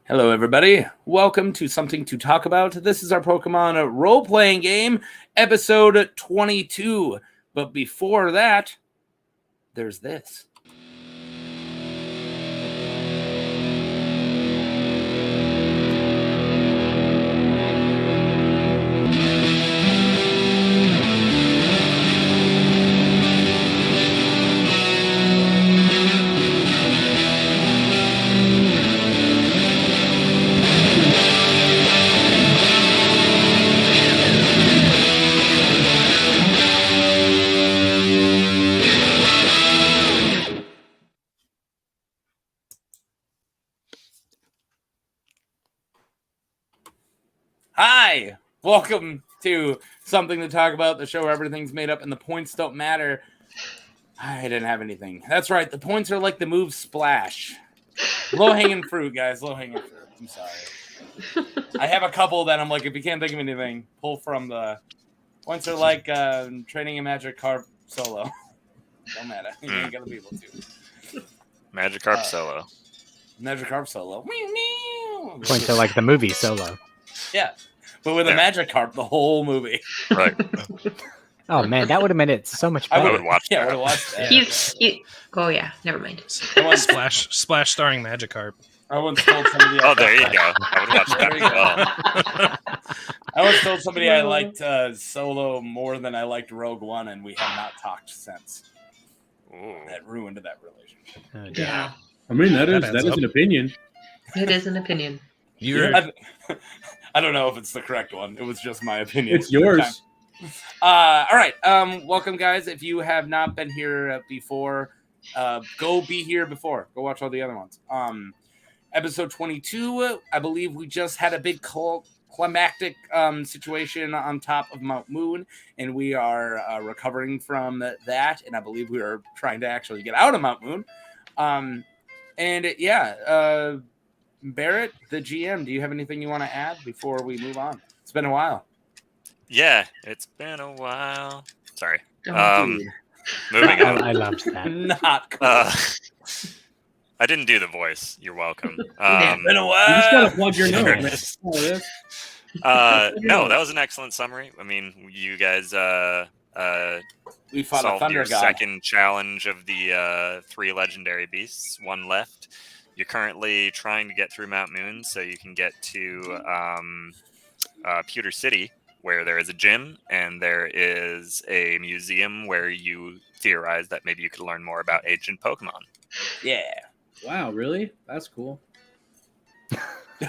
Hello, everybody. Welcome to Something to Talk About. This is our Pokemon role-playing game, episode 22. But before that, there's this. Hi, welcome to Something to Talk About, the show where everything's made up and the points don't matter. I didn't have anything. That's right, the points are like the move Splash. Low-hanging fruit, guys, low-hanging fruit. I'm sorry. I have a couple that I'm like, if you can't think of anything, pull from the... Points are like training a Magikarp solo. Don't matter. You ain't gonna be able to. Magikarp solo. Magikarp solo. Points are like the movie Solo. Yeah, but with a Magikarp, the whole movie. Right. Oh man, that would have made it so much I better. would watch Yeah, I that. would have watched that. Oh yeah, never mind. Splash starring Magikarp. I once told somebody. Oh, there you go. I would watch that as well. I once told somebody I liked Solo more than I liked Rogue One, and we have not talked since. Ooh. That ruined that relationship. Oh, dear. Yeah, I mean, that adds is up. an opinion. it is an opinion. I don't know if it's the correct one. It was just my opinion. It's yours. All right. Welcome, guys. If you have not been here before, go be here before. Go watch all the other ones. Episode 22, I believe we just had a big climactic situation on top of Mount Moon, and we are recovering from that, and I believe we are trying to actually get out of Mount Moon. Barrett, the GM, do you have anything you want to add before we move on? It's been a while. Yeah, it's been a while. Sorry. Oh, Moving on. I loved that. Not cool. I didn't do the voice. You're welcome. Been a You while. just gotta plug your There nose. it Man. No, that was an excellent summary. I mean, you guys We fought a solved thunder your god. second challenge of the 3 legendary beasts. One left. You're currently trying to get through Mount Moon so you can get to Pewter City, where there is a gym and there is a museum where you theorize that maybe you could learn more about ancient Pokemon. Yeah. Wow, really? That's cool. You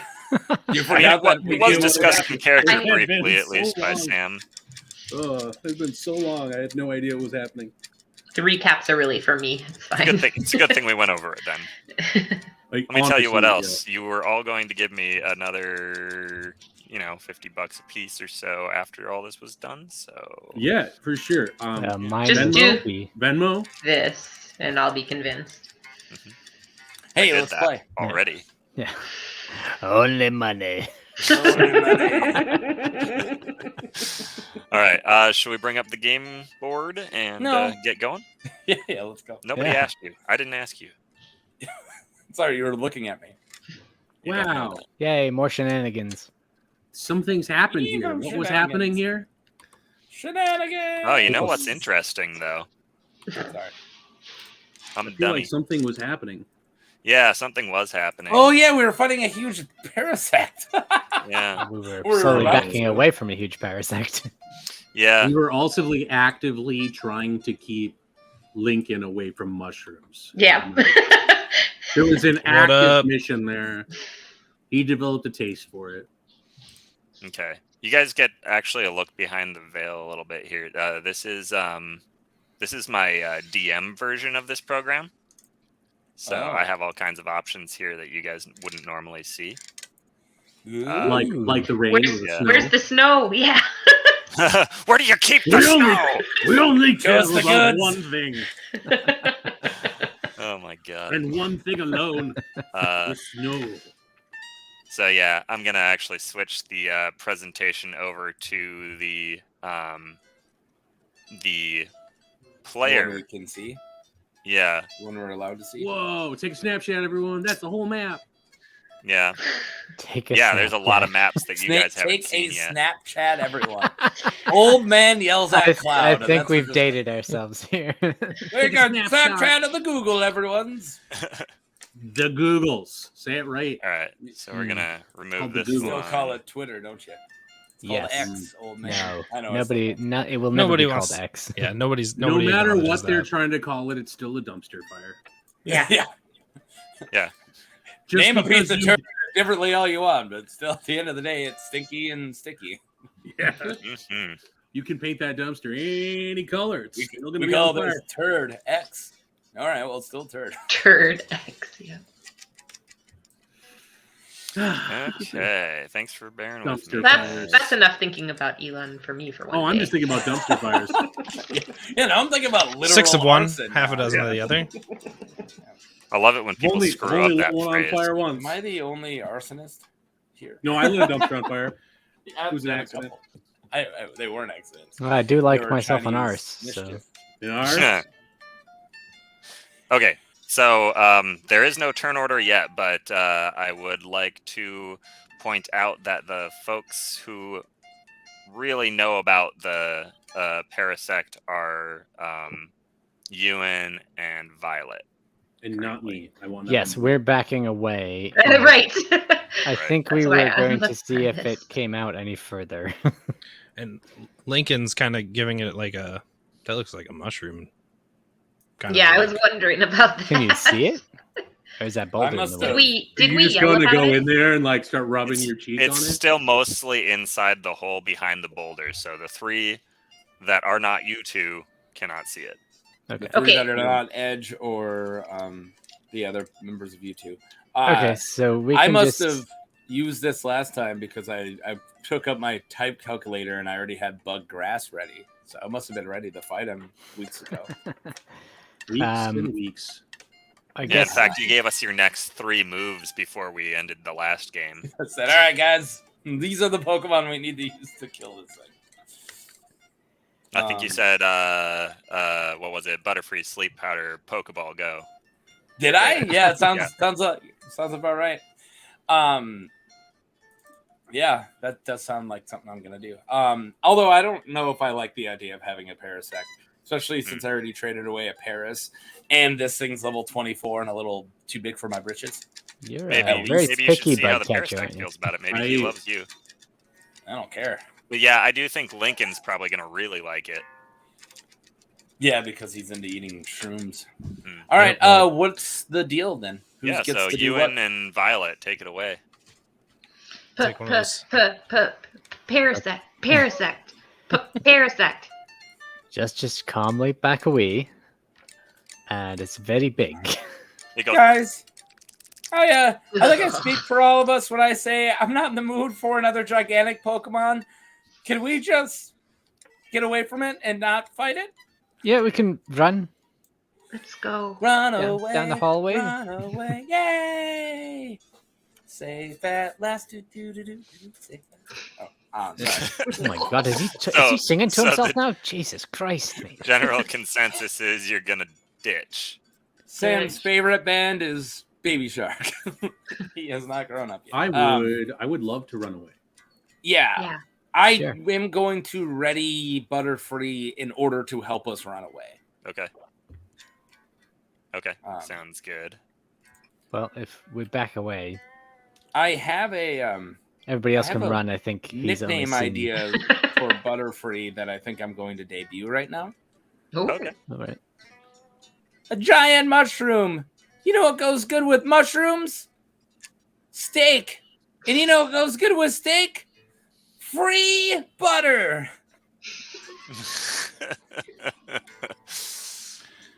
I mean, forgot that it was we discussed in character I- It's briefly, been at least so by long. Sam. Oh, it's been so long. I had no idea what was happening. the recaps are really for me. It's It's a fine. good thing. It's a good thing we went over it then. Like, Let me tell you what honestly, else. You were all going to give me another, $50 a piece or so after all this was done. So Yeah, for sure. Mine Just will do- be. Venmo. This, and I'll be convinced. Hey, I did let's that play. already. Yeah. Only money. All right. Should we bring up the game board and No. get going? Yeah, let's go. Nobody Yeah. asked you. I didn't ask you. Sorry, you were looking at me. You don't know Wow. that. Yay, more shenanigans. Something's happened Even here. What was shenanigans. happening here? Shenanigans. Oh, you know what's interesting though? Sorry. I'm I a feel dummy. like something was happening. Yeah, something was happening. Oh yeah, we were fighting a huge parasect. Yeah. We were We're slowly about backing to. away from a huge parasect. Yeah. We were also actively trying to keep Lincoln away from mushrooms. Yeah. There was an What active up? mission there. He developed a taste for it. Okay. You guys get actually a look behind the veil a little bit here. This is my DM version of this program. So Oh. I have all kinds of options here that you guys wouldn't normally see. Like the rain. Where's- or the Yeah. snow. Where's the snow? Yeah. Where do you keep the We only- snow? We only care Just the about goods. one thing, Oh my god. and one thing alone: Uh, the snow. so yeah, I'm gonna actually switch the presentation over to the player. we can see Yeah. when we're allowed to see. Whoa! Take a snapshot, everyone. That's the whole map. Yeah. Take a Yeah, there's a lot of Snapchat. maps that you guys haven't Take a seen yet. Snapchat, everyone. Old man yells I, at cloud. I and think that's we've what dated ourselves here. Take a Snapchat of the Google, everyone's. The Googles. Say it right. All right, so we're gonna remove Called the this Google. Still one. call it Twitter, don't you? It's called Yes. X, old man. No, I know. nobody. It will never Nobody be wants- called X. Yeah, nobody No matter acknowledges what they're that. trying to call it, it's still a dumpster fire. Yeah. Yeah. Just Name a because piece of you- turd differently all you want, but still, at the end of the day, it's stinky and sticky. Yeah, Mhm. you can paint that dumpster any color. It's still going to We be call on fire. this turd X. All right, well, it's still turd. Turd X. Yeah. Okay, thanks for bearing with me. Dumpster That's fires. that's enough thinking about Elon for me for one. Oh, I'm day. just thinking about dumpster fires. Yeah, no, I'm thinking about literal 6 of one, arson half a now. dozen of the other. I love it when people I've screw only up that lit one phrase. on fire once. Am I the only arsonist here? No, I lit a dumpster on fire. I've was an done a accident. couple. They weren't accidents. Well, I do They like were myself on Chinese ours. So. mischief. In ours? Okay, so there is no turn order yet, but I would like to point out that the folks who really know about the Parasect are Ewan and Violet. And not me. I want that. Yes, on we're backing away. Right. I think we That's why were I'm going to looking see at if this. it came out any further. And Lincoln's kind of giving it like that looks like a mushroom. Yeah, I was wondering about that. Can you see it? Or is that boulder in must the have- way? Did Are we you just yell going to about go it? in there and like start rubbing your cheeks It's on it? still mostly inside the hole behind the boulder, so the three that are not you two cannot see it. Okay. The three Okay. that are not Edge or the other members of U2. Okay, so we I can must just... have used this last time because I took up my type calculator and I already had bug grass ready. So I must have been ready to fight him weeks ago. Weeks Um, and weeks. I Yeah, in guess fact, you gave us your next 3 moves before we ended the last game. I said, all right, guys, these are the Pokemon we need to use to kill this thing. I think you said, what was it? Butterfree, Sleep Powder, Pokeball, Go. Did I? Yeah, it sounds Yeah. sounds about right. Yeah, that does sound like something I'm gonna do. Although I don't know if I like the idea of having a Parasect, especially since I already traded away a Paris, and this thing's level 24 and a little too big for my britches. you're Maybe, a very maybe you should picky see how bug the catcher, Parasect aren't you? feels about it. Maybe he I- loves you. I don't care. But yeah, I do think Lincoln's probably going to really like it. Yeah, because he's into eating shrooms. Hmm. All right, well- what's the deal then? Who Yeah, gets so to do Ewan what? and Violet, take it away. Take one of those. Parasect. Parasect. Just calmly back away. And it's very big. It goes, Guys, I think I speak for all of us when I say I'm not in the mood for another gigantic Pokemon. Can we just get away from it and not fight it? Yeah, we can run. Let's go. Run Down- away. down the hallway? Run away. Yay! Safe at last. Do, do, do, do, do, safe at... Oh, sorry. Oh my god, is he So- singing to so himself the- now? Jesus Christ. Mate. general consensus is you're going to ditch. Sam's favorite band is Baby Shark. He has not grown up yet. I would love to run away. Yeah. Yeah. I Sure. am going to ready Butterfree in order to help us run away. Okay. Okay, Um, sounds good. Well, if we back away, I have a everybody else I have can a run. I think he's only nickname seen... idea for Butterfree that I think I'm going to debut right now. Oh, Okay. All right. A giant mushroom. You know what goes good with mushrooms? Steak. And you know what goes good with steak? Free butter.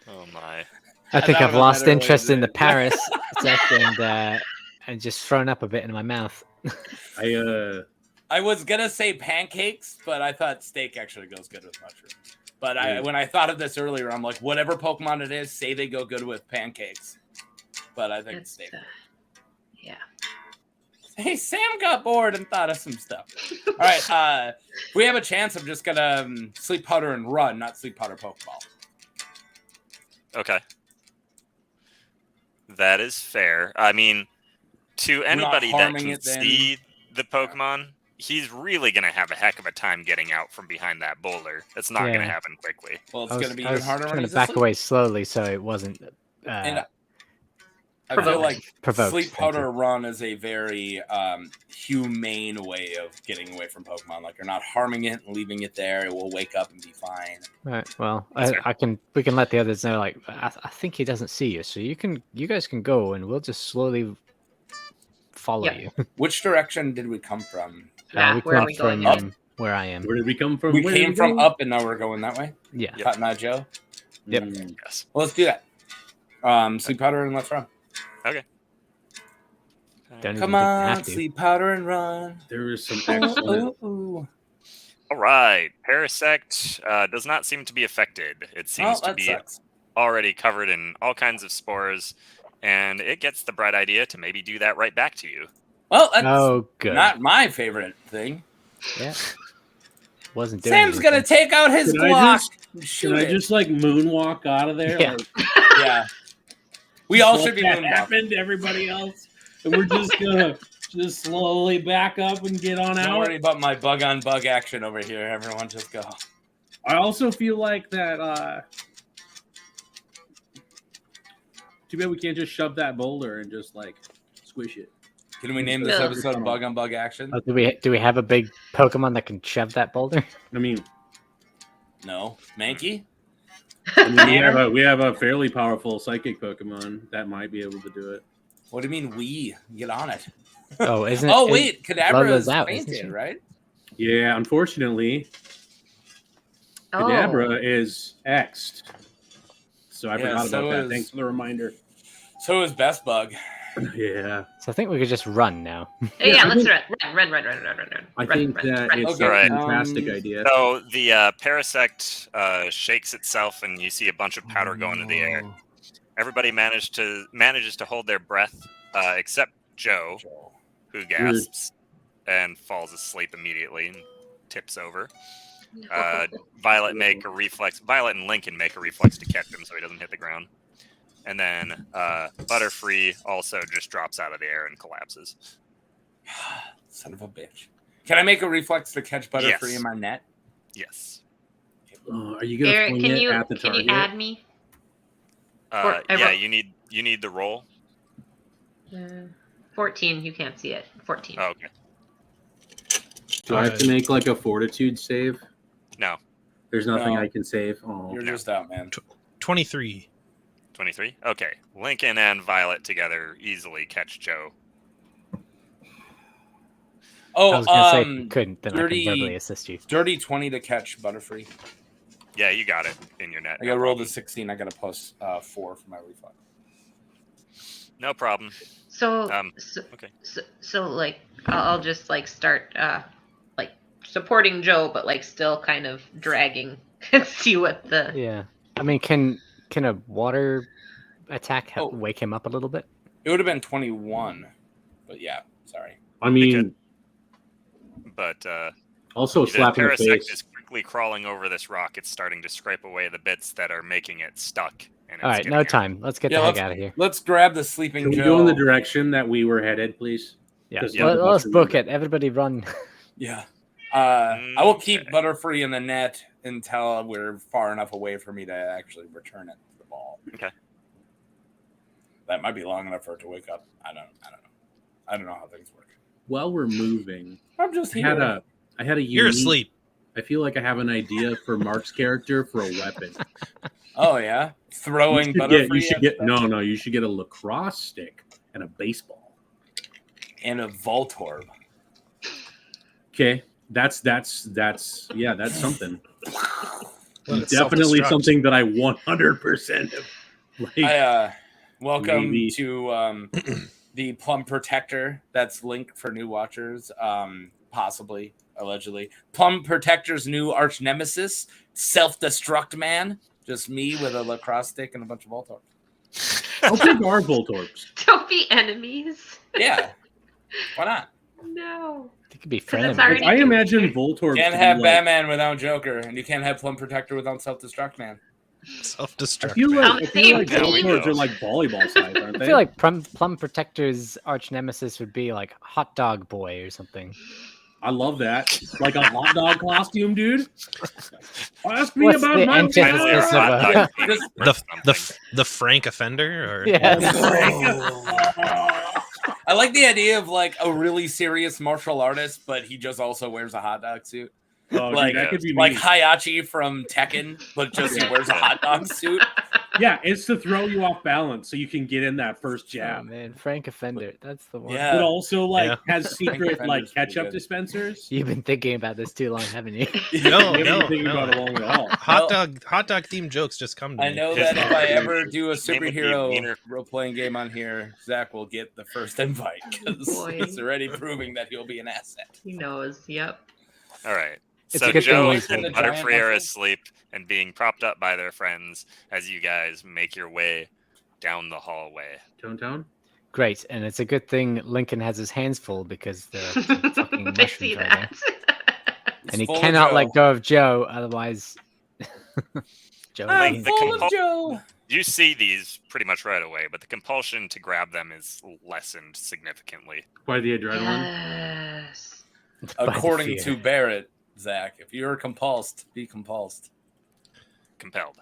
Oh my. I think thought I've about lost that interest earlier in the today. Paris and just thrown up a bit in my mouth. I was gonna say pancakes, but I thought steak actually goes good with mushrooms. But Yeah. when I thought of this earlier, I'm like, whatever Pokemon it is, say they go good with pancakes. But I think it's steak. yeah. Hey, Sam got bored and thought of some stuff. All right, if we have a chance, I'm just gonna sleep powder and run, not sleep powder Pokeball. Okay. That is fair. I mean, to not anybody that harming can it then. see the Pokemon, he's really going to have a heck of a time getting out from behind that boulder. It's not going Yeah. to happen quickly. Well, it's I was, going to be I even was harder when trying he's to back asleep. away slowly so it wasn't And I Provoked. feel like provoked. sleep thank you. powder run is a very humane way of getting away from Pokemon. Like, you're not harming it and leaving it there. It will wake up and be fine. Right. Well, That's fair. we can let the others know. Like, I think he doesn't see you, so you guys can go, and we'll just slowly follow Yep. you. Which direction did we come from? Yeah, we where are come we going from again? where I am. Where did we come from? We Where did came from go? up and now we're going that way. Yeah. Yep. Cotton Eye Joe. Yep. Mm. Yes. Well, let's do that. Sleep powder and let's run. Don't even Come think you on, have to. sleep powder and run. There is some Ooh, excellent. ooh, ooh. All right. Parasect does not seem to be affected. It seems Oh, to that be sucks. already covered in all kinds of spores, and it gets the bright idea to maybe do that right back to you. Well, that's Oh, good. not my favorite thing. Yeah. Wasn't doing Sam's gonna anything. take out his Can I Glock. just- and Can shoot I it. just like moonwalk out of there? Yeah. Like, Yeah. We all let should be that moonwalking. happen to everybody else, and we're just gonna just slowly back up and get on Don't out. worry about my bug on bug action over here. Everyone just go. I also feel like that. Too bad we can't just shove that boulder and just like squish it. Can we name this Yeah. episode Bug on Bug Action? Oh, do we have a big Pokemon that can shove that boulder? I mean, No. Mankey? we have a fairly powerful psychic Pokemon that might be able to do it. What do you mean we? Get on it. Oh, isn't? Oh, is- wait. Kadabra Lola's is out, isn't fainted, she? right? Yeah, unfortunately, Oh, Kadabra is X'd. So I Yeah, forgot so about that. is- Thanks for the reminder. So is Best Bug. Yeah, So I think we could just run now. yeah, Yeah, I let's think- run. I think that it's Okay, a fantastic um, idea. So the Parasect shakes itself, and you see a bunch of powder go into the air. Everybody manages to hold their breath, except Joe, who gasps and falls asleep immediately and tips over. Violet and Lincoln make a reflex to catch him so he doesn't hit the ground. And then Butterfree also just drops out of the air and collapses. Son of a bitch. Can I make a reflex to catch Butterfree Yes. in my net? Yes. Are you gonna Eric, fling can it you at the can target? you add me? Yeah, everyone- you need the roll. 14. You can't see it. 14. Oh, okay. Do I have to make like a fortitude save? No. There's nothing No. I can save. Oh, You're No. just out, man. 23. 23? Okay. Lincoln and Violet together easily catch Joe. Oh, I was gonna say if you couldn't, then I dirty- can verbally assist you. dirty 20 to catch Butterfree. Yeah, you got it in your net. I got to roll the 16. I got to plus 4 for my reflex. No problem. So, Okay. so like I'll just like start like supporting Joe, but like still kind of dragging and see what the Yeah. I mean, can a water attack Oh. wake him up a little bit? It would have been 21. But yeah, sorry. I mean, But also the slap in the Parasect face. is quickly crawling over this rock. It's starting to scrape away the bits that are making it stuck. And All it's right, getting no out. time. Let's get Yeah, the heck let's- out of here. Let's grab the sleeping Can we Joe. go in the direction that we were headed, please? Yeah, Just let's book it. Everybody run. Yeah. I will keep Okay. Butterfree in the net until we're far enough away for me to actually return it to the ball. Okay. That might be long enough for it to wake up. I don't know. I don't know how things work. While we're moving, I'm just I here. had a You're unique- asleep. I feel like I have an idea for Mark's character for a weapon. Oh yeah, throwing Butterfree. You should at get stuff? no. You should get a lacrosse stick and a baseball. And a Voltorb. Okay, that's something. Let it Definitely self-destruct. something that I 100% have. Like, I welcome Maybe. to the Plum Protector. That's Link for new watchers. Possibly, allegedly, Plum Protector's new arch nemesis, Self-Destruct Man. Just me with a lacrosse stick and a bunch of Voltorbs. I'll take our Voltorbs. don't be enemies. Yeah, why not? No. They could be 'Cause it's frenemies. already- I imagine Voltorbs. Can't to be have like- Batman without Joker, and you can't have Plum Protector without Self-Destruct Man. I Self-destruct. feel man. like, There we swords go. are like volleyball size, aren't I they? feel like Plum Protector's arch nemesis would be like Hot Dog Boy or something. I love that. Like a hot dog costume, dude. Ask me What's about the my antithesis Finally, our of hot a- dog Just- team is The something. the Frank offender, or Yeah. I like the idea of like a really serious martial artist, but he just also wears a hot dog suit. Oh, Like- dude, that could be Like me. Hayachi from Tekken, but just he wears a hot dog suit. Yeah, it's to throw you off balance so you can get in that first Oh jab. man, Frank Offender. That's the one. Yeah. But also like Yeah. has secret like Defender's pretty ketchup good. dispensers. You've been thinking about this too long, haven't you? No, You haven't no, been thinking about it no. long at all. Hot dog themed jokes just come to I me. know His that if I name- ever do a his name would be superhero Wiener. role-playing game on here, Zach will get the first invite because Boy. he's already proving that he'll be an asset. He knows. Yep. All right. It's So a good thing Joe we and said the Butterfree giant are muscle. asleep and being propped up by their friends as you guys make your way down the hallway. Town? Great, and it's a good thing Lincoln has his hands full because the fucking I see mushrooms are there. that. And he Full of cannot Joe. let go of Joe, otherwise Joe I'm Link, the full of compul- Joe. You see these pretty much right away, but the compulsion to grab them is lessened significantly. By the adrenaline. Yes. by the According fear. to Barrett, Zach, if you're compulsed, be compulsed. Compelled.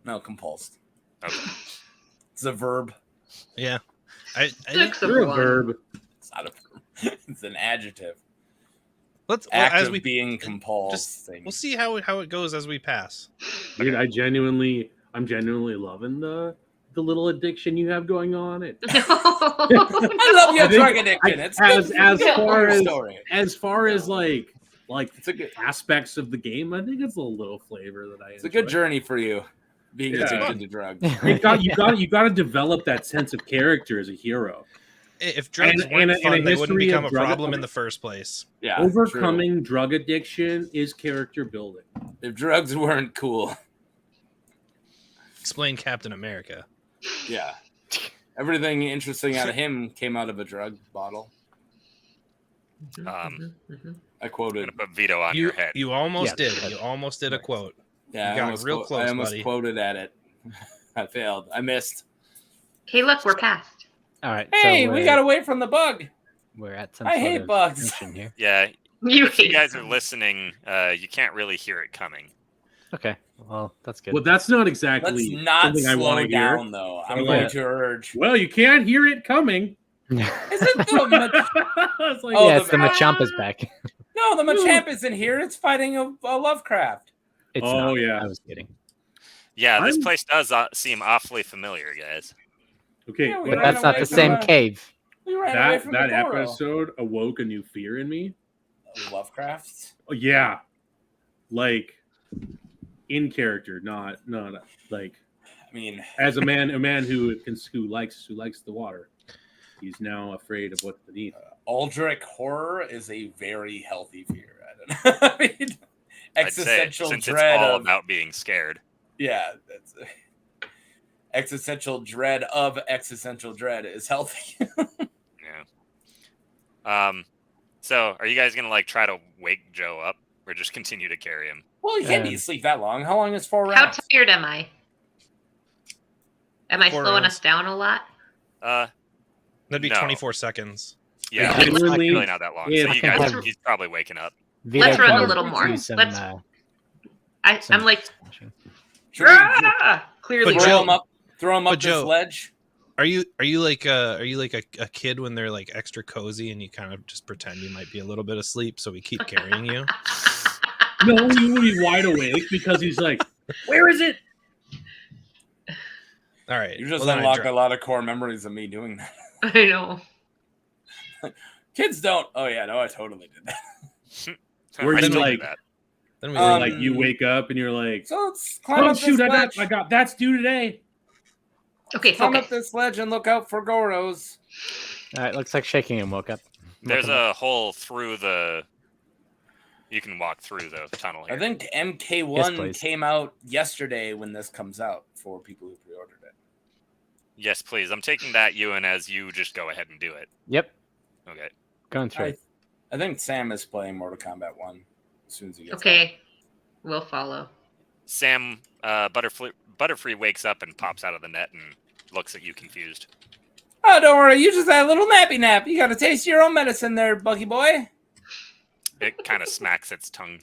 No, compulsed. Okay. It's a verb. Yeah, I 6 of You're a 1. verb. It's not a verb. It's an adjective. let's Act as of we being compulsed. just we'll see how it goes as we pass. Dude, I'm genuinely loving the little addiction you have going on. It I love your I think drug addiction. It's as good. as Good far as story. as far as like It's a good. aspects of the game, I think it's a little flavor that I It's a good enjoy. journey for you. Being Yeah. addicted to drugs. You got to develop that sense of character as a hero. If drugs And- weren't and a fun, they wouldn't history become of a drug- problem in the first place. Yeah. Overcoming drug addiction is character building. true. If drugs weren't cool. Explain Captain America. Yeah. Everything interesting out of him came out of a drug bottle. Um, Mhm. I I'm quoted. gonna put veto on You your head. you almost Yeah. did. You almost did a quote. Yeah, You got real close, I almost buddy. quoted at it. I failed. I missed. Hey, look, we're past. All right. Hey, so we we're, got away from the bug. we're at some I sort hate of bugs. junction here. Yeah, You if you hate guys are them. listening, you can't really hear it coming. Okay. Well, that's good. Well, that's not Let's exactly not something I slow want to hear. down, though. I'm Yeah. going to urge. Well, you can't hear it coming. Is it the It's like, Oh, yeah, the- it's the Machamp is back. No, the Machamp isn't here. It's fighting a Lovecraft. It's Oh, not. yeah. I was kidding. Yeah, this I'm- place does seem awfully familiar, guys. okay, Yeah, we But ran that's not away the from same a- cave. We ran away that from that the Goro. episode awoke a new fear in me. Lovecraft. Oh, yeah, like in character, not like I mean, as a man who likes the water. He's now afraid of what's beneath. Aldrich horror is a very healthy fear. I don't know. I mean, I'd say, existential since dread it's all of about being scared. yeah, that's existential dread of existential dread is healthy. Yeah. So are you guys gonna like try to wake Joe up or just continue to carry him? Well, you can't be asleep that long. How long is 4 How rounds? tired am I? Am I 4 slowing rounds. us down a lot? That'd be No. 24 seconds. Yeah, I it's genuinely- really not that long. yeah, so I you can guys, have- he's probably waking up. Vito Let's run can a little more. do some, Let's- some I'm like, Should we clearly But throw Joe- him up? Throw him but up this Joe- ledge. Are you like a kid when they're like extra cozy and you kind of just pretend you might be a little bit asleep, so we keep carrying you? No, he would be wide awake because he's like, "Where is it?" All right. You just well, then I unlocked dro- a lot of core memories of me doing that. I know. Kids don't. Oh yeah, no, I totally did that. Where I you still do like- that. Then we Um, Like you wake up and you're like, So let's climb "Oh up shoot, this I ledge. got that's due today." Okay, Climb up focus. this ledge and look out for Goros. All right, looks like shaking him woke up. There's Welcome a hole through the. You can walk through the tunnel here. I think Yes, MK1 please. came out yesterday when this comes out for people who pre-ordered it. Yes, please. I'm taking that, Ewan, as you just go ahead and do it. Yep, Okay. going through. I think Sam is playing Mortal Kombat 1 as soon as he gets Okay, we'll follow. Sam, Butterfree wakes up and pops out of the net and looks at you confused. Oh, don't worry. You just had a little nappy nap. You got to taste your own medicine there, Bucky boy. It kind of smacks its tongue.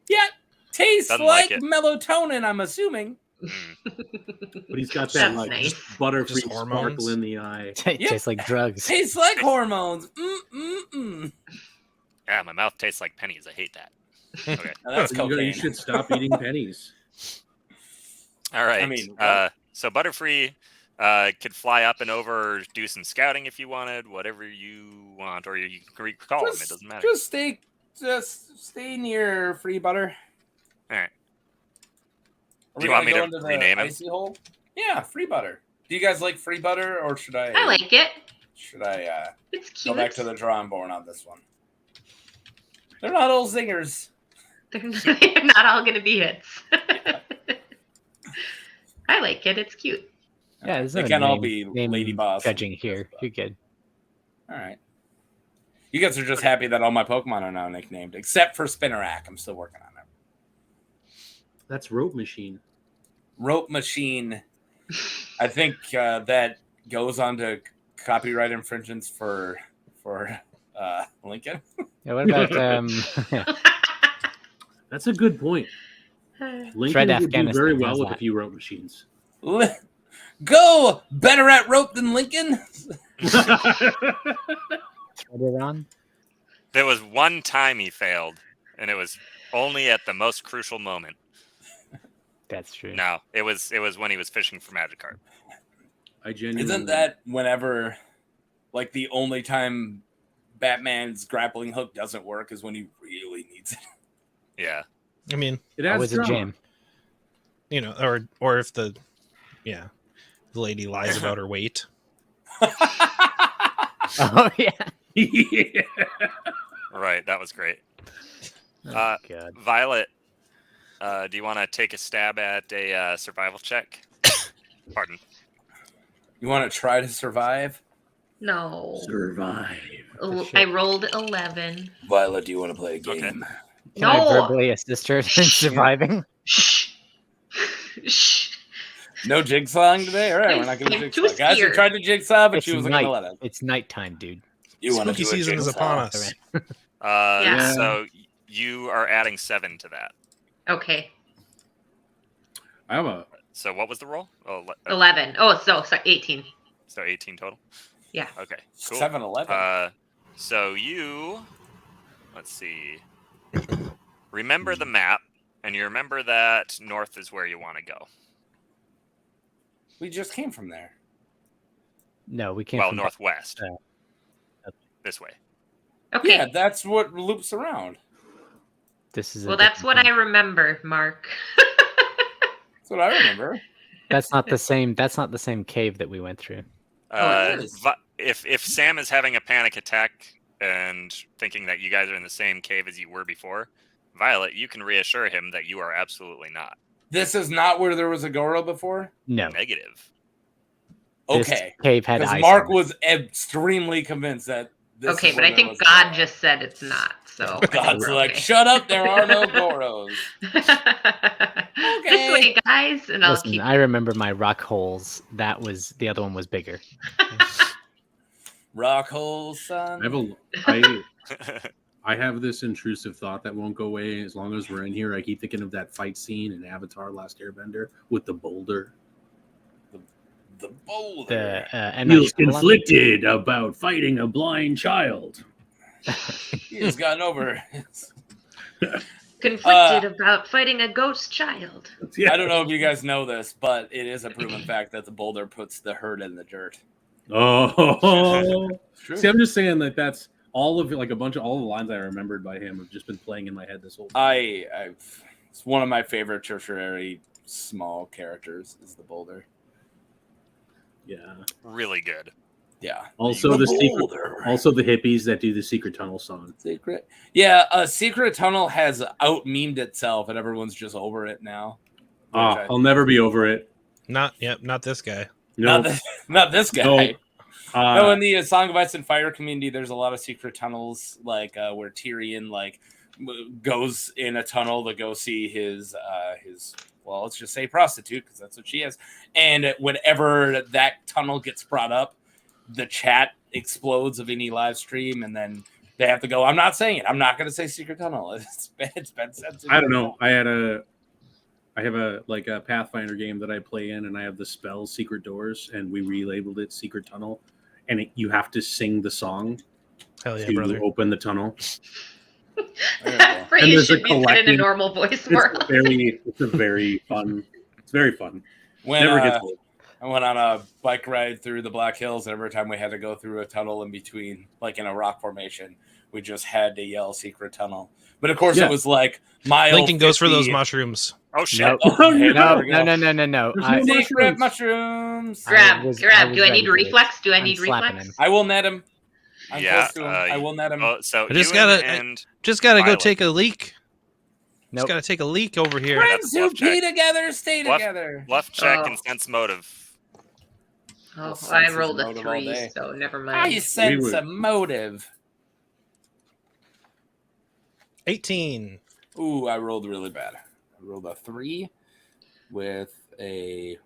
Yeah, tastes Doesn't like like it. melatonin, I'm assuming. But he's got that That's like nice. butterfree Just sparkle hormones? in the eye. Tastes like drugs. Tastes like hormones. Mm-mm-mm. Yeah, my mouth tastes like pennies. I hate that. Okay. Now that's You cocaine. should stop eating pennies. All right. I mean, So Butterfree could fly up and over, do some scouting if you wanted, whatever you want, or you can recall him. It doesn't matter. Just stay near Free Butter. All right. Are Do we you want gonna me go to into the rename him? icy hole? Yeah, Free Butter. Do you guys like Free Butter, or should I? I like it. Should I It's go cute. back to the drawing board on this one? They're not all zingers. They're not all going to be hits. I like it. It's cute. Yeah, there's They no can't all name- be name Lady Boss. judging here. You're good. All right. You guys are just happy that all my Pokemon are now nicknamed, except for Spinnerack. I'm still working on it. That's Rope Machine. Rope Machine. I think that goes on to copyright infringements for Lincoln. Yeah, what about That's a good point. Lincoln Fred would do Afghanistan very has well with a that. few rope machines. Go better at rope than Lincoln. on? There was one time he failed, and it was only at the most crucial moment. That's true. No, it was when he was fishing for Magikarp. I genuinely Isn't that whenever, like, the only time Batman's grappling hook doesn't work is when he really needs it? Yeah. I mean, it adds Always a drama. jam. you know, or if the lady lies about her weight. Oh yeah. Yeah. Right. That was great. Oh, God. Violet, do you want to take a stab at a survival check? Pardon. You want to try to survive? No. Survive. I rolled 11. Violet, do you want to play a Okay. game? Can I No. verbally assist her in surviving? Shh. Shh. No jigsawing today? All right, we're not going to I'm jigsaw. too Guys, we scared. tried to jigsaw, but It's she wasn't going night. to let us. It's nighttime, dude. You want to Spooky do a season is jigsaw? upon us. Yeah. So you are adding 7 to that. Okay. I have a So what was the roll? 11. Oh, so 18. So 18 total? Yeah. Okay, cool. 7-11. So you, let's see, remember the map, and you remember that north is where you want to go. We just came from there. No, we can't. Well, northwest. Okay. This way. Okay. Yeah, that's what loops around. This is. Well, that's what I remember, Mark. That's what I remember. That's not the same. That's not the same cave that we went through. it is. If Sam is having a panic attack and thinking that you guys are in the same cave as you were before, Violet, you can reassure him that you are absolutely not. This is not where there was a Goro before? No. Negative. This Okay. cave had Because ice. Mark on it. was extremely convinced that this Okay, is but where I there think was a God Goro. just said it's not. So I think God's we're like, okay. shut up, there are no Goros. This way, guys, and I'll Listen, keep. I remember my rock holes. That was the other one was bigger. Rock hole, son. I have this intrusive thought that won't go away as long as we're in here. I keep thinking of that fight scene in Avatar: Last Airbender with the boulder. The boulder. The M. Night Feels Shyamalan- conflicted about fighting a blind child. He has gotten over his... Conflicted about fighting a ghost child. I don't know if you guys know this, but it is a proven fact that the boulder puts the herd in the dirt. Oh, True. see, I'm just saying that that's all of it. Like all the lines I remembered by him have just been playing in my head this whole time. It's one of my favorite tertiary small characters is the boulder. Yeah. Really good. Yeah. Also the secret. boulder. Also the hippies that do the secret tunnel song. Secret. Yeah, Secret Tunnel has out memed itself, and everyone's just over it now. I'll never be over it. Not this guy. No, Not this guy. No. No, in the Song of Ice and Fire community, there's a lot of secret tunnels, like where Tyrion goes in a tunnel to go see his well, let's just say prostitute because that's what she is. And whenever that tunnel gets brought up, the chat explodes of any live stream, and then they have to go, I'm not saying it. I'm not going to say secret tunnel. It's been censored. I don't know. I have a Pathfinder game that I play in, and I have the spell Secret Doors, and we relabeled it Secret Tunnel, and you have to sing the song Hell yeah, to brother. open the tunnel. That And phrase there's a should be said in a collective- normal voice more. It's very fun. It's very fun. When, Never gets old. I went on a bike ride through the Black Hills, and every time we had to go through a tunnel in between, like in a rock formation, we just had to yell secret tunnel. But of course, Yeah. it was like mile Lincoln goes for those 50. mushrooms. Oh shit! Nope. Oh, No, there we go. no. There's no Secret mushrooms. mushrooms. Grab. was Do I need ready for it. reflex? Do I I'm need slapping reflex? him. I will net him. I'm Yeah, close to him. I will net him. Oh, so I just Ewan gotta- and Just gotta go Violet. take a leak. Nope. Just gotta take a leak over here. Friends who bluff check. pee together stay Bluff- together. bluff check Oh. and sense motive. Oh, Sense I is rolled a motive all 3, day. so never I mind. sense would- a motive. 18. Ooh, I rolled really bad. I rolled a 3 with a.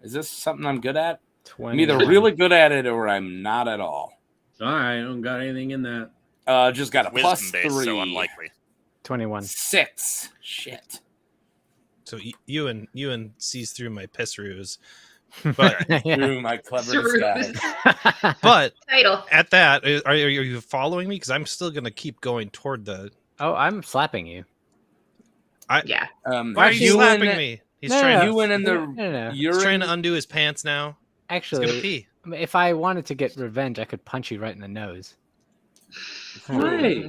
Is this something I'm good at? 20. I'm either really good at it or I'm not at all. I don't got anything in that. Just got a Wisdom plus based, 3. so unlikely. 21. 6. Shit. So Ewan sees through my piss ruse. But Yeah. Through my clever disguise. Ceruse. but Title. at that, are you following me? Because I'm still gonna keep going toward the. Oh, I'm slapping you. Yeah. Why are you Ewan- slapping me? He's No, trying no, to. You went in the No. He's trying to urine. undo his pants now. He's gonna Actually, pee. if I wanted to get revenge, I could punch you right in the nose. Why?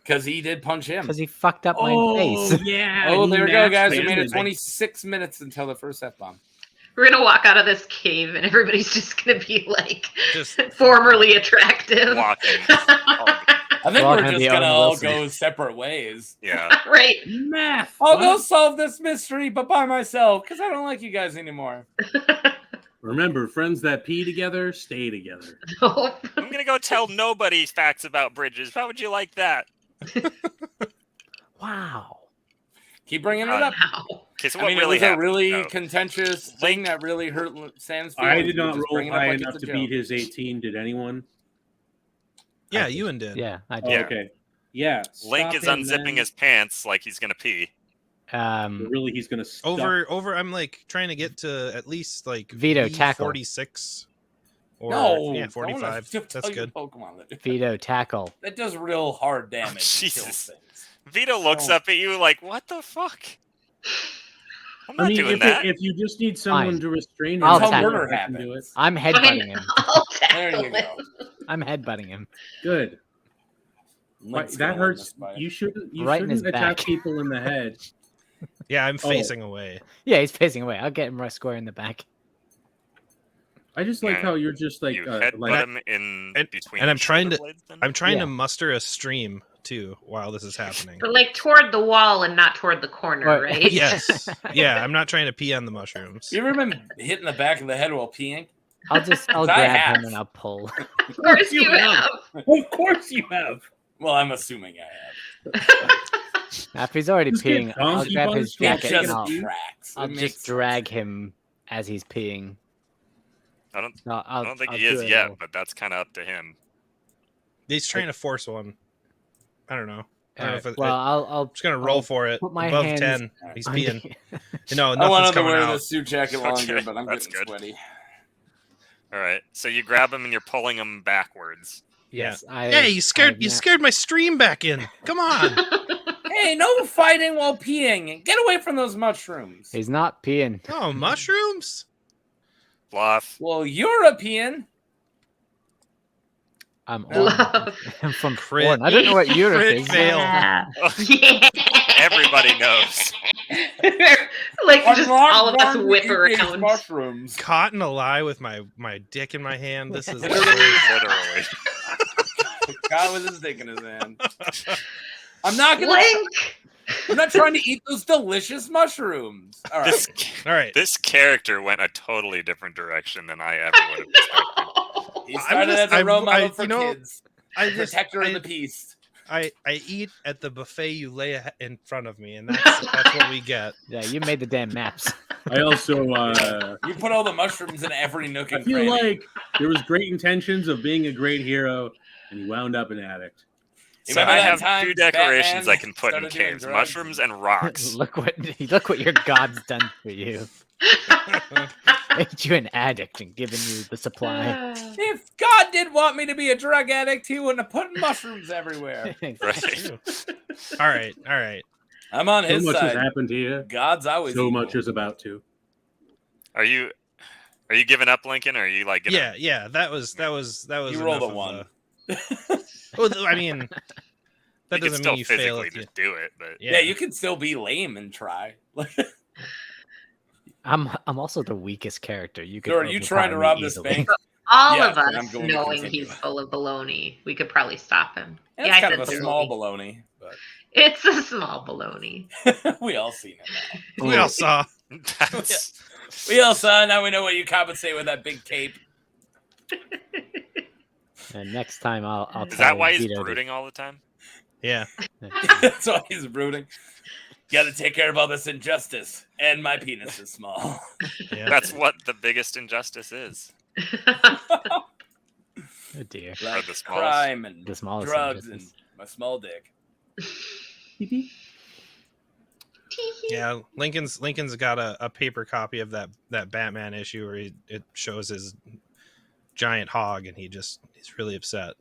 Because he did punch him. Because he fucked up my face. yeah. Oh, he there we go, matched guys. We him made it and- 26 minutes until the first F-bomb. We're gonna walk out of this cave and everybody's just gonna be like Just formerly attractive. Walking. I think We're all we're gonna just be going to Owen all Wilson. go separate ways. Yeah. Right. Math. I'll go What? solve this mystery, but by myself, because I don't like you guys anymore. Remember, friends that pee together stay together. No. I'm gonna go tell nobody facts about bridges. How would you like that? Wow. Keep bringing it up. Wow. Okay, so I what mean, really it was a happened? really though? contentious thing that really hurt Sam's feelings. I did not Just roll bring it up high like enough it's a to beat joke. his 18. Did anyone? yeah, did. Ewan did. Yeah, I Oh, did. okay. Yeah. Link stop is him, unzipping then. his pants like he's gonna pee. Really, he's gonna stuff. Over. I'm like trying to get to at least like Veto tackle. 46. Or No, yeah, don't 45. tell That's your good. Pokemon that. Veto tackle. That does real hard damage. and Jesus. kills things. Vito looks Oh. up at you like, "What the fuck? I'm I not mean, doing that." if you just need someone Fine. to restrain him, I'll That's how tackle murder I can do it. happens. I'm headbutting him. I'll There tackle you it. go. I'm headbutting him. Good. Link's That gonna win hurts. this fight. You shouldn't. You Right in his shouldn't attack back. people in the head. Yeah, I'm Oh. facing away. Yeah, he's facing away. I'll get him right square in the back. I just like Yeah. how you're just like you headbutt like him in and- between. and I'm his trying shoulder to- blades then? I'm trying Yeah. to muster a stream too while this is happening. But like toward the wall and not toward the corner, Right. right? Yes. Yeah, I'm not trying to pee on the mushrooms. You ever been hit in the back of the head while peeing? I'll I grab have. him and I'll pull. Of course you have. Of course you have. Well, I'm assuming I have. After he's already Just get peeing, I'll donkey grab punched his in the It jacket chest, and just I'll, tracks. I'll It makes just drag him as he's peeing. I don't. I'll I don't think I'll he do is it yet, all. but that's kind of up to him. He's trying to force one. I don't know. I don't know Alright, if well, I'm I'll just gonna roll I'll for it. put my Above hands 10. He's under- peeing. No, I nothing's wanted to coming wear out. the suit jacket longer, Okay, but I'm that's getting good. sweaty. All right, so you grab him and you're pulling him backwards. Yes, Hey, you scared my stream back in. Come on. Hey, no fighting while peeing. Get away from those mushrooms. He's not peeing. Oh, mushrooms? Bluff. Well, you're a peeing. I'm Love. I'm from Crit. Porn. I don't know what Europe Crit is. fail. Yeah. Yeah. Everybody knows. Like I'm just not all of us going to whip eat these around. mushrooms. Caught in a lie with my dick in my hand. This is Literally. God with his dick in his hand. I'm not gonna. Link. I'm not trying to eat those delicious mushrooms. All right. This all right. this character went a totally different direction than I ever would have expected. He started just- as a role model for you know, kids. I just Protector I, of the peace. I eat at the buffet you lay in front of me, and that's what we get. Yeah, you made the damn maps. I also You put all the mushrooms in every nook I and feel cranny. like there was great intentions of being a great hero, and he wound up an addict. So Remember I that have time two decorations Batman I can put in started doing caves: drugs? mushrooms and rocks. look what your god's done for you. Made you an addict and given you the supply. If God did want me to be a drug addict, he wouldn't have put mushrooms everywhere. Right. All right. I'm on So his much has side. happened to you. God's always So evil. much is about to. Are you giving up, Lincoln? Or are you like gonna... Yeah. That was. You rolled a enough of 1. Well, I mean, that you can doesn't still mean you fail. physically If you, just do it, but Yeah, you can still be lame and try. I'm also the weakest character. You could. So are you trying to overpower rob me this easily. bank? All Yes, of and I'm us going to knowing continue. he's full of baloney, we could probably stop him. It's I kind of a said small baloney. baloney, It's a small baloney. but we all seen it now. we all saw. that's We all saw. Now we know what you compensate with that big cape. And next time I'll is tell that why he's Vito to- brooding all the time? Yeah. That's why he's brooding. Got to take care of all this injustice, and my penis is small. Yeah. That's what the biggest injustice is. Oh dear. Like the smallest. crime and The smallest drugs and injustice. my small dick. Yeah, Lincoln's got a paper copy of that Batman issue where it shows his giant hog, and he's really upset.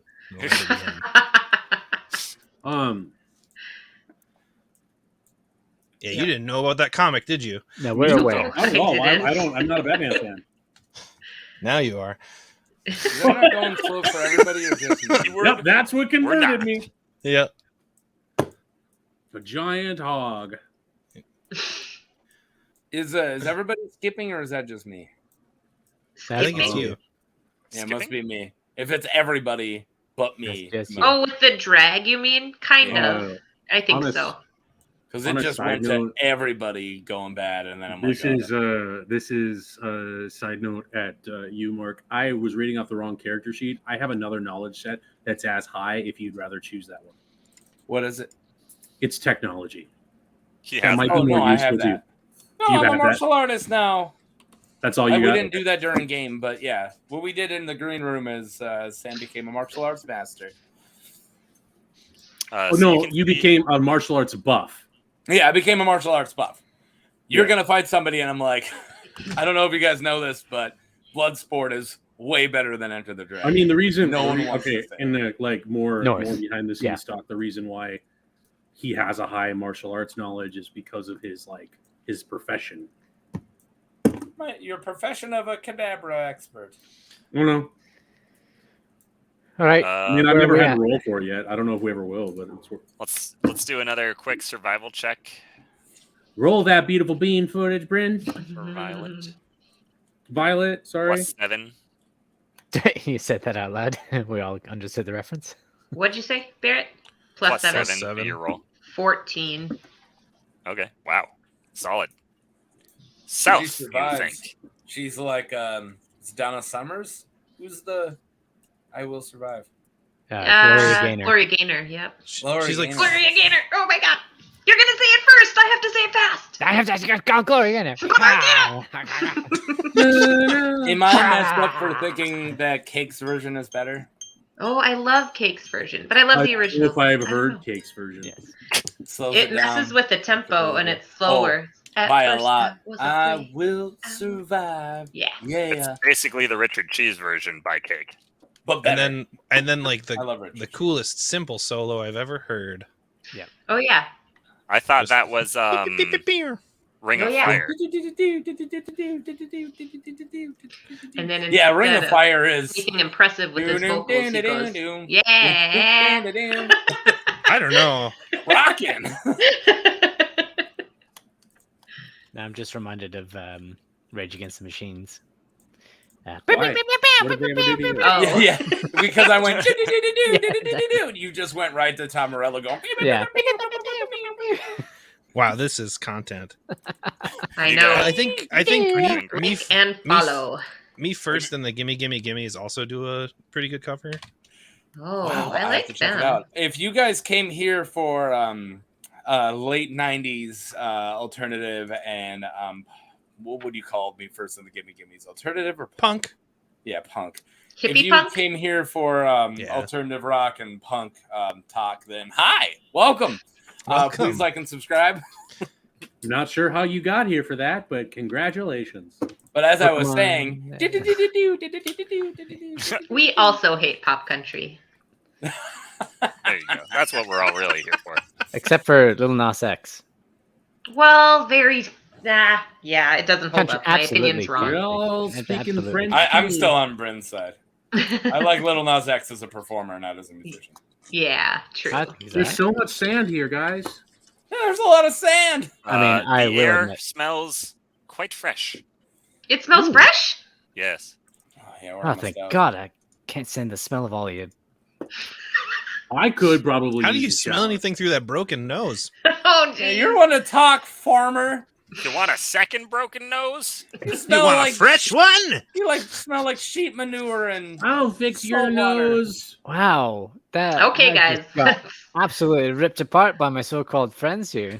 Yeah, you didn't know about that comic, did you? No, we're aware. I don't know. I didn't. I don't. I'm not a Batman fan. Now you are. Is that not going slow for everybody or just me? Yep, that's what converted not. me. Yeah. A giant hog. Is everybody skipping or is that just me? I think it's Skipping. you. Yeah, it must Skipping? be me. If it's everybody but me, That's just Oh, with the drag, you mean? Kind of. I think on a- so. because on it a just side went to note, everybody going bad, and then I'm This like, is a side note at you, Mark. I was reading off the wrong character sheet. I have another knowledge set that's as high. If you'd rather choose that one, what is it? it's technology. He That has might it. be Oh more no, I useful have to you. that. No, You I'm have a that? martial artist now. That's all you We got. didn't do that during game, but yeah, what we did in the green room is Sam became a martial arts master. Oh So no, can you see- became a martial arts buff. Yeah, I became a martial arts buff. You're Yeah. gonna fight somebody, and I'm like, I don't know if you guys know this, but Bloodsport is way better than Enter the Dragon. I mean, the reason. No one wants okay, to say in the more North. behind the scenes Yeah. talk, the reason why he has a high martial arts knowledge is because of his profession. Your profession of a cadabra expert. I don't know. all right. I mean, I've Where never are we had at? to roll for it yet. I don't know if we ever will, but let's do another quick survival check roll that beautiful bean footage, Bryn. for Violet. Violet, sorry. Plus 7. You said that out loud. We all understood the reference. What'd you say, Barrett? Plus Plus 7. 7 for your roll. 14. Okay. Wow. Solid. South, you survives. think? She's like, it's Donna Summers. Who's the I Will Survive? Gloria Gaynor. Gloria Gaynor, yep. Gloria She's like- Gaynor. Gloria Gaynor. Oh my god. You're going to say it first. I have to say it fast. I have to go Gloria Gaynor. Am I messed up for thinking that Cake's version is better? Oh, I love Cake's version, but I love the original. If I've I don't heard know. Cake's version. Yes. Slows It down messes with the tempo and it's slower. At by a first, lot. that was I afraid. will survive. Yeah. Yeah, It's basically the Richard Cheese version by Cake. but better. And then like I love Richard. the coolest simple solo I've ever heard. Oh yeah. I thought Just- that was Ring Oh, of yeah. Fire. And then Yeah, Ring of instead Fire is. anything impressive with his vocals, he goes, yeah. I don't know. Rockin'. Now I'm just reminded of Rage Against the Machines. Why? What did they ever do to you? Oh. Yeah, yeah, because I went. You just went right to Tom Morello going. Yeah. Wow, this is content. I You know. guys- I think me And follow. me first and the Gimme Gimme Gimmes also do a pretty good cover. Oh, Wow, I have like to check it them. out. If you guys came here for late '90s alternative and what would you call me first in the gimmies? Alternative or Punk. Yeah, punk. If Hippie you punk? came here for Yeah. alternative rock and punk talk, then hi, welcome. Welcome. Please like and subscribe. Not sure how you got here for that, but congratulations. But as I was Pokemon. saying, We also hate pop country. There you go. That's what we're all really here for. Except for Little Nas X. Well, yeah, it doesn't hold Country- up. My opinion's absolutely. wrong. You're all That's speaking absolutely. French. I'm too. still on Bryn's side. I like Little Nas X as a performer, not as a musician. Yeah, true. There's so much sand here, guys. Yeah, there's a lot of sand. I mean, I the will air admit. smells quite fresh. It smells Ooh. fresh? Yes. Oh, yeah, we're Oh, almost thank out. God, I can't stand the smell of all you. I could probably. How do use you a smell shower. anything through that broken nose? Oh, Yeah, geez. you're one to talk, farmer. You want a second broken nose? You You smell want like a fresh one? you smell like sheep manure and I'll fix your Salt water. nose. Wow, that Okay, that just got guys. absolutely ripped apart by my so-called friends here.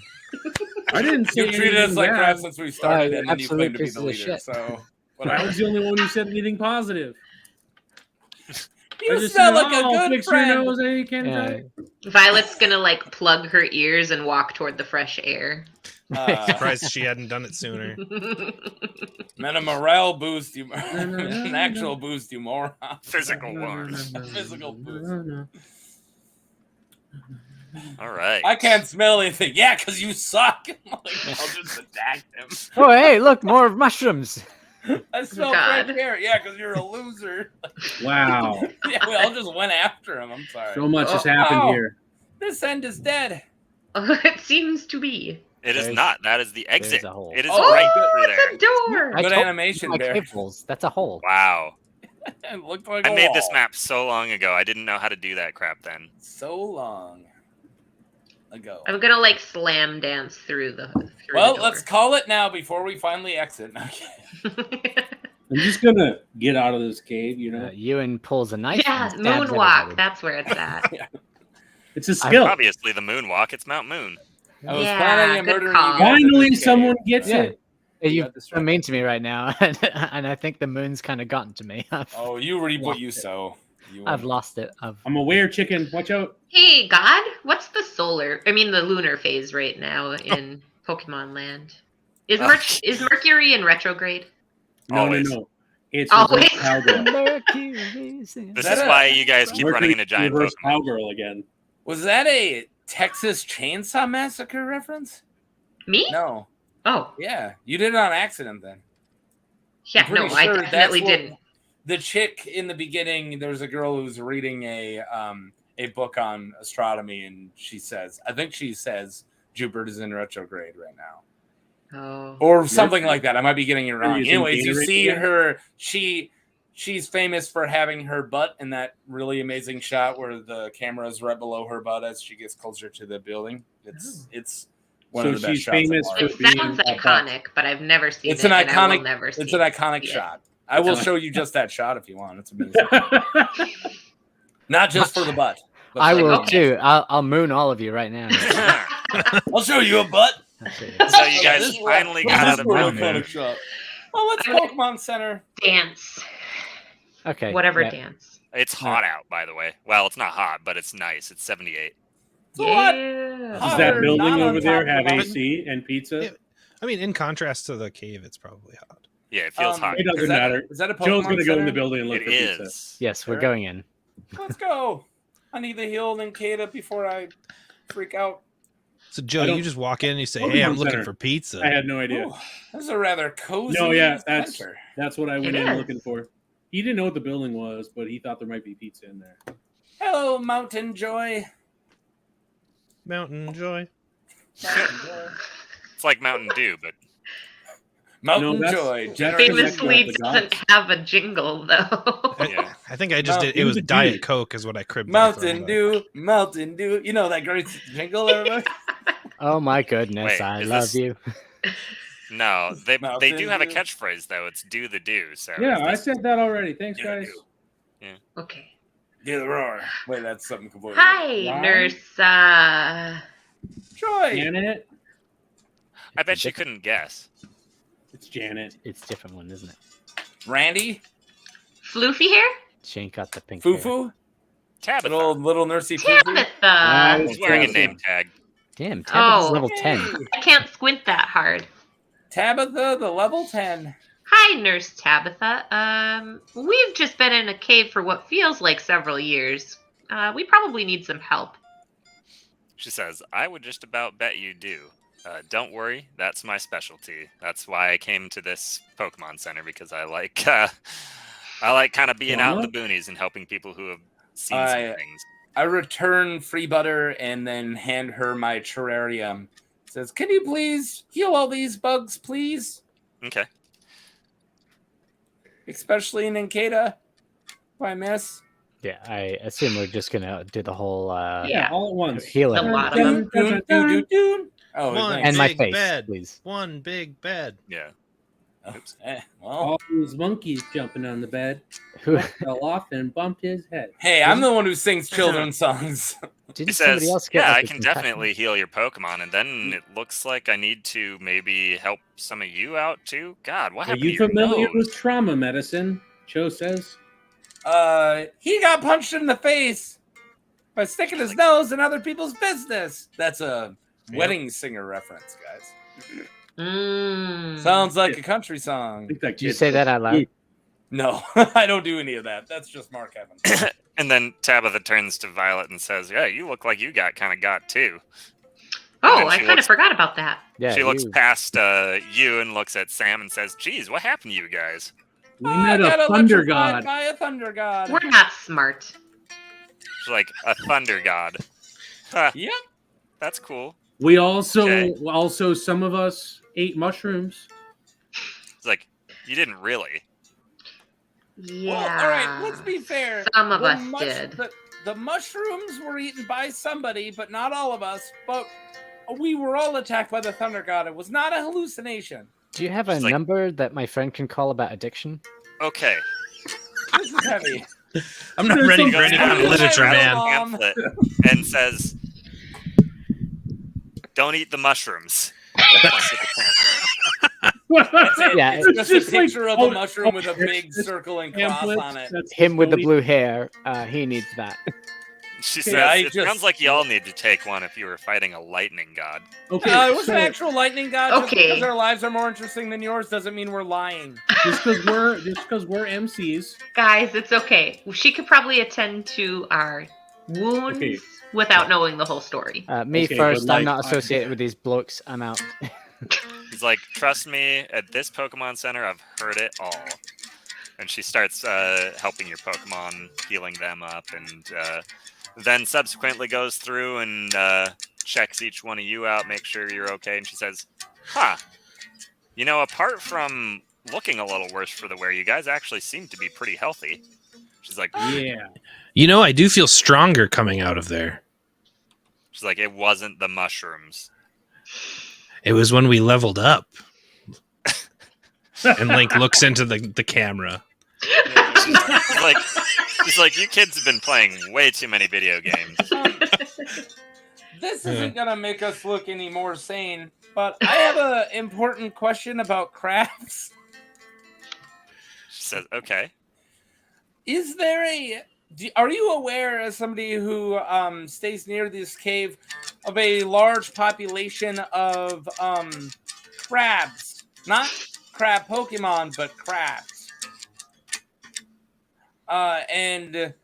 I didn't say you treated us anything like crap bad. since we started, Oh, and then you claim to be absolute the pieces of leader. shit. So I whatever. was the only one who said anything positive. I You just smell said, like a "Oh, good fix friend. your nose, eh, Ken?" Yeah. Violet's gonna plug her ears and walk toward the fresh air. Surprised she hadn't done it sooner. And a morale boost, you an actual boost, you moron. Physical one. Physical boost. All right. I can't smell anything. Yeah, because you suck. I'll just attack him. Oh, hey, look, more mushrooms. I smell God. fresh air. Yeah, because you're a loser. Wow, Yeah, we all just went after him. I'm sorry. so much has happened Oh. here. This end is dead. It seems to be. It is There's- not. That is the exit. a hole. It is Oh, right Oh, through there. it's a door. I Good told animation, my Bear. cables. That's a hole. Wow. It looked like I a made this wall. map so long ago. I didn't know how to do that crap then. So long ago. I'm gonna slam dance through the. Well, let's call it now before we finally exit. Okay. I'm just gonna get out of this cave. You know, Ewan pulls a knife. Yeah, and stabs moonwalk. everybody. That's where it's at. it's a skill. Obviously, the moonwalk. It's Mount Moon. I was Yeah, planning on good murdering call. you guys in Finally, this someone cave. gets Yeah. it. You're got so distracted. mean to me right now, and I think the moon's kind of gotten to me. Oh, you reap what Lost you it. sow. I've lost it. I'm aware, chicken. Watch out. Hey, God, what's the the lunar phase right now in Pokemon Land? Is is Mercury in retrograde? No, Always. no. It's Always. reverse cowgirl. This that is a- why you guys keep running into giant reverse Pokemon. cowgirl again. Was that a Texas Chainsaw Massacre reference? Me? No. Oh, Yeah, you did it on accident then. yeah. I'm No, pretty I sure definitely that's what- didn't. The chick in the beginning, there's a girl who's reading a book on astronomy, and I think she says Jupiter is in retrograde right now. Oh. Or something like that. I might be getting it wrong. Using Anyways, you Gatorade see again? her. She's famous for having her butt in that really amazing shot where the camera is right below her butt as she gets closer to the building. It's one So of the best she's shots. I've famous watched. for It sounds being a iconic, but I've never seen It's it. an and I will iconic- never see It's an iconic it. shot. I will It's show you just that shot if you want. It's amazing. Not just for the butt. but I for will the- Okay. too. I'll moon all of you right now. I'll show you a butt. So you guys This- finally this got is out of for Mount the Moon. iconic shot. Oh, let's Pokemon Center. Dance. Okay. Whatever yeah. dance. It's hot out, by the way. Well, it's not hot, but it's nice. It's 78. So what? Yeah. Does that Hotter, building not on over there top of the have mountain. AC and pizza? Yeah. I mean, in contrast to the cave, it's probably hot. Yeah, it feels hot. It doesn't matter. Is that a Pokemon Joe's gonna go in Center? the building and look It for pizza. is. Yes, we're Sure. going in. Let's go. I need the heal and Kata before I freak out. So, Joe, I don't- you just walk in and you say, Pokemon "Hey, I'm looking Center. for pizza." I had no idea. Ooh, this is a rather cozy No, yeah, that's- center. That's what I went It in is. looking for. He didn't know what the building was, but he thought there might be pizza in there. Hello, Mountain Joy. Mountain Joy. Mountain Joy. It's like Mountain Dew, but Mountain that's- Joy. that's Generation Famously the doesn't gods. have a jingle though. yeah. I think I just Mount- did. It was Dew. Diet Coke, is what I cribbed. off Mountain from, Dew, Mountain Dew. You know that great jingle, everybody? Oh my goodness, Wait, I is love this- you. No, they Mountain do have a Dew. catchphrase though. It's "Do the do." So Yeah, is I this- said that already. Thanks, Yeah, I guys. do. Okay. Do the roar. Wait, that's something completely Hi, Why? Nurse. Joy. Janet. I bet It's she different- couldn't guess. It's Janet. It's a different one, isn't it? Randy. Floofy hair? She ain't got the pink hair. Fufu. Tabitha. Little nursey Fufu. Tabitha. He's wearing a Tabitha. name tag. Damn, Tabitha's Oh. level 10. Hey, I can't squint that hard. Tabitha, the level 10. Hi, Nurse Tabitha. We've just been in a cave for what feels like several years. We probably need some help. She says, I would just about bet you do. Don't worry, that's my specialty. That's why I came to this Pokemon Center, because I like kind of being out in the boonies and helping people who have seen some things. I return free butter and then hand her my terrarium. Says, can you please heal all these bugs, please? Okay. Especially in Nkata. If I miss. Yeah, I assume we're just gonna do the whole Yeah. All at once. healing. A lot of them. Doon, doon, doon, doon. Oh, One thanks. And my big face, bed. please. One big bed. Yeah. Well, All those monkeys jumping on the bed. Who Fell off and bumped his head. hey, I'm the one who sings children's songs. He didn't somebody says, else get? yeah, like, I a can concussion? definitely heal your Pokemon, and then it looks like I need to maybe help some of you out too. God, what Are happened to you your familiar nose? with trauma medicine? Cho says. He got punched in the face by sticking his nose in other people's business. That's a wedding singer reference, guys. Sounds like a country I song. think that Did you kid- say that out loud? No, I don't do any of that. That's just Mark Evans. And then Tabitha turns to Violet and says, yeah, you look like you kind of got too. Oh, then I she kind of looks- forgot about that. Yeah, She looks you- past you and looks at Sam and says, geez, what happened to you guys? We I met got a thunder electrified god. by a thunder god. We're not smart. She's like, a thunder god. Huh, Yep. that's cool. We also Okay. some of us ate mushrooms. It's like, you didn't really. Yeah. Well, all right. Let's be fair. Some of The us did. The mushrooms were eaten by somebody, but not all of us. But we were all attacked by the thunder god. It was not a hallucination. Do you have a She's like- number that my friend can call about addiction? Okay. This is heavy. I'm not There's ready some for any kind kind of of literature, Right man. along. Pamphlet and says, don't eat the mushrooms. That's it. Yeah, it's just it's a like- picture of a mushroom with a big this circle and cross pamphlet on it. that's Him with the only- blue hair, he needs that. She Okay, says, I it just- sounds like y'all need to take one if you were fighting a lightning god. Okay, It was so an actual lightning god. Just Okay. because our lives are more interesting than yours doesn't mean we're lying. just because we're MCs. Guys, it's okay. She could probably attend to our wounds Okay. without knowing the whole story. Me Okay, first. but, I'm like, not associated with these blokes. I'm out. He's like, trust me, at this Pokemon Center, I've heard it all. And she starts helping your Pokemon, healing them up, and then subsequently goes through and checks each one of you out, make sure you're okay. And she says, huh, you know, apart from looking a little worse for the wear, you guys actually seem to be pretty healthy. She's like, Yeah. You know, I do feel stronger coming out of there. she's like, it wasn't the mushrooms. It was when we leveled up. And Link looks into the camera. She's like, you kids have been playing way too many video games. This isn't gonna make us look any more sane, but I have an important question about crabs. She says, okay. Is there are you aware, as somebody who stays near this cave, of a large population of crabs? Not crab Pokemon, but crabs. And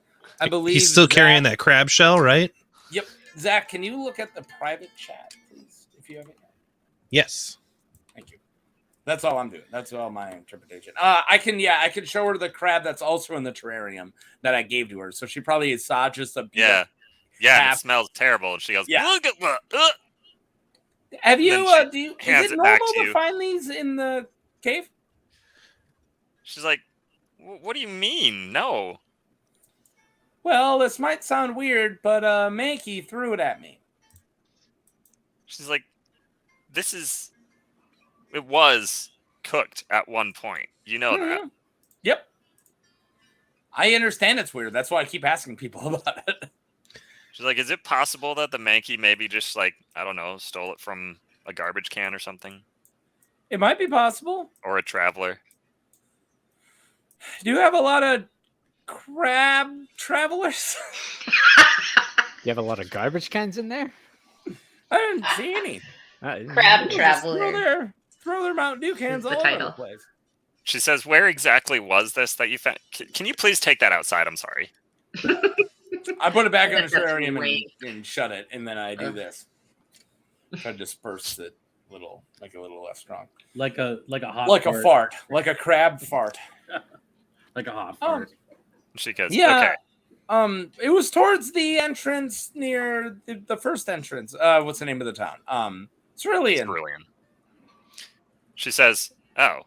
I believe He's still carrying that crab shell, right? Yep. Zach, can you look at the private chat, please, if you have it? Yes. Thank you. That's all I'm doing. That's all my interpretation. I can show her the crab that's also in the terrarium that I gave to her. So she probably saw just a Yeah. Yeah, and half- it smells terrible. And she goes, Yeah. look at the... Have you? Then Do you? Is hands it it back normal to to you. find these in the cave? She's like, what do you mean? No. Well, this might sound weird, but Mankey threw it at me. She's like, it was cooked at one point. You know that. Mhm. Yep. I understand it's weird. That's why I keep asking people about it. She's like, is it possible that the Mankey maybe just like, I don't know, stole it from a garbage can or something? It might be possible. Or a traveler? Do you have a lot of crab travelers? You have a lot of garbage cans in there? I didn't see any. Crab Just traveler. throw their Mountain Dew cans the all over the title. place. She says, where exactly was this that you found? Can you please take that outside? I'm sorry. I put it back in the That's terrarium rank. and shut it, and then I do this. Try to disperse it make it a little less strong. Like a hot Like fart. a fart. Like a crab fart. Like a hot fart. She goes, Yeah. okay. It was towards the entrance near the first entrance. What's the name of the town? Cerulean. Brilliant. She says, oh,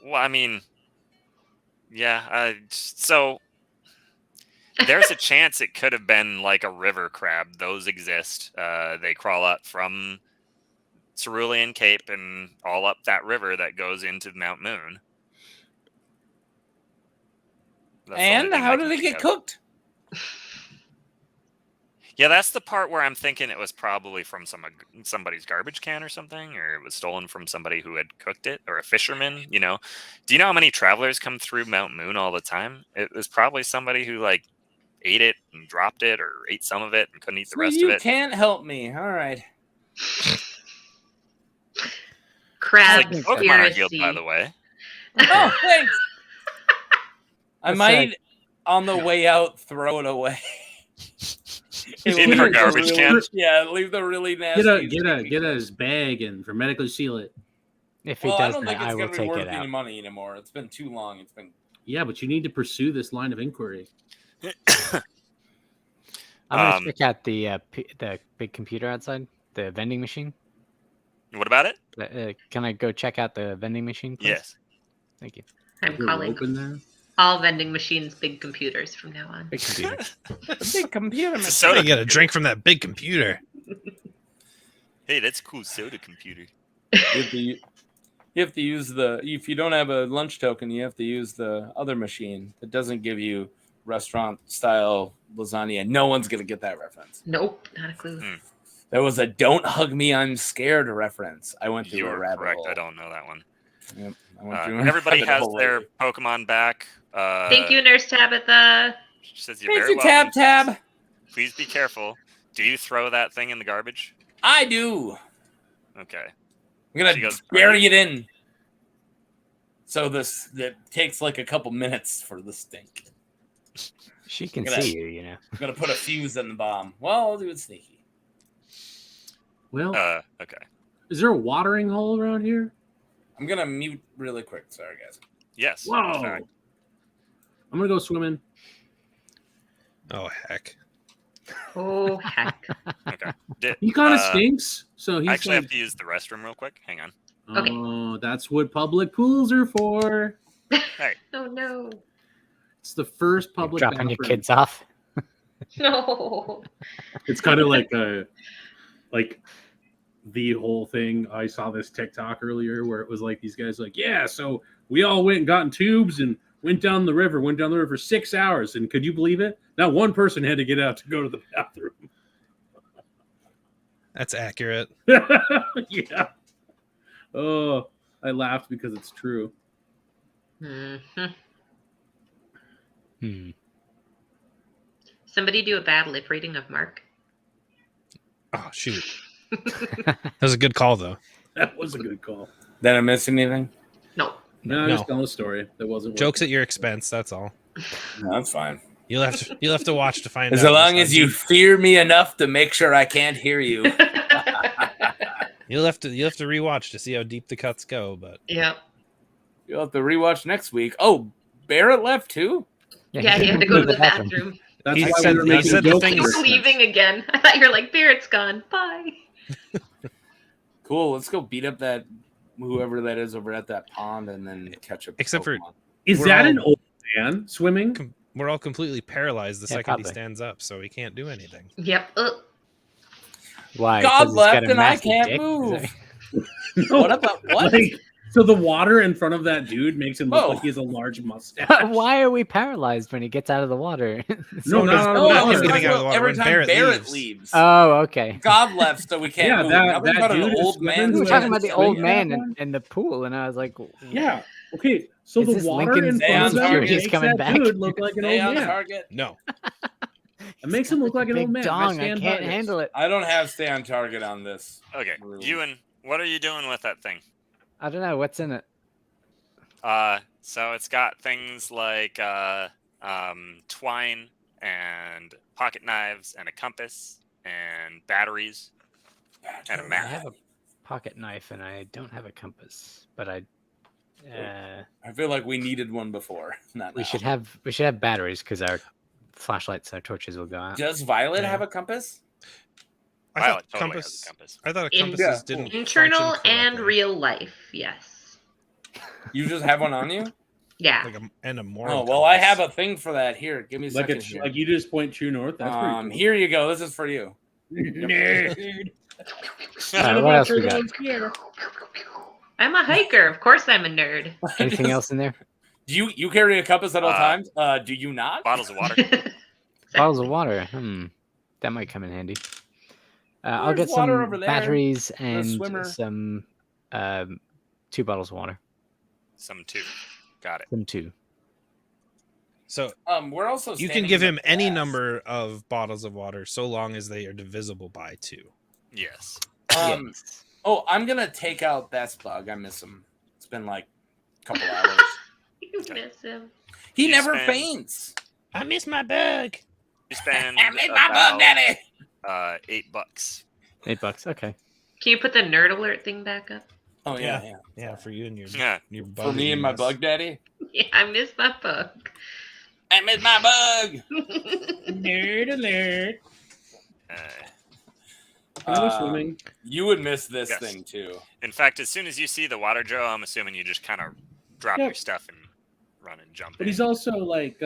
well, I mean, yeah, so there's a chance it could have been like a river crab. Those exist. They crawl up from Cerulean Cape and all up that river that goes into Mount Moon. That's the only And thing I how can did it think get of. cooked? Yeah, that's the part where I'm thinking it was probably from somebody's garbage can or something, or it was stolen from somebody who had cooked it, or a fisherman. You know, do you know how many travelers come through Mount Moon all the time? It was probably somebody who like ate it and dropped it, or ate some of it and couldn't eat the rest you of it. can't help me. All right. Crab Like Pokemon are healed, conspiracy. by the way. Oh, thanks. I That's might, on the way out, throw it away. In her Leave the garbage really- can? Yeah, leave the really nasty. Get his bag and hermetically seal it. If he Well, I does don't that, think I it's will going to be take worth it any out. money anymore. It's been too long. It's been. Yeah, but you need to pursue this line of inquiry. I'm gonna check out the big computer outside, the vending machine. What about it? Can I go check out the vending machine, please? Yes. Thank you. I'm Is there calling rope in there? all vending machines big computers from now on. Big computer. The big computer It's a machine. soda You got to drink from that big computer. Hey, that's a cool soda computer. You have to use the. If you don't have a lunch token, you have to use the other machine that doesn't give you restaurant style lasagna. No one's gonna get that reference. Nope, not a clue. There was a "Don't hug me, I'm scared" reference. I went through You a are rabbit correct. hole. I don't know that one. Yep, I went through a Everybody rabbit has hole their lately. Pokemon back. Thank you, Nurse Tabitha. She says you're Thank very you, welcome. Tab. Please be careful. Do you throw that thing in the garbage? I do. Okay. I'm gonna She goes, bury it in. So it takes like a couple minutes for the stink. She can Look at see that. you, you know. I'm gonna put a fuse in the bomb. Well, I'll do it sneaky. Well, Okay. is there a watering hole around here? I'm gonna mute really quick. Sorry, guys. Yes. Whoa! in fact. I'm gonna go swimming. Oh heck! Oh, heck. Okay. He kind of stinks, so he's I actually like, have to use the restroom real quick. Hang on. Okay. oh, that's what public pools are for. Oh, no. It's the first public Dropping your bathroom. kids off. No. It's kind of like the whole thing. I saw this TikTok earlier where it was like these guys like, yeah, so we all went and got in tubes and went down the river for 6 hours. And could you believe it? Not one person had to get out to go to the bathroom. That's accurate. Yeah. Oh, I laughed because it's true. Mhm. Hmm. Somebody do a bad lip reading of Mark. Oh shoot! That was a good call though. That was a good call. Did I miss anything? No. No, I'm No. just telling a story that wasn't Jokes at your expense. That's all. No, that's fine. You'll have to watch to find As out. long as you fear me enough to make sure I can't hear you. You'll have to rewatch to see how deep the cuts go. But Yep. You'll have to rewatch next week. Oh, Barrett left too? Yeah, you have to go to the bathroom. That's He why said- we were he making said the jokes thing at is- your You're expense. leaving again. I thought you were like, Barrett's gone. Bye. Cool. Let's go beat up that whoever that is over at that pond and then catch up. Except for- Is We're that all- an old man swimming? we're all completely paralyzed the Yeah, second probably. he stands up, so he can't do anything. Yep. Why? God 'Cause he's got left a and I massive can't dick? Is move. that- What about what? Like, So the water in front of that dude makes him look Whoa. like he has a large mustache. Why are we paralyzed when he gets out of the water? No, not out of No, the I was water. talking Getting out of about the water every when time Barrett Barrett leaves. leaves. Oh, okay. God left, so we can't Yeah, move. that- Nothing that but an dude is old swimming man. We were with talking about the old swim man cap on? in the pool, and I was like, Yeah. Okay. So Is the this water Lincoln's in front of Stay on them target. makes Coming that back? dude look like an Stay old on man. target. No. It makes him look like an big old man. dong. I stand can't by this. handle it. I don't have stay on target on this. Okay, Room. Ewan, what are you doing with that thing? I don't know what's in it. So it's got things like twine and pocket knives and a compass and batteries and a I map. have a pocket knife and I don't have a compass, but I feel like we needed one before. Not we now. should have batteries because our flashlights, our torches will go out. Does Violet Yeah. have a compass? I Violet thought totally compass. has a compass. I thought In- compasses Yeah. didn't Internal function and correctly. real life, yes. You just have one on you? Yeah. Like a moral. Oh well, I compass. have a thing for that. Here, give me a Like second. Here. like you just point true north. That's pretty cool. Here you go. This is for you. Nerd. All right, what else we got? I'm a hiker. Of course I'm a nerd. Anything else in there? Do you carry a compass at all times? Do you not? Bottles of water. Bottles of water. That might come in handy. I'll There's get water some over there. batteries a and swimmer. some 2 bottles of water. Some two. Got it. Some 2. So We're also you standing can give in him the any grass. number of bottles of water so long as they are divisible by 2. Yes. Yes. Oh, I'm gonna take out Best Bug. I miss him. It's been like a couple hours. You miss him. He You never spend- faints. I miss my bug. You spend I made my bug, Daddy. $8. $8. Okay. Can you put the nerd alert thing back up? Oh yeah. Yeah, for you and your Yeah. your bug. For me and my eatiness. bug daddy. Yeah, I miss my bug. I miss my bug. Nerd alert. Uh, Can I go swimming? You would miss this Yes. thing too. in fact, as soon as you see the water, Joe, I'm assuming you just kind of drop Yeah. your stuff and run and jump But in. he's also like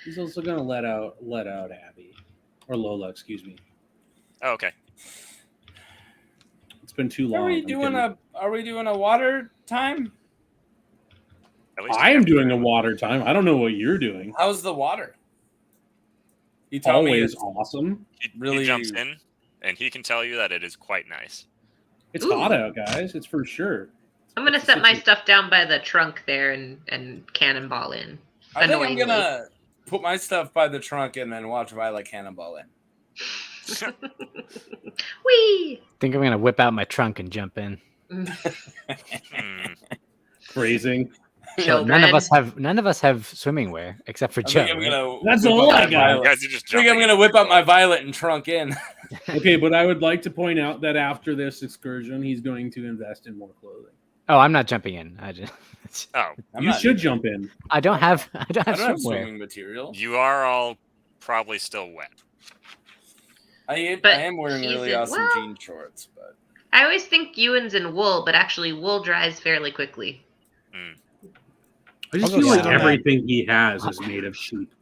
he's also gonna let out Abby. Or Lola, excuse me. Oh, okay. It's been too long. Are we I'm doing kidding. Are we doing a water time? At least I you am have- doing a water time. I don't know what you're doing. How's the water? You told me Always it's awesome. He really- jumps in, and he can tell you that it is quite nice. It's Ooh. hot out, guys. It's for sure. I'm gonna set my stuff down by the trunk there and cannonball in. I think I'm Annoyingly. gonna put my stuff by the trunk and then watch Violet cannonball in. Whee! think I'm gonna whip out my trunk and jump in. Hmm. Phrasing. So none of us have swimming wear except for I Joe. think I'm right? gonna That's whip all out I my got. You Violet. guys are just I think I'm jumping gonna in. whip out my Violet and trunk in. Okay, but I would like to point out that after this excursion, he's going to invest in more clothing. Oh, I'm not jumping in. I just Oh, I'm You not- should jump in. I don't have I don't have swimwear. swimming material. you are all probably still wet. I But am wearing he's really in- awesome well- jean shorts, but I always think Ewan's in wool, but actually wool dries fairly quickly. I just I'll go feel like sit on that. everything he has is made of sheep.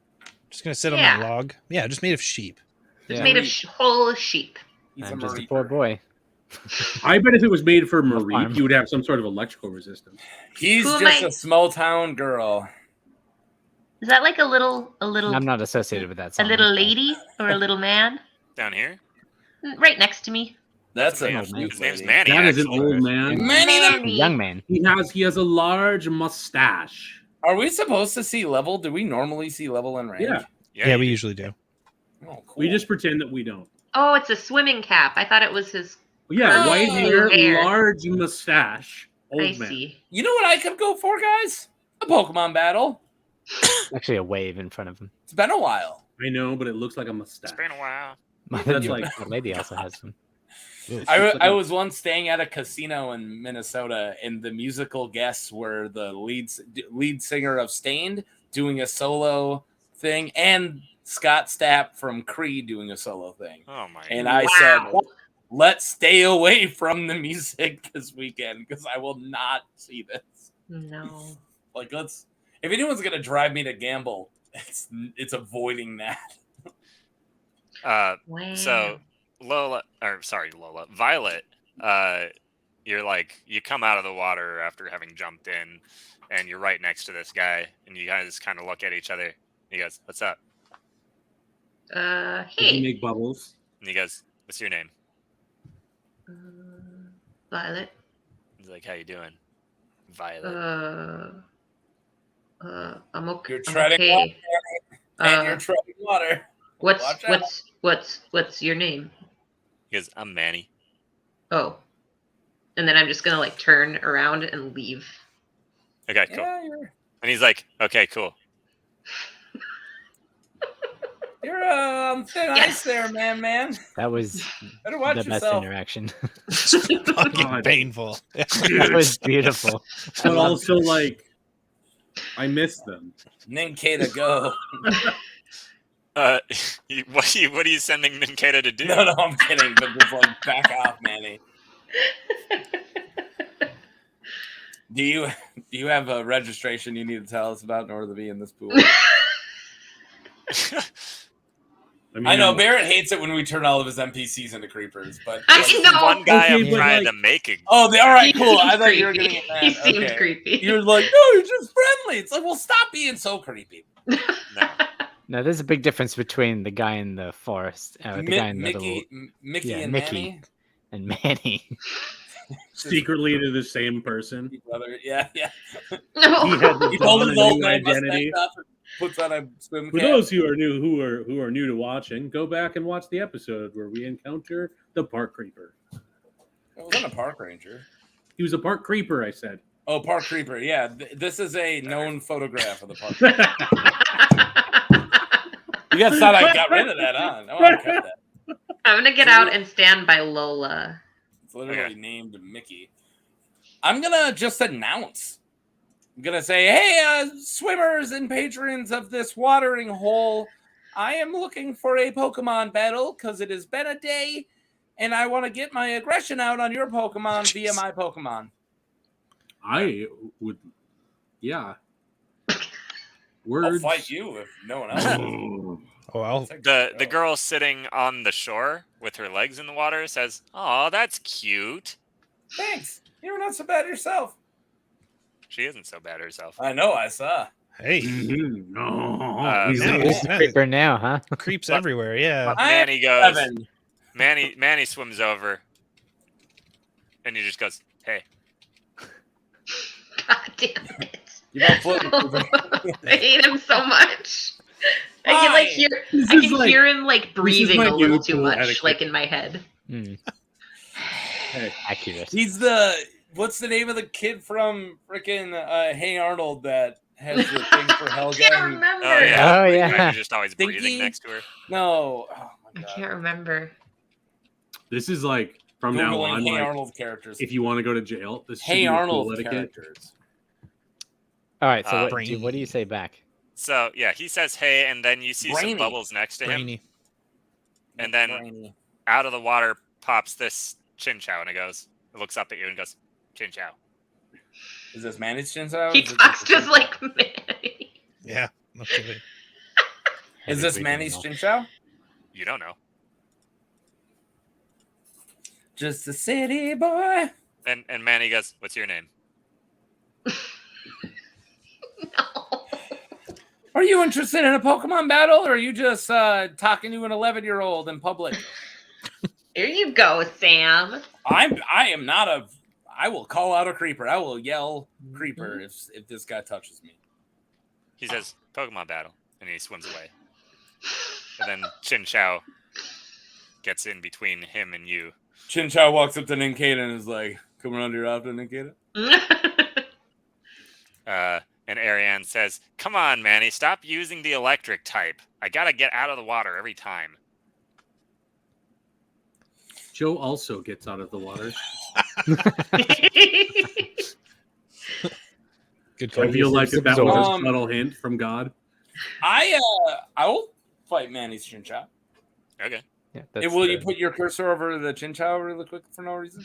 Just gonna sit on Yeah. that log. Yeah, just made of sheep. It's Yeah. made of whole sheep. he's I'm a just a Marie. poor boy. I bet if it was made for farm. Marie, you would have some sort of electrical resistance. He's Who am just I? a small town girl. Is that like a little I'm not associated with that a song. little I'm sorry. lady or a little man? Down here? Right next to me. That's His a name's- cute his name's lady. Manny. That is an actually. old man. Manny the- A young man. He has a large mustache. Are we supposed to see level? Do we normally see level in range? Yeah. Yeah, you we do. usually do. Oh, cool. We just pretend that we don't. Oh, it's a swimming cap. I thought it was his. Yeah, Oh, white hair, hair. large mustache, old I man. see. You know what I could go for, guys? A Pokemon battle. Actually, a wave in front of him. It's been a while. I know, but it looks like a mustache. It's been a while. That's like- That lady also has one. I was once staying at a casino in Minnesota, and the musical guests were the lead singer of Stained doing a solo thing, and Scott Stapp from Creed doing a solo thing. Oh my. And I Wow. said, let's stay away from the music this weekend because I will not see this. No. Like, if anyone's gonna drive me to gamble, it's avoiding that. Wow. So Violet you're like, you come out of the water after having jumped in, and you're right next to this guy, and you guys kind of look at each other. And he goes, "What's up?" Did you Hey. make bubbles? And he goes, "What's your name?" Violet. He's like, "How you doing, Violet?" I'm okay. You're treading water, and you're Uh, treading water. Watch out. what's your name? He goes, "I'm Manny." Oh. And then I'm just gonna like turn around and leave. Okay, cool. Yeah, And he's like, "Okay, cool." you're on thin ice there, man. That was Better watch the best yourself. interaction. Fucking God. painful. That was beautiful. But also, like, I miss them. Ninkata, go. What are you sending Ninkata to do? No, I'm kidding. But just like back off, Manny. Do you have a registration you need to tell us about in order to be in this pool? mean, I know Barrett hates it when we turn all of his NPCs into creepers, but I know. One guy Okay, I'm but, trying like- to make a. all right, He cool. I seemed thought you were creepy. getting it. He seemed creepy. You're like, no, you're just friendly. It's like, well, stop being so creepy. No. No, there's a big difference between the guy in the forest, the guy in the little, Mickey yeah, and Mickey. Manny. and Manny. secretly to the same person. Brother. Yeah. No. He had to He don holds a his old new man identity. Mustang up and puts on a swim For cap. those who are new to watching, go back and watch the episode where we encounter the park creeper. It wasn't a park ranger. He was a park creeper, I said. Oh, park creeper. Yeah, this is a known photograph of the park. You guys thought I got rid of that, huh? No, I kept that. I'm gonna get out and stand by Lola. It's literally named Mickey. I'm gonna just announce. I'm gonna say, hey, swimmers and patrons of this watering hole, I am looking for a Pokemon battle because it has been a day, and I want to get my aggression out on your Pokemon via my Pokemon. I would, yeah. I'll Words. fight you if no one else. Oh. Oh, well, The girl sitting on the shore with her legs in the water says, "Oh, that's cute." Thanks. You're not so bad yourself. She isn't so bad herself. I know. I saw. hey, Mhm. Oh, Uh, he's man, like, Who's the yeah. creeper now, huh? creeps But- everywhere. Yeah. I Manny goes. 7. Manny swims over, and he just goes, "Hey." God damn it. You don't float. I hate him so much. I can Why? like hear This I is can like- hear him like breathing my a little new too pool much, etiquette. like in my head. hey, Accurate. He's what's the name of the kid from frickin' Hey Arnold that has the thing for I Helga? can't who- remember. Oh yeah. Oh, The yeah. guy who's just always Stinky? breathing next to her. No. Oh my I god. can't remember. this is like from now Googling on. Hey Like, Arnold characters. if you want to go to jail, this should Hey be Arnold pool etiquette. characters. All right, so Brainy. what do you say back? So yeah, he says, "Hey," and then you see Brainy. some bubbles next to him, Brainy. and then Brainy. out of the water pops this Chinchou, and it looks up at you and goes, "Chinchou." Is this Manny's Shinzo? He talks just like Manny. Yeah. No kidding. Is this Manny's Shincho? You don't know. Just a city boy. And Manny goes, "What's your name?" No. Are you interested in a Pokemon battle, or are you just talking to an 11-year-old in public? Here you go, Sam. I am not a. I will call out a creeper. I will yell creeper if this guy touches me. He says, "Pokemon battle," and he swims away. And then Chinchou gets in between him and you. Chinchou walks up to Ninkata and is like, "Come around here often, Ninkata." And Ariane says, "Come on, Manny, stop using the electric type. I gotta get out of the water every time." Joe also gets out of the water. Good I call. feel like that was a absorb. subtle hint from God. I will fight Manny's Chinchou. Okay. Yeah, And will you put your cursor over the Chinchou really quick for no reason?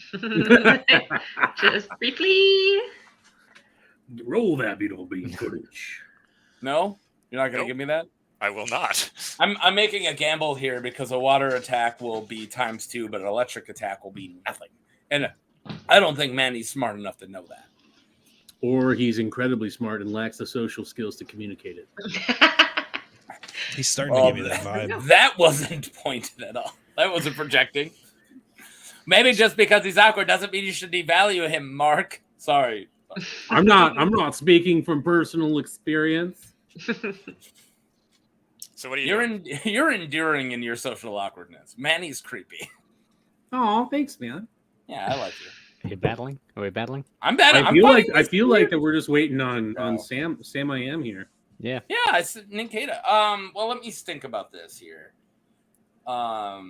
Just briefly. Roll that beautiful bean footage. No, you're not gonna Nope. give me that. I will not. I'm making a gamble here because a water attack will be ×2, but an electric attack will be nothing. And I don't think Manny's smart enough to know that. Or he's incredibly smart and lacks the social skills to communicate it. He's starting to give me that vibe. That wasn't pointed at all. That wasn't projecting. Maybe just because he's awkward doesn't mean you should devalue him, Mark. Sorry. I'm not speaking from personal experience. So what are you doing? You're enduring in your social awkwardness. Manny's creepy. Oh, thanks, man. Yeah, I like you. Are you battling? Are we battling? I'm bad. I feel like that we're just waiting on Sam. Sam, I am here. Yeah. Yeah, I said Ninkata. Well, let me think about this here. I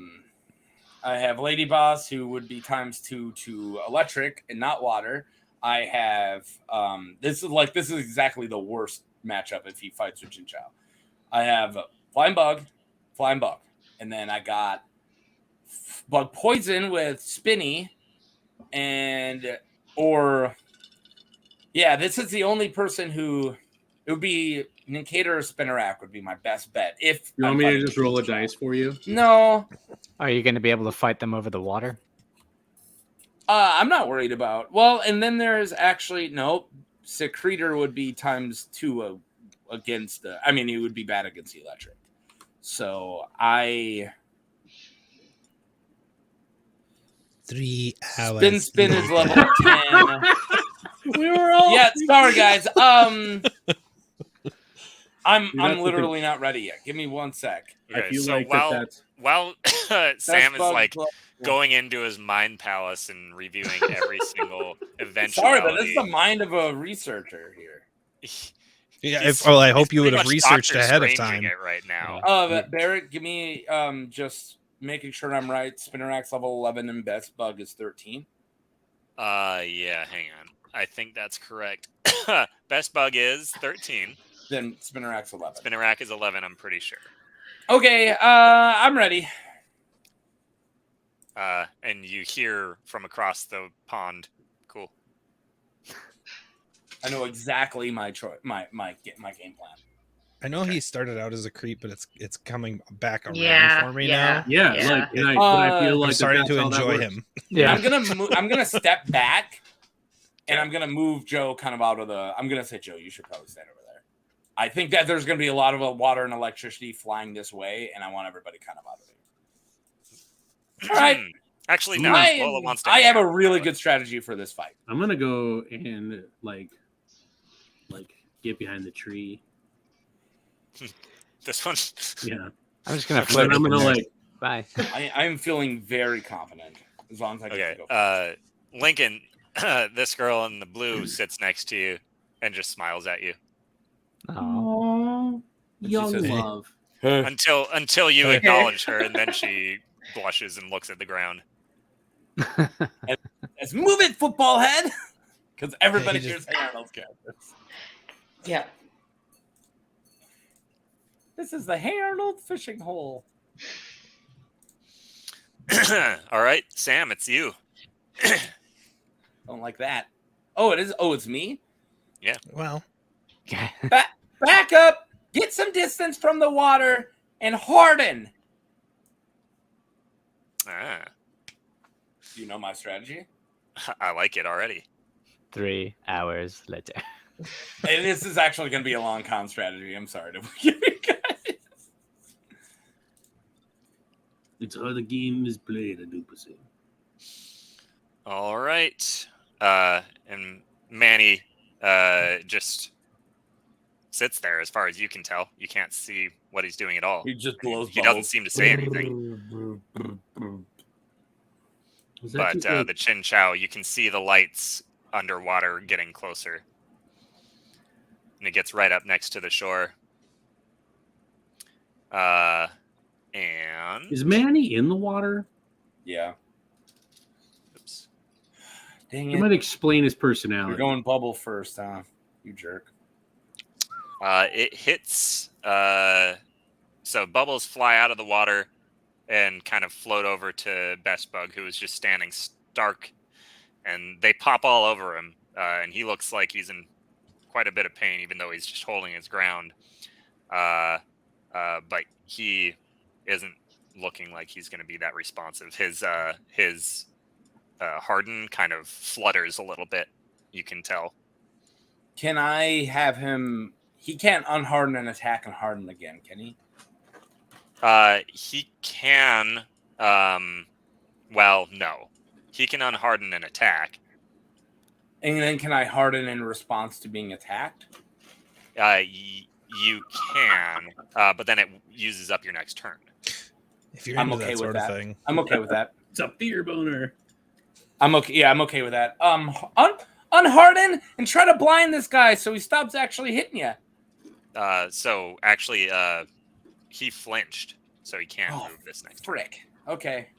have Lady Boss, who would be ×2 to electric and not water. I have this is exactly the worst matchup if he fights with Jin Chao. I have Flying Bug, and then I got Bug Poison with Spinny, this is the only person who it would be Ninkata or Spinnerack would be my best bet. If You want me to just roll a dice for you? No. Are you going to be able to fight them over the water? I'm not worried about. Well, and then there's actually Secretor would be ×2 against the. I mean, he would be bad against the electric. So 3 hours. Spin is level 10. We were all Sorry guys. I'm literally not ready yet. Give me 1 sec. I feel so like that's while Sam is Bug like Club. going into his mind palace and reviewing every single eventuality. Sorry, but this is the mind of a researcher here. Yeah. I hope you would have pretty much researched Dr. ahead of Stranging time. it right now. But Barrett, give me just making sure I'm right. Spinnerack's level 11 and Best Bug is 13. Yeah, hang on. I think that's correct. Best Bug is 13. Then Spinnerack's 11. Spinnerack is 11, I'm pretty sure. Okay, I'm ready. And you hear from across the pond. Cool. I know exactly my my game plan. I know he started out as a creep, but it's coming back around for me Yeah, now. like, and I feel like I'm starting that's to how that enjoy works. him. Yeah. I'm gonna step back, and I'm gonna move Joe kind of out of the. I'm gonna say, Joe, you should probably stand over there. I think that there's gonna be a lot of water and electricity flying this way, and I want everybody kind of out of there. All right. Actually, no. I Lola wants to have hang a out. really good strategy for this fight. I'm gonna go and like get behind the tree. This one. Yeah. I'm just going to And flip. then I'm gonna like Bye. I am feeling very confident as long as I can Okay. go. Lincoln, this girl in the blue sits next to you and just smiles at you Oh. young said, "Hey." love. until you acknowledge her, and then she blushes and looks at the ground. Let's move it, football head, because everybody Yeah, he hears just- Hey Arnold's characters. Yeah. This is the Hey Arnold fishing hole. All right, Sam, it's you. Don't like that. Oh, it is. Oh, it's me. Well, Back up. Get some distance from the water and harden. Ah, You know my strategy. I like it already. 3 hours later. And this is actually going to be a long con strategy. I'm sorry to give you guys. It's how the game is played, I do presume. All right. And Manny just sits there as far as you can tell. You can't see what he's doing at all. He just blows He doesn't bubbles. seem to say anything. Was that But just like, the Chin Chow, you can see the lights underwater getting closer. And it gets right up next to the shore. And is Manny in the water? Yeah. oops. Dang It it. might explain his personality. You're going bubble first, huh? You jerk. It hits. So bubbles fly out of the water and kind of float over to Best Bug, who is just standing stark, and they pop all over him. And he looks like he's in quite a bit of pain, even though he's just holding his ground. But he isn't looking like he's going to be that responsive. His Harden kind of flutters a little bit. You can tell. Can I have him? He can't unharden and attack and harden again, can he? He can. Well, no. He can unharden and attack. And then can I harden in response to being attacked? You can, but then it uses up your next turn. If you're I'm into okay that with sort of that. thing. I'm okay with that. It's a fear boner. I'm okay. Yeah, I'm okay with that. Unharden and try to blind this guy so he stops actually hitting you. So actually, he flinched, so he can't move this next turn. Frick. Okay.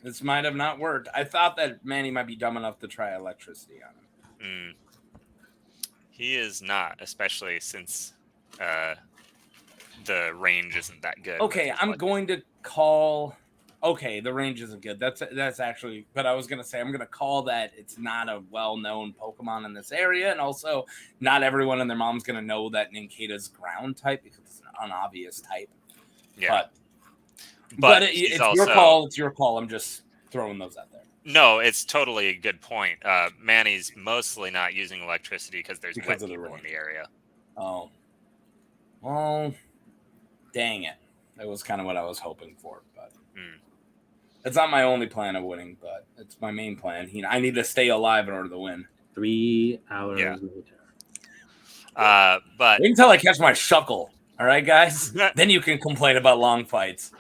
This might have not worked. I thought that Manny might be dumb enough to try electricity on him. He is not, especially since the range isn't that good. Okay, I'm going to call. Okay, the range isn't good. That's actually. But I was gonna say I'm gonna call that it's not a well-known Pokemon in this area, and also not everyone and their mom's gonna know that Nincada's ground type because it's an unobvious type. Yeah. But it's your call. It's your call. I'm just throwing those out there. No, it's totally a good point. Manny's mostly not using electricity because there's wet people in the area. Oh. Well, dang it. That was kind of what I was hoping for, but it's not my only plan of winning, but it's my main plan. I need to stay alive in order to win. 3 hours later. But wait until I catch my shuckle. All right, guys? Then you can complain about long fights.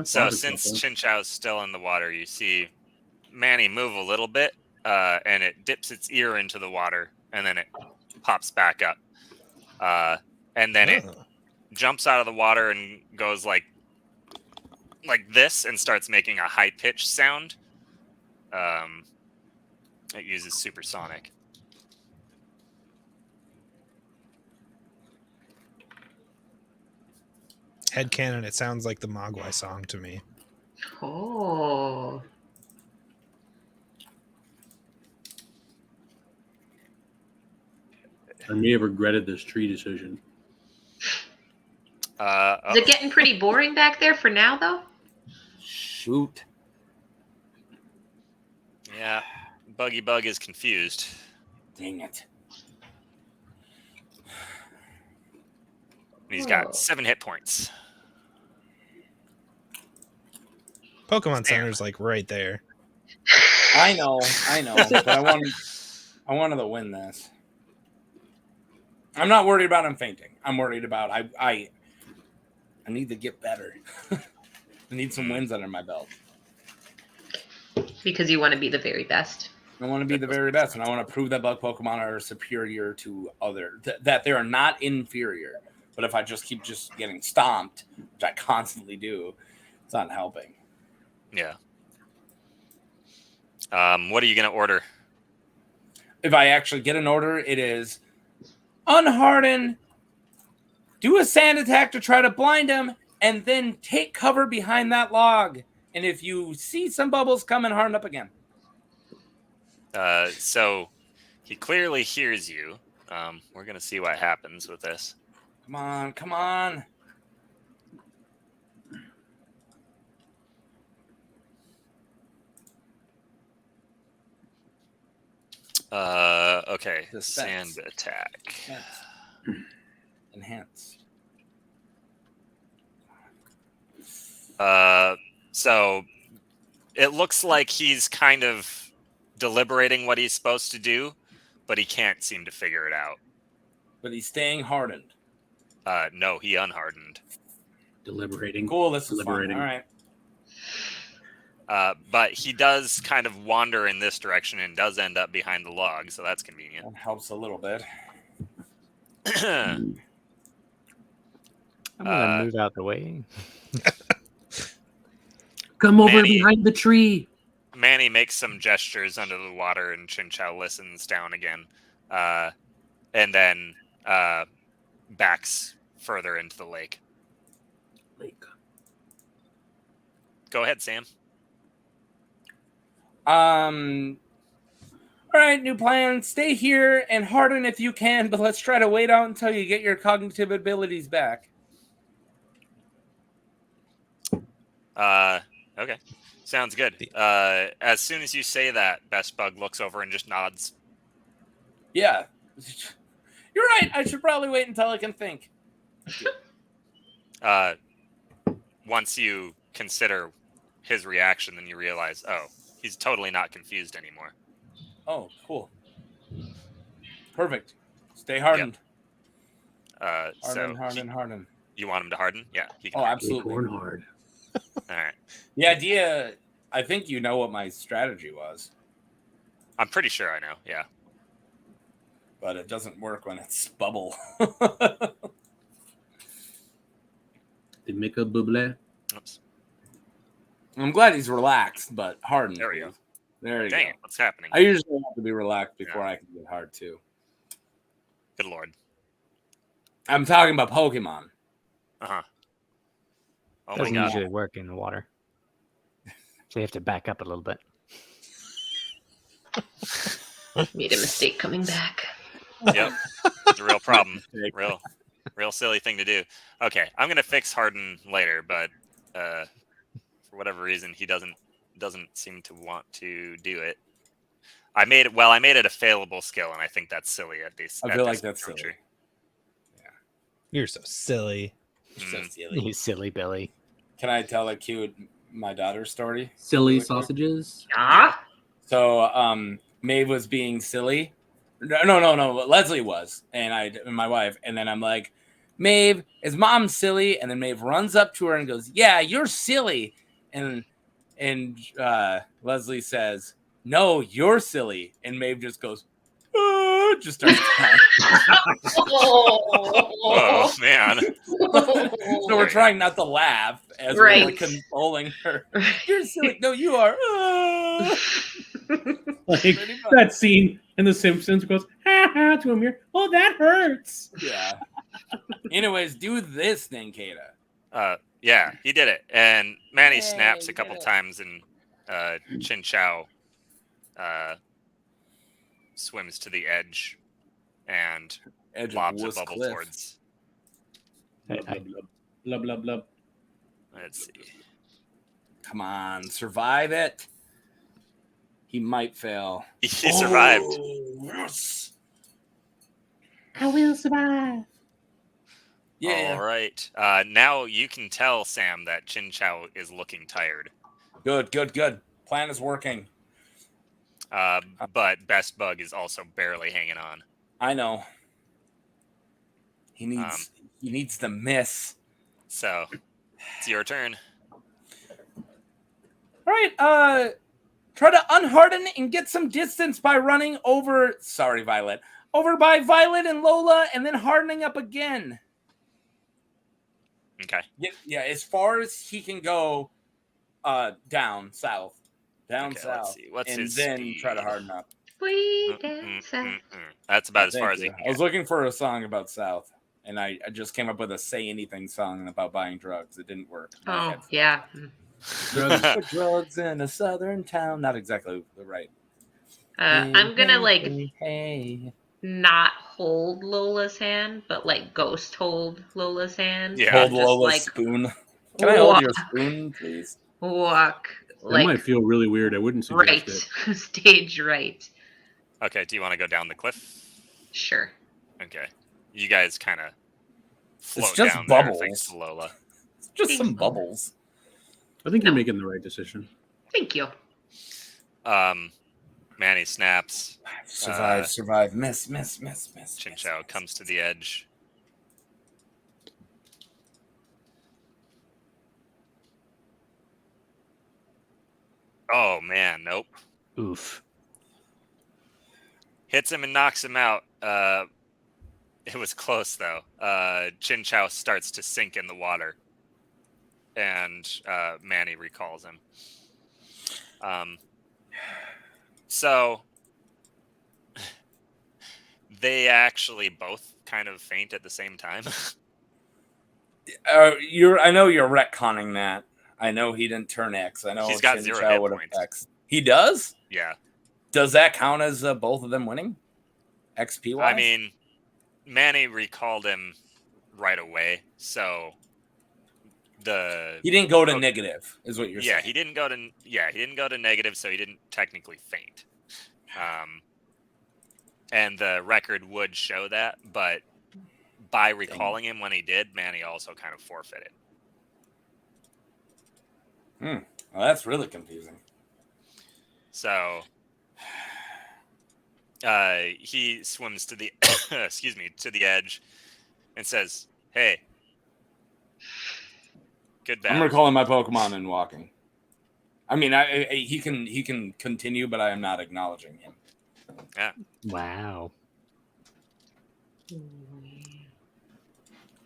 So since Chinchou's still in the water, you see Manny move a little bit, and it dips its ear into the water, and then it pops back up. And then it jumps out of the water and goes like this and starts making a high-pitched sound. It uses supersonic. Headcanon, it sounds like the Mogwai song to me. Oh. I may have regretted this tree decision. Is it getting pretty boring back there for now, though? Shoot. Yeah, Buggy Bug is confused. Dang it. He's got 7 hit points. Pokemon Center's like right there. I know, but I wanted to win this. I'm not worried about him fainting. I'm worried about I need to get better. I need some wins under my belt. Because you want to be the very best. I want to be the very best, and I want to prove that bug Pokemon are superior to that they are not inferior. But if I just keep getting stomped, which I constantly do, it's not helping. Yeah. What are you going to order? If I actually get an order, it is unharden, do a sand attack to try to blind him, and then take cover behind that log. And if you see some bubbles, come and harden up again. So he clearly hears you. We're going to see what happens with this. Come on. Okay. Sand attack. Enhance. So it looks like he's kind of deliberating what he's supposed to do, but he can't seem to figure it out. But he's staying hardened. No, he unhardened. Deliberating. Cool, this is fun. All right. But he does kind of wander in this direction and does end up behind the log, so that's convenient. That helps a little bit. I'm gonna move out the way. Come over Manny, behind the tree. Manny makes some gestures under the water, and Chinchou listens down again, and then backs further into the lake. Go ahead, Sam. All right, new plan. Stay here and harden if you can, but let's try to wait out until you get your cognitive abilities back. Okay. Sounds good. As soon as you say that, Best Bug looks over and just nods. Yeah. You're right. I should probably wait until I can think. Once you consider his reaction, then you realize, oh, he's totally not confused anymore. Oh, cool. Perfect. Stay hardened. Harden. You want him to harden? Yeah, he can. Oh, harden. absolutely. Born hard. All right. The idea, I think you know what my strategy was, I'm pretty sure I know. Yeah. but it doesn't work when it's bubble. They make a bubble. Oops. I'm glad he's relaxed, but hardened. There we go. There you Dang go. it! What's happening? I usually have to be relaxed before I can get hard too. Good lord. I'm talking about Pokemon. Oh my Doesn't god. usually work in the water. So you have to back up a little bit. Made a mistake coming back. Yep. It's a real problem. Real silly thing to do. Okay, I'm gonna fix Harden later, but for whatever reason he doesn't seem to want to do it. I made it a failable skill, and I think that's silly at this. I feel like that's silly. You're so silly. You're so silly. You silly Billy. Can I tell a cute my daughter's story? Silly Really quick? sausages. Ah, So Maeve was being silly. No. Leslie was, and my wife, and then I'm like, Maeve, is mom silly? And then Maeve runs up to her and goes, yeah, you're silly. And Leslie says, no, you're silly. And Maeve just goes, just starts crying. Oh man. So we're trying not to laugh as we're like consoling her. You're silly. No, you are. Like that scene in The Simpsons goes, ha ha, to Amir. Oh, that hurts. Yeah. Anyways, do this thing, Kata. Yeah, he did it. And Manny Yay, snaps a you couple did it. times, and Chin Chow swims to the edge and Edge of lobs a Wuss bubble Cliff. towards. Blub, blub, blub. Let's see. Come on, survive it. He might fail. He survived. Oh, yes. I will survive. Yeah. All right. Now you can tell, Sam, that Chin Chow is looking tired. Good. Plan is working. But Best Bug is also barely hanging on. I know. He needs the miss. So it's your turn. All right. Try to unharden and get some distance by running over. Sorry, Violet. Over by Violet and Lola, and then hardening up again. Okay. Yeah, as far as he can go. Down south. Okay, South. let's see. What's and his then speed? try to harden up. way down south. That's about as Thank far as he you. can I was get. looking for a song about South, and I just came up with a Say Anything song about buying drugs. It didn't work. Oh, yeah. Drugs in a southern town. Not exactly the right. I'm gonna Hey. not hold Lola's hand, but ghost hold Lola's hand. Yeah. Hold Just, Lola's spoon. Can I hold your spoon, please? walk That might feel really weird. I wouldn't suggest right, it. stage right. Okay, do you want to go down the cliff? Sure. Okay. You guys kind of float just down there bubbles. thanks to Lola. It's just some bubbles. I think you're making the right decision. Thank you. Manny snaps. Survive. Miss. Chin Chow comes to the edge. Oh, man, nope. Oof. Hits him and knocks him out. It was close, though. Chin Chow starts to sink in the water. And Manny recalls him. So they actually both kind of faint at the same time. I know you're retconning that. I know he didn't turn X. I know He's got Chin 0 Chow hit would have points. X. He does? Yeah. Does that count as both of them winning? XP wise? I mean, Manny recalled him right away, so He didn't go to Oh, negative, is what you're saying. he didn't go to negative, so he didn't technically faint. And the record would show that, but by recalling him when he did, Manny also kind of forfeited. Well, that's really confusing. So he swims to the to the edge and says, "Hey, good I'm battle." recalling my Pokemon and walking. I mean, he can continue, but I am not acknowledging him. Yeah. Wow.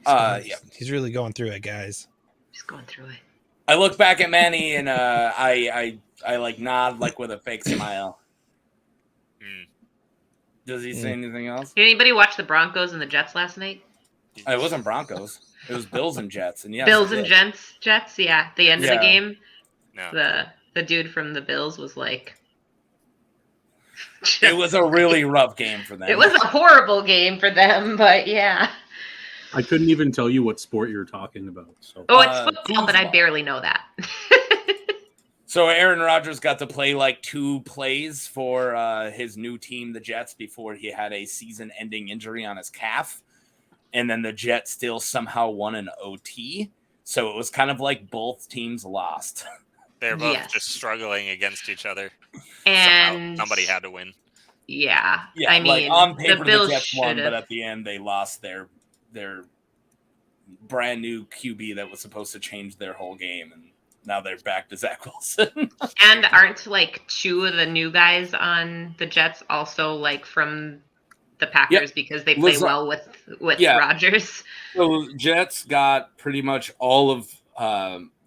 Yeah. He's really going through it, guys. Just going through it. I look back at Manny and I like nod like with a fake smile. Does he say anything else? Did anybody watch the Broncos and the Jets last night? It wasn't Broncos. It was Bills and Jets. And yes, Bills and Jets. Yeah, the end of the Yeah. game. No. The dude from the Bills was like. It was a really rough game for them. It was a horrible game for them, but yeah. I couldn't even tell you what sport you're talking about. So Oh, it's football, but I foosball. barely know that. So Aaron Rodgers got to play like 2 plays for his new team, the Jets, before he had a season-ending injury on his calf. And then the Jets still somehow won an OT. So it was kind of like both teams lost. They're both Yes. just struggling against each other. And Somehow somebody had to win. Yeah, Yeah, I mean, like on paper the Bills the Jets won, should but have. at the end they lost their brand new QB that was supposed to change their whole game, and now they're back to Zach Wilson. And aren't like 2 of the new guys on the Jets also like from the Packers because they play well with Rodgers? So Jets got pretty much all of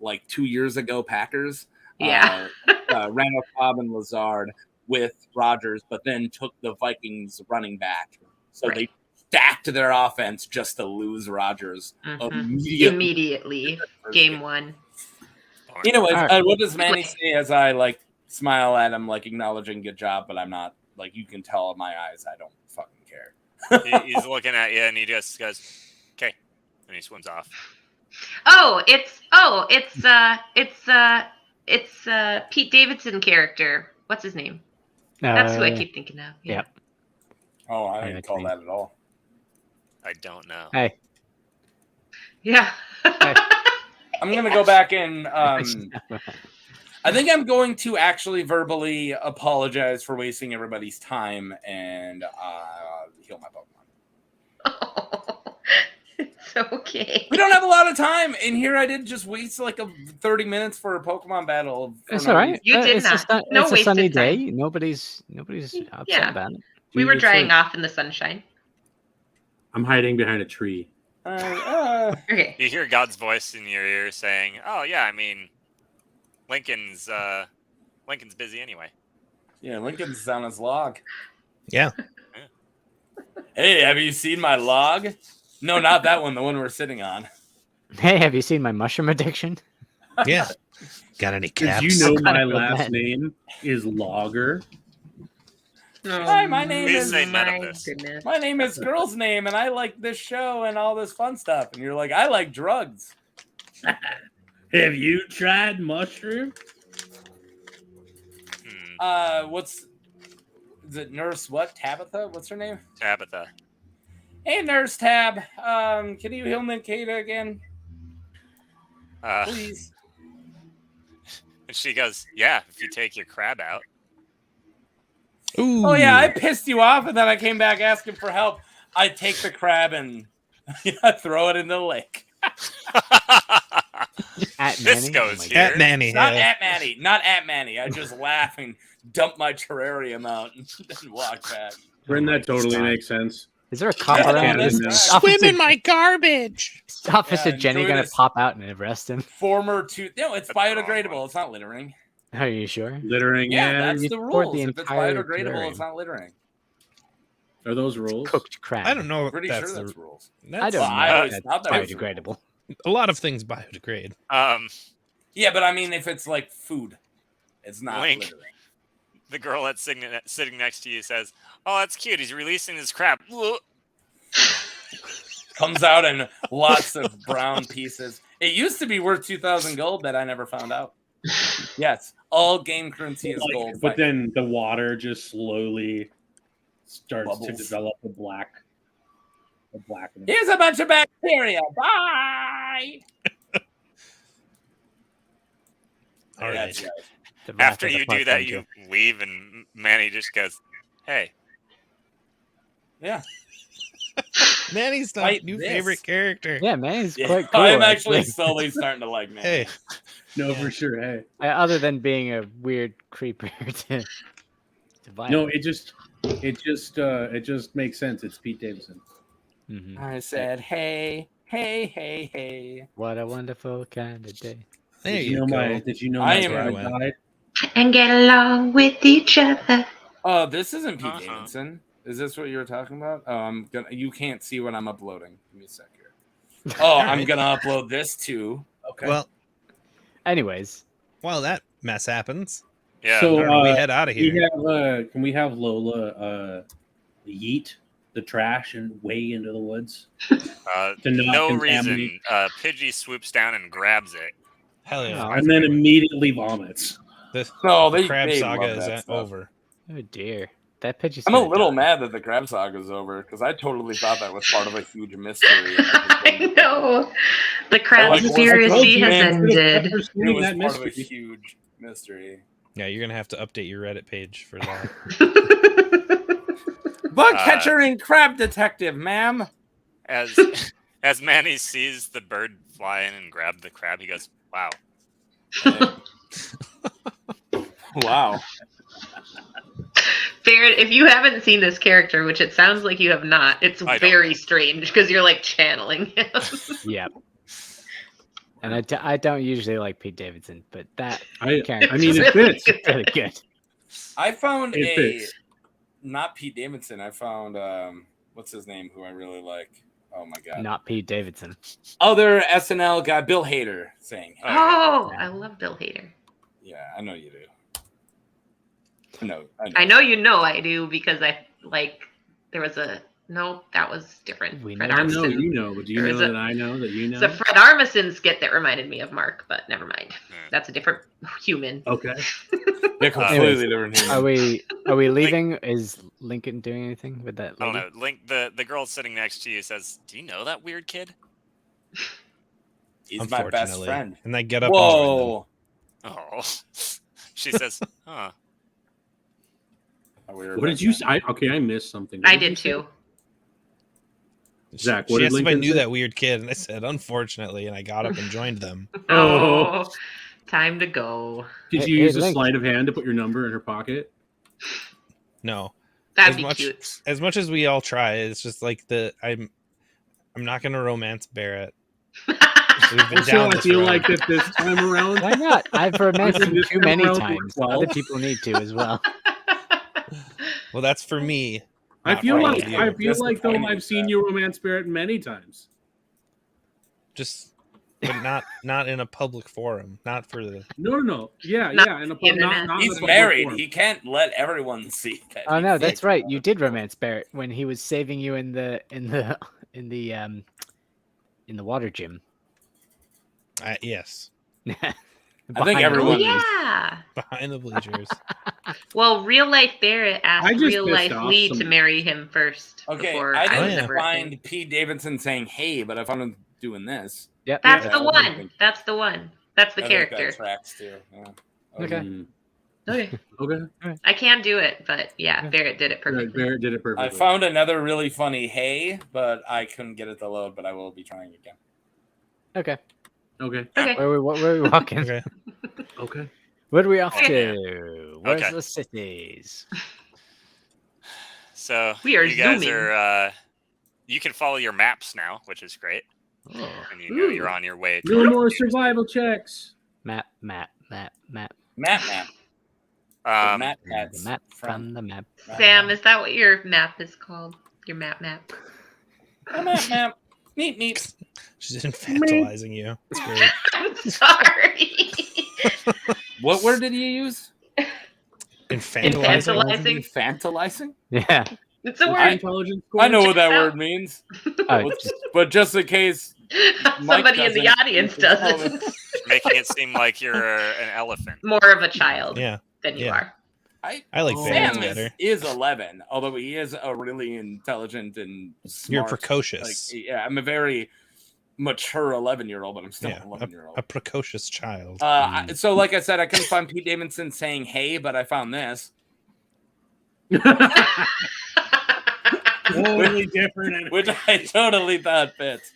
like 2 years ago Packers. Yeah. Randall Cobb and Lazard with Rodgers, but then took the Vikings running back. So they stacked their offense just to lose Rodgers immediately. Game 1. Anyways, Right. what does Manny say as I like smile at him, like acknowledging good job, but I'm not like, you can tell in my eyes I don't fucking care. He's looking at you and he just goes, "Okay," and he swims off. It's Pete Davidson character. What's his name? That's who I keep thinking of. Yeah. Yep. Oh, I didn't call that at all. I don't know. Hey. Yeah. I'm gonna go back and I think I'm going to actually verbally apologize for wasting everybody's time and heal my Pokemon. It's okay. We don't have a lot of time, and here I did just waste like 30 minutes for a Pokemon battle. It's all right. You did it's not. It's a sunny wasted time. day. Nobody's upset Yeah. about it. We were It's drying like- off in the sunshine. I'm hiding behind a tree. Okay. You hear God's voice in your ear saying, "Oh yeah, I mean, Lincoln's busy anyway." Yeah, Lincoln's on his log. Yeah. Hey, have you seen my log? No, not that one. The one we're sitting on. Hey, have you seen my mushroom addiction? Yeah. Got any Did caps? you know Kind my of feel last bad. name is Logger? Hi, my name Please is say none of my this. goodness. My name is Girl's Name, and I like this show and all this fun stuff. And you're like, I like drugs. Have you tried mushroom? Is it Nurse what? Tabitha? What's her name? Tabitha. Hey, Nurse Tab. Can you heal Nikita again, please? And she goes, "Yeah, if you take your crab out." Ooh. Oh yeah, I pissed you off, and then I came back asking for help. I take the crab and throw it in the lake. At This Manny? goes my here. At Manny. Not yeah. at Manny. Not at Manny. I just laugh and dump my terrarium out and then walk back. Bryn, that totally God. makes sense. Is there a cop Yeah, around? that's Is right. Swim in my garbage. Officer Yeah, Jenny enjoy gonna this. pop out and arrest him? No, it's That's the wrong biodegradable. one. It's not littering. Are you sure? Littering, Yeah, yeah. that's you the poured rules. the If it's entire biodegradable, terrarium. it's not littering. Are those rules? Cooked crab. I don't know if Pretty that's sure the. that's rules. I That's, don't Well, know. I always That's thought that was biodegradable. a lot of things biodegrade. Yeah, but I mean, if it's like food, it's not Link. littering. The girl that's sitting next to you says, "Oh, that's cute. He's releasing his crab." Comes out in lots of brown pieces. It used to be worth 2,000 gold that I never found out. Yes, all game currency is gold. But then the water just slowly starts to Bubbles. develop a black. Here's a bunch of bacteria. Bye. All right. That's The black After is a you part do that, of you leave, and Manny just goes, "Hey." Yeah. Manny's not Fight new this. favorite character. Yeah, man, he's Yeah, quite cool. I'm actually actually. slowly starting to like Manny. Hey, No, Yeah. for sure. Hey, Other than being a weird creeper to violate. no, it just makes sense. It's Pete Davidson. Mhm. I said, hey, hey, hey, hey. What a wonderful kind of day. there Did you know go. Did you know I my am- bride Went. died? And get along with each other. Oh, this isn't Pete Uh-huh. Davidson. Is this what you were talking about? Oh, you can't see what I'm uploading. Give me a sec here. Oh, I'm right. gonna upload this too. Okay. Well, Anyways, while that mess happens, Yeah. So why don't we head out of here? can we have Lola yeet the trash and way into the woods? to not no contaminate. reason. Pidgey swoops down and grabs it. Hell yeah. Oh, And then immediately vomits. The No, the they crab love saga is that stuff. over. oh dear, that Pidgey's I'm a gonna little die. mad that the crab saga's over because I totally thought that was part of a huge mystery. I know. The crab Like, conspiracy was- has man, ended. It was part of a huge mystery. Yeah, you're gonna have to update your Reddit page for that. Bug catcher and crab detective, ma'am. As as Manny sees the bird fly in and grab the crab, he goes, "Wow." Wow. Barrett, if you haven't seen this character, which it sounds like you have not, it's I don't. very strange because you're like channeling him. Yep. And I don't usually like Pete Davidson, but that I character mean, is it fits. really good. I found It fits. not Pete Davidson. I found what's his name, who I really like. Oh my god. Not Pete Davidson. Other SNL guy, Bill Hader, saying, hey. Oh, I love Bill Hader. Yeah, I know you do. I I know you know I do because there was a that was different. We Fred know. I know Armisen. you know, but do you There know is a- that I know that you know? It's a Fred Armisen skit that reminded me of Mark, but never mind. Yeah. That's a different human. Okay. They're completely different. Are humans. we leaving? Is Lincoln doing anything with that I lady? don't know. Link, the girl sitting next to you says, "Do you know that weird kid?" He's my best Unfortunately. friend. And they get up and join them. Whoa. Oh, she says, "Huh." A weird What did you friend. say? I missed something. What I you did say? too. Zach, She what did asked if I Lincoln knew say? that weird kid, and I said, unfortunately, and I got up and joined them. Oh. Oh, time to go. Did Hey- you hey, use a Link. sleight of hand to put your number in her pocket? No. That'd As be much- cute. As much as we all try, it's just like I'm not gonna romance Barrett. We've been Also, down I this feel road. like that this time around, Why not? I've romanced him This too time many around, times. 12. Other people need to as well. Well, that's for me. I not feel for all like of you. I feel like though Disappointing I've with seen that. you romance Barrett many times. Just, but not in a public forum. Not for the. No. Yeah, Not yeah. And the internet. not in a He's public married. forum. He can't let everyone see that. Oh he's no, that's single. right. You did romance Barrett when he was saving you in the water gym. Yes, I think Behind the Oh, everyone- bleachers. yeah. behind the bleachers. Well, real life Barrett I asked just real pissed life off Lee to some- marry him first. Okay, before I was didn't ever a thing. find Pete Davidson saying "Hey," but I found him doing this. Yep. That's Yeah, the I one. think- That's the one. That's the I think character. that tracks too. Yeah. Okay. Mm, Okay. okay. I can't do it, but yeah, Yeah. Barrett did it perfectly. Barrett did it perfectly. I found another really funny "Hey," but I couldn't get it to load. But I will be trying again. Okay. Okay. Okay. Where are we walking? Okay. Okay. Where are we off Okay. to? Where's Okay. the cities? So We are you guys zooming. are. You can follow your maps now, which is great, Oh. and you know Ooh. you're on your way. No towards more the- survival checks. Map. Matt. Um, Matt. The That's map from the map. Sam, is that what your map is called? Your map? Matt. Neat. She's infantilizing you. It's great. I'm sorry. What word did you use? Infantilizing. Infantilizing? Infantilizing? Yeah. It's a What's your word. intelligence score? I know what Check that it out. word means, Oh, but just in case Mike Somebody in the doesn't, audience you can tell me. doesn't. Making it seem like you're an elephant. More of a child Yeah, than you yeah. are. I like Oh. Barrett's Sam better. is 11, although he is a really intelligent and smart. You're precocious. Like, yeah, I'm a very mature 11-year-old, but I'm still Yeah, an 11-year-old. a precocious child. So, like I said, I couldn't find Pete Davidson saying "hey," but I found this. Totally different. Which I totally thought fits.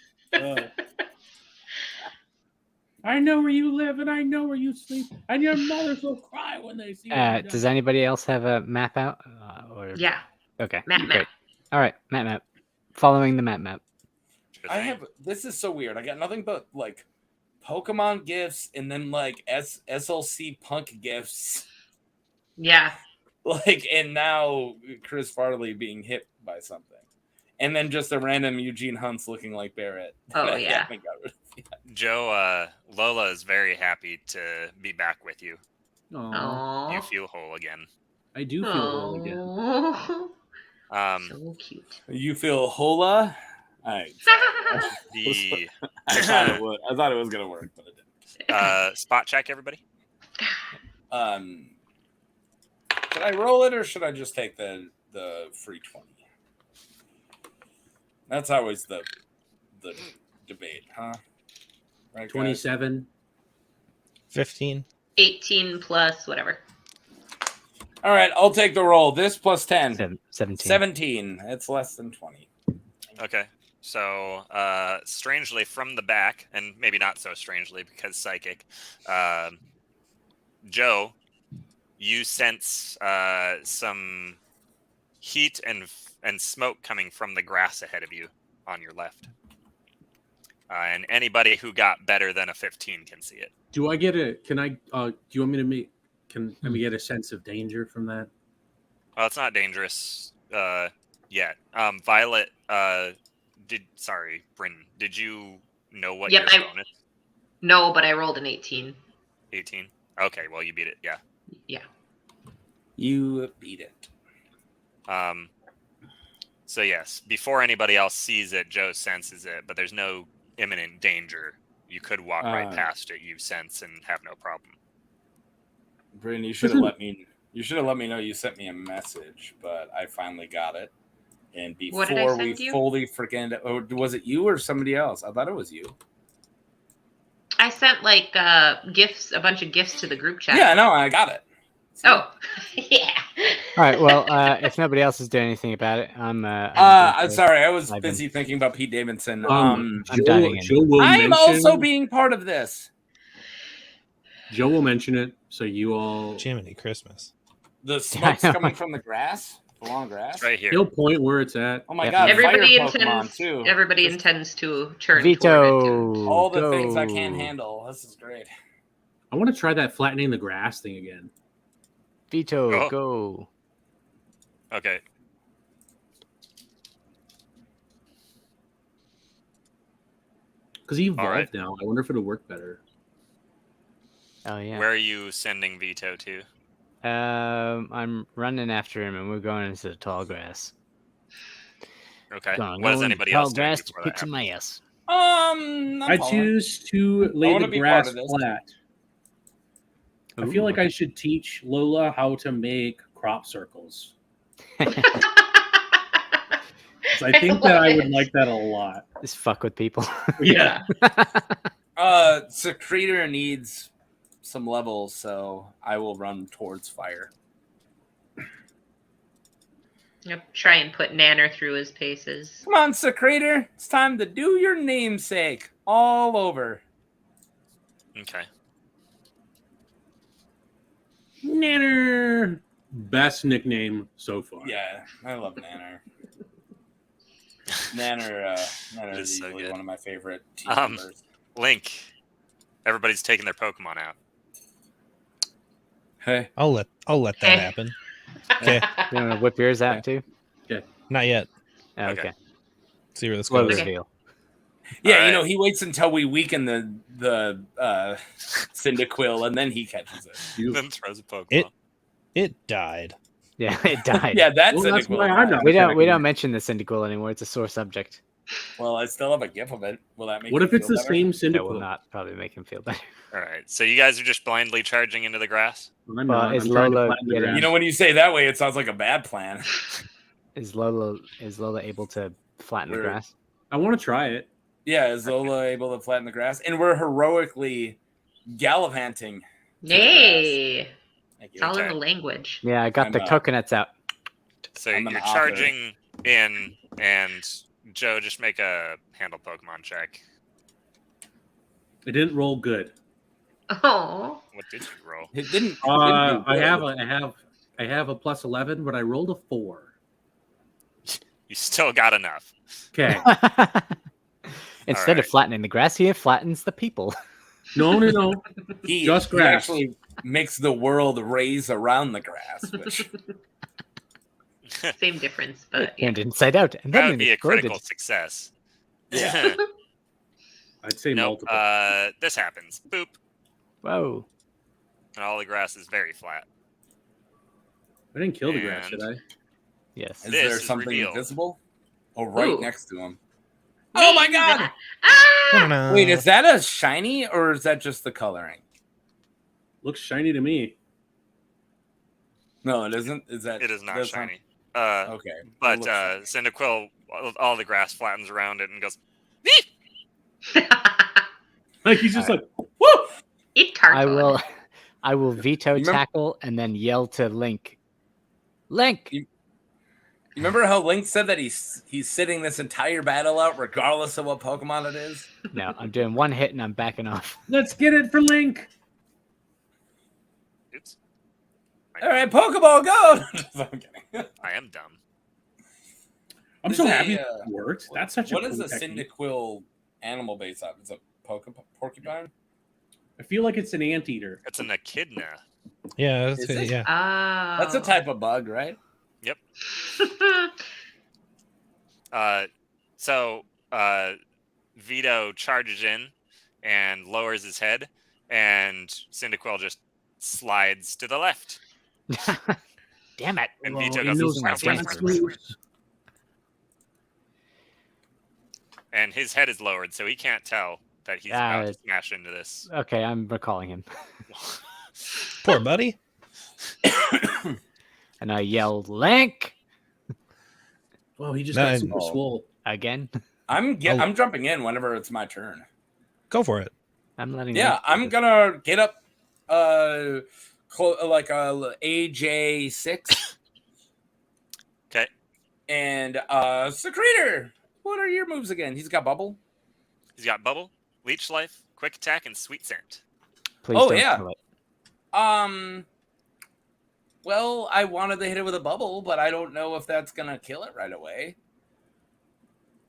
I know where you live and I know where you sleep, and your mothers will cry when they see you. does anybody else have a map out? Or Yeah. okay, Map. great. All right, map. Following the map. Sure I thing. have. This is so weird. I got nothing but like Pokemon gifts and then like SLC punk gifts. Yeah. Like, and now Chris Farley being hit by something. And then just a random Eugene Hunt's looking like Barrett. Oh, I yeah. think I would- Joe, Lola is very happy to be back with you. Aw, You Aww. feel whole again. I do feel whole again. Aww. So cute. You feel hola? I thought it would. I thought it was gonna work, but it didn't. Spot check, everybody. Should I roll it or should I just take the free 20? That's always the debate, huh? Right, guys? 27. 15. 18 plus whatever. All right, I'll take the roll. This plus 10. 17. 17. It's less than 20. Okay. So, strangely from the back, and maybe not so strangely because psychic, Joe, you sense some heat and smoke coming from the grass ahead of you on your left. And anybody who got better than a 15 can see it. Do I get a? Can I? Do you want me to make? Can let me get a sense of danger from that? Well, it's not dangerous yet. Violet, Bryn, did you know what Yep, your bonus? No, but I rolled an 18. 18. Okay, well you beat it. Yeah. Yeah. You beat it. So yes, before anybody else sees it, Joe senses it, but there's no imminent danger. You could walk right past it. You sense and have no problem. Bryn, you should have let me. You should have let me know you sent me a message, but I finally got it. And What did I before we send you? fully forget, or was it you or somebody else? I thought it was you. I sent like gifts, a bunch of gifts to the group chat. Yeah, no, I got it. Oh, yeah. All right. Well, if nobody else is doing anything about it, I'm sorry, I was I've busy thinking about Pete Davidson. I'm diving in. I am also being part of this. Joe will mention it, so you all. Jiminy Christmas. The smoke's coming from the grass, the long grass. It's right here. He'll point where it's at. Oh my Yep. god! Everybody fire Pokemon intends. too. Everybody Just intends to turn toward it. Veto. all the go. things I can't handle. This is great. I want to try that flattening the grass thing again. Veto. Oh. Go. Okay. Because he evolved right. now. I wonder if it'll work better. Oh yeah. Where are you sending Vito to? I'm running after him, and we're going into the tall grass. Okay. Gonna What go is into anybody tall else doing grass to before that kick some happens? ass. I'm I following. choose to lay wanna the be part grass of this. flat. I Ooh, feel like I okay. should teach Lola how to make crop circles. 'Cause I think that I would like that a lot. Just fuck with people. Yeah. Secretor needs some levels, so I will run towards fire. Yep, try and put Nanner through his paces. Come on, Secretor. It's time to do your namesake all over. Okay. Nanner. Best nickname so far. Yeah, I love Nanner. Nanner It is is so easily good. one of my favorite team members. Link. Everybody's taking their Pokemon out. Hey, I'll let that Hey. happen. Okay. You want to whip yours out too? Not yet. Oh, Okay. okay. See where this Slow goes. Okay. reveal. yeah, All you know right. he waits until we weaken the Cyndaquil and then he catches it. You- Then throws a Pokemon. It died. Yeah, it died. Yeah, that's Well, that's Cyndaquil. why I'm not we don't attacking it. mention the Cyndaquil anymore. It's a sore subject. Well, I still have a gif of it. Will that make What you if it's feel the better? same It will Cyndaquil? not probably make him feel better. All right. So you guys are just blindly charging into the grass. I'm Well, not. is I'm trying to Lola flatten the getting- grass. You know, when you say that way, it sounds like a bad plan. Is Lola able to flatten the We're- grass? I want to try it. Yeah, is Lola able to flatten the grass? And we're heroically gallivanting. Yay! Thank It's you. all in Okay. the language. Yeah, I got I'm, the coconuts out. So I'm an you're author. charging in, and Joe, just make a handle Pokemon check. It didn't roll good. Oh. What did you roll? It didn't. I have a plus 11, but I rolled a 4. You still got enough. Okay. Instead of right. flattening the grass, he flattens the people. No. He, Just he grass. actually makes the world raise around the grass, which Same difference, but yeah. And inside out. And That then would it be a exploded. critical success. Yeah. I'd say Nope. multiple. This happens. Boop. Whoa. And all the grass is very flat. I didn't kill the grass, and- did I? Yes. is This there is something revealed. invisible? Oh, right Ooh. next to him. Oh my Name god! that. Ah! know. Wait, is that a shiny or is that just the coloring? Looks shiny to me. No, it isn't. Is that? It is not that's shiny. Okay, But It looks shiny. Cyndaquil, all the grass flattens around it and goes, Like he's just like, Woo! It tarts on it. I will veto You remember- tackle and then yell to Link. Link! You remember how Link said that he's sitting this entire battle out regardless of what Pokemon it is? No, I'm doing one hit and I'm backing off. let's get it for Link. oops. All right, Pokeball, go! I'm kidding. I am dumb. I'm Is so a, happy that worked. That's such What a is cool a technique. Cyndaquil animal based on? It's a porcupine? I feel like it's an anteater. It's an echidna. Yeah, Is it? yeah. Oh. That's a type of bug, right? So Vito charges in and lowers his head, and Cyndaquil just slides to the left. Damn it. And Well, Vito he goes, knows my how dance fast moves. moves. and his head is lowered, so he can't tell that he's about to smash into this. Okay, I'm recalling him. Poor buddy. And I yell, Link! Oh, he just No, got I- super swole. Again. I'm jumping in whenever it's my turn. Go for it. I'm letting Yeah, Link do I'm this. gonna get up like a AJ6. Okay. And Secretor. What are your moves again? He's got bubble. He's got Bubble, Leech Life, Quick Attack, and Sweet Scent. Please Oh, don't yeah. kill it. Well, I wanted to hit it with a bubble, but I don't know if that's gonna kill it right away.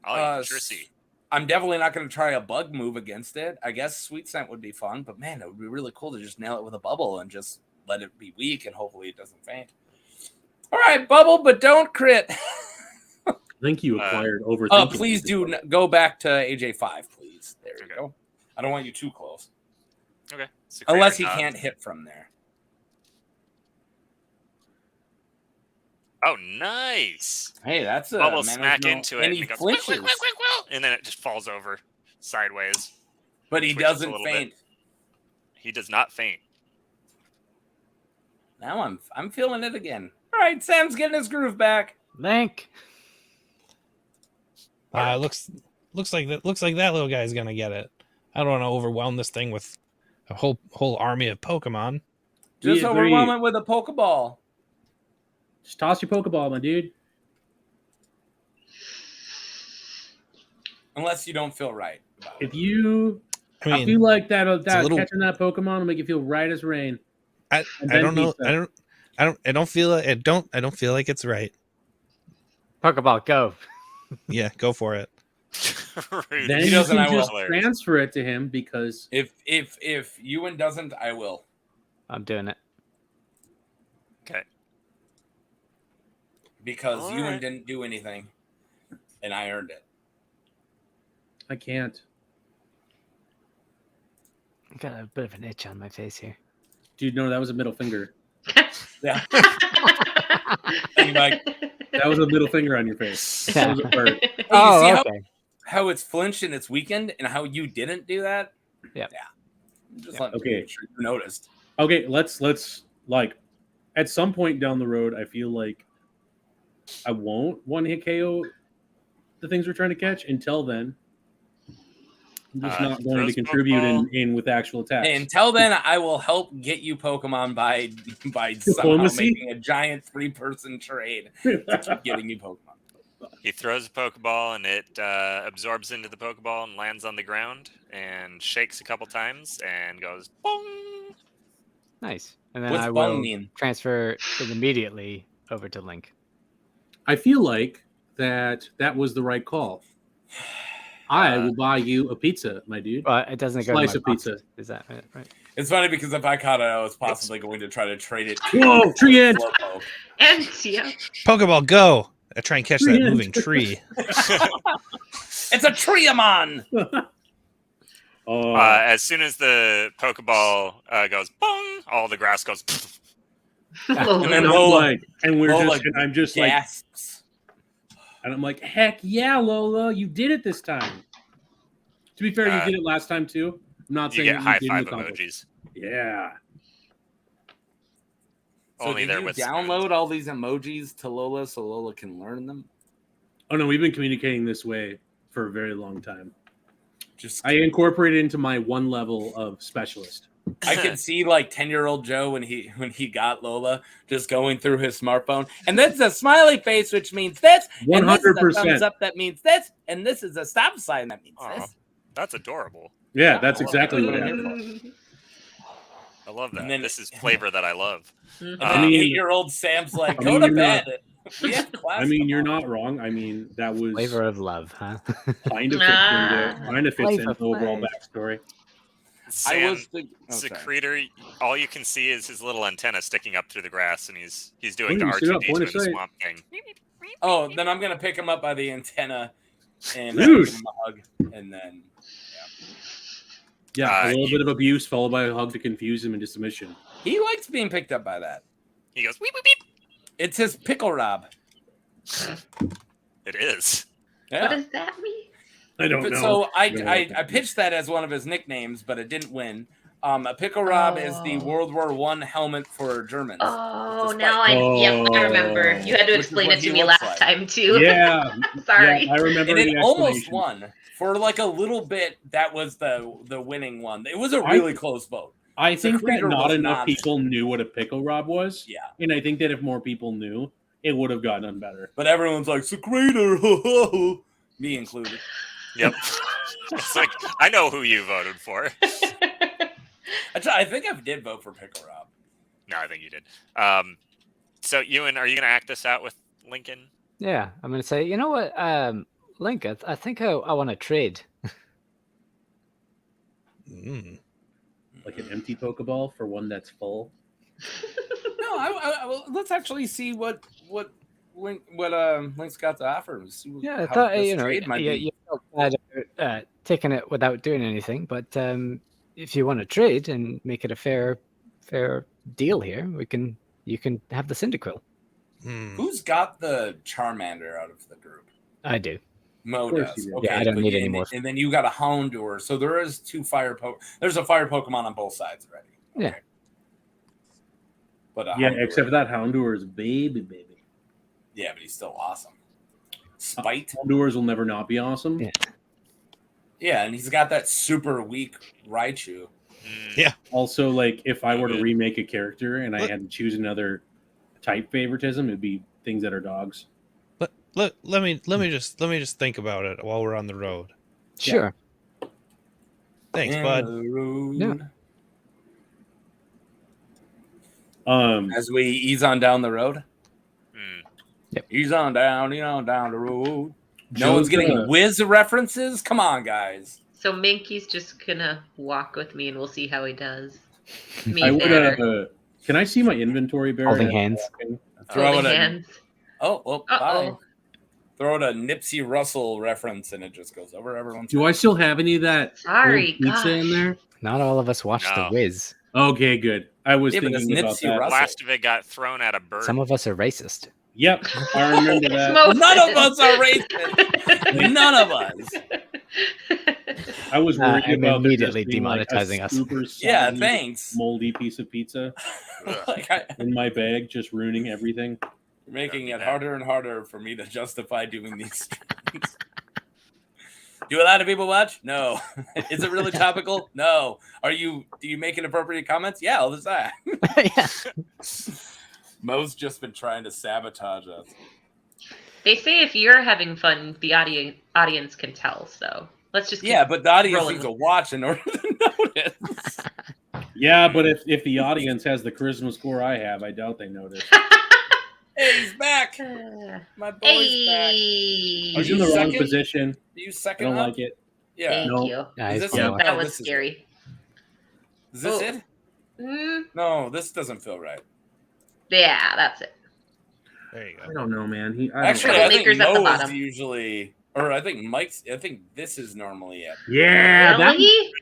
I'll sure see. I'm definitely not gonna try a bug move against it. I guess Sweet Scent would be fun, but man, it would be really cool to just nail it with a bubble and just let it be weak, and hopefully it doesn't faint. All right, bubble, but don't crit. I think you acquired over. Please do go back to AJ5, please. There you go. I don't want you too close. Okay. Unless he Secretor can't nods. hit from there. Oh, nice. Hey, that's a Bubble man, smack there's no- into it, and and he it goes, flinches, and then it just falls over sideways. but he twitches a doesn't little faint. He does not faint. Now I'm feeling it again. All right, Sam's getting his groove back. Link! Looks like that little guy's gonna get it. I don't want to overwhelm this thing with a whole army of Pokemon. Just We agree. overwhelm it with a Pokeball. Just toss your Pokeball, my dude. Unless you don't feel right. about it. If you, I I mean, feel like that little- catching that Pokemon will make you feel right as rain. I and don't then know. pizza. I don't feel it. I don't feel like it's right. Pokeball, go. Yeah, go for it. Rude. Then He you doesn't, can I will. just transfer it to him because If Ewan doesn't, I will. I'm doing it. Okay. Because All Ewan right. didn't do anything. And I earned it. I can't. I got a bit of an itch on my face here. Dude, no, that was a middle finger. Yeah. And like, That was a middle finger on your face. That was a bird. hey, you Oh, see okay. how it's flinched and it's weakened, and how you didn't do that? Yep. Yeah. Just Yeah. let me Okay. make sure you noticed. Okay, let's like at some point down the road, I feel like I won't one hit KO the things we're trying to catch. Until then, I'm just not going to throws contribute Pokeball. in with actual attacks. Hey, until then, I will help get you Pokemon by somehow Diplomacy? making a giant 3-person trade to keep getting you Pokemon. He throws a Pokeball and it absorbs into the Pokeball and lands on the ground and shakes a couple times and goes bong. Nice. And then What's I bong will mean? transfer it immediately over to Link. I feel like that was the right call. I will buy you a pizza, my dude. But it doesn't go to Slice my of pizza. boxes. Is that it? Right? It's funny because if I caught it, I was possibly going to try to trade it. Whoa, tree end! Slowpoke. And yeah. Pokeball, go! I try and catch that Brilliant. moving tree. It's a Treamon! Oh, As soon as the Pokeball goes bong, all the grass goes. And then and I'm Lola- like, and we're Lola just, and I'm just like, Gasps. and I'm like, heck yeah, Lola, you did it this time. To be fair, you did it last time too. I'm not You saying get that high you five didn't accomplish. emojis. Yeah. So Only did there you with download all these emojis to Lola so Lola can learn them? Oh no, we've been communicating this way for a very long time. Just I incorporated into my one level of specialist. I could see like 10-year-old Joe when he got Lola just going through his smartphone, and that's a smiley face, which means this, and this is a 100%. thumbs up that means this, and this is a stop sign that means Aw, this. that's adorable. Yeah, that's I love exactly it. what That's happened. I love that. And then- This is flavor that I love. And I then mean- 8-year-old Sam's like, I go mean, to you're bed. not- We have class I mean, you're tomorrow." not wrong. I mean, that was Flavor of love, huh? kind of fits Flavor into the overall Flav. backstory. I Sam, was the sorry. Secretor, all you can see is his little antenna sticking up through the grass, and he's doing Oh, the you see that R2D2 point in of the sight? swamp thing. Oh, then I'm gonna pick him up by the antenna and Dude. give him a hug, and then Yeah, a little you- bit of abuse followed by a hug to confuse him into submission. he likes being picked up by that. He goes, weep, weep, weep. It's his pickle Rob. It is. Yeah. What does that mean? I don't But know. so You're I welcome. pitched that as one of his nicknames, but it didn't win. A pickle Rob is the Oh. World War I helmet for Germans. Oh, It's a now spike. I remember. You had to Which is explain what it he to me looks last like. time too. Yeah, Sorry. yeah, I remember And the it almost explanation. won for like a little bit. That was the winning one. It was a I- really close vote. I think that Secretor not was enough not- people knew what a pickle Rob was. Yeah, And I think that if more people knew, it would have gotten better. but everyone's like Secretor, me included. Yep. It's like, I know who you voted for. I think I did vote for pickle Rob. No, I think you did. So, Ewan, are you going to act this out with Lincoln? Yeah, I'm gonna say, you know what, Link, I think I want to trade. Mm. Like an empty Pokeball for one that's full. No, well, let's actually see what Link's got to offer. See Yeah, I how thought this you know, trade might be. you felt bad about taking it without doing anything, but if you want to trade and make it a fair deal here, you can have the Cyndaquil. Mm. Who's got the Charmander out of the group? I do. Mo Of course does. you do. Okay, Yeah, I don't but need any more. And then you got a Houndour. So there is two There's a fire Pokemon on both sides already. Yeah. But Yeah, Houndour- except for that Houndour is baby. Yeah, but he's still awesome. Spite. Houndours will never not be awesome. Yeah. Yeah, and he's got that super weak Raichu. Mm, Also, like if I were to Okay. remake a character and I Look. had to choose another type favoritism, it'd be things that are dogs. Let me just think about it while we're on the road. Sure. Thanks, In bud. the road. Yeah. As we ease on down the road. mm. Ease on down, down the road. No Joe's one's getting gonna- whiz references? Come on, guys. So Minky's just gonna walk with me, and we'll see how he does. Me I better. would. Can I see my inventory, Barrett? Holding hands. Throw Holding it a, hands. oh, well, bye. Uh-oh. Throw it a Nipsey Russell reference and it just goes over everyone's Do I still have any of that Sorry, old pizza in gosh. there? Not all of us watched No. The Wiz. Okay, good. I was Yeah, but it's thinking about Nipsey that. Russell. Last of it got thrown at a bird. Some of us are racist. Yep, I remember that. Well, none of us are racist. None of us. I was worried I'm about there immediately just being, like, a demonetizing us. super Yeah, soggy, thanks. moldy piece of pizza Like, in my bag, just ruining everything. you're making That'd it be harder and harder for me to justify doing these streams. Do a lot of people watch? No. Is it really topical? No. Do you make inappropriate comments? Yeah, all the time. Yeah. Mo's just been trying to sabotage us. They say if you're having fun, the audience can tell. So let's just keep Yeah, but the audience rolling needs to with watch in order to notice. Yeah, but if the audience has the charisma score I have, I doubt they notice. Hey, he's back. My boy's back. Hey, Are He's you in the wrong second? position. Are you I second don't up? like it. Yeah. thank No. you. Yeah, Is he's this going it? well. That No, was this is it. scary. Is this Oh. it? Mm, No, this doesn't feel right. yeah, that's it. There you I go. don't know, man. Actually, I think Troublemakers at the Mo is bottom. usually, or I think Mike's. I think this is normally it. yeah, Really?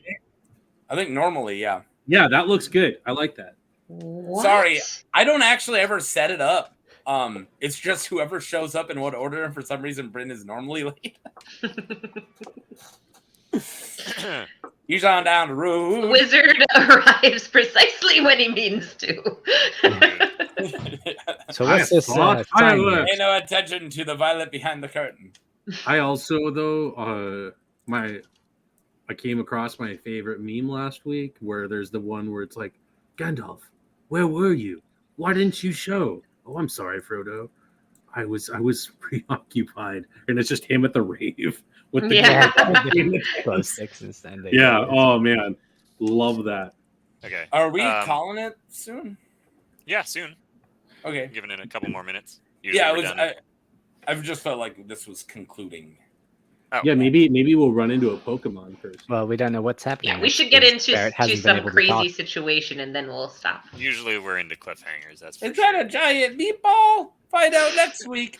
I think normally, yeah. that looks good. I like that. What? Sorry. I don't actually ever set it up. It's just whoever shows up in what order, and for some reason, Bryn is normally late. He's on down the The road. wizard arrives precisely when he means to. So what's this thought sign here? fireworks. Pay no attention to the violet behind the curtain. I also though I came across my favorite meme last week where there's the one where it's like, Gandalf, where were you? Why didn't you show? Oh, I'm sorry, Frodo. I was preoccupied. And it's just him at the rave with the Yeah. Glow sticks and standing. Yeah, oh man. Love that. Okay. Are we calling it soon? Yeah, soon. Okay. Giving it a couple more minutes. Usually Yeah, we're done. I've just felt like this was concluding. Oh, Yeah, maybe we'll run into a Pokemon first. Well, we don't know what's happening. Yeah, we yet, should get because into Barrett to hasn't been some able to crazy talk. situation and then we'll stop. Usually we're into cliffhangers. That's for Is sure. that a giant meatball? Find out next week.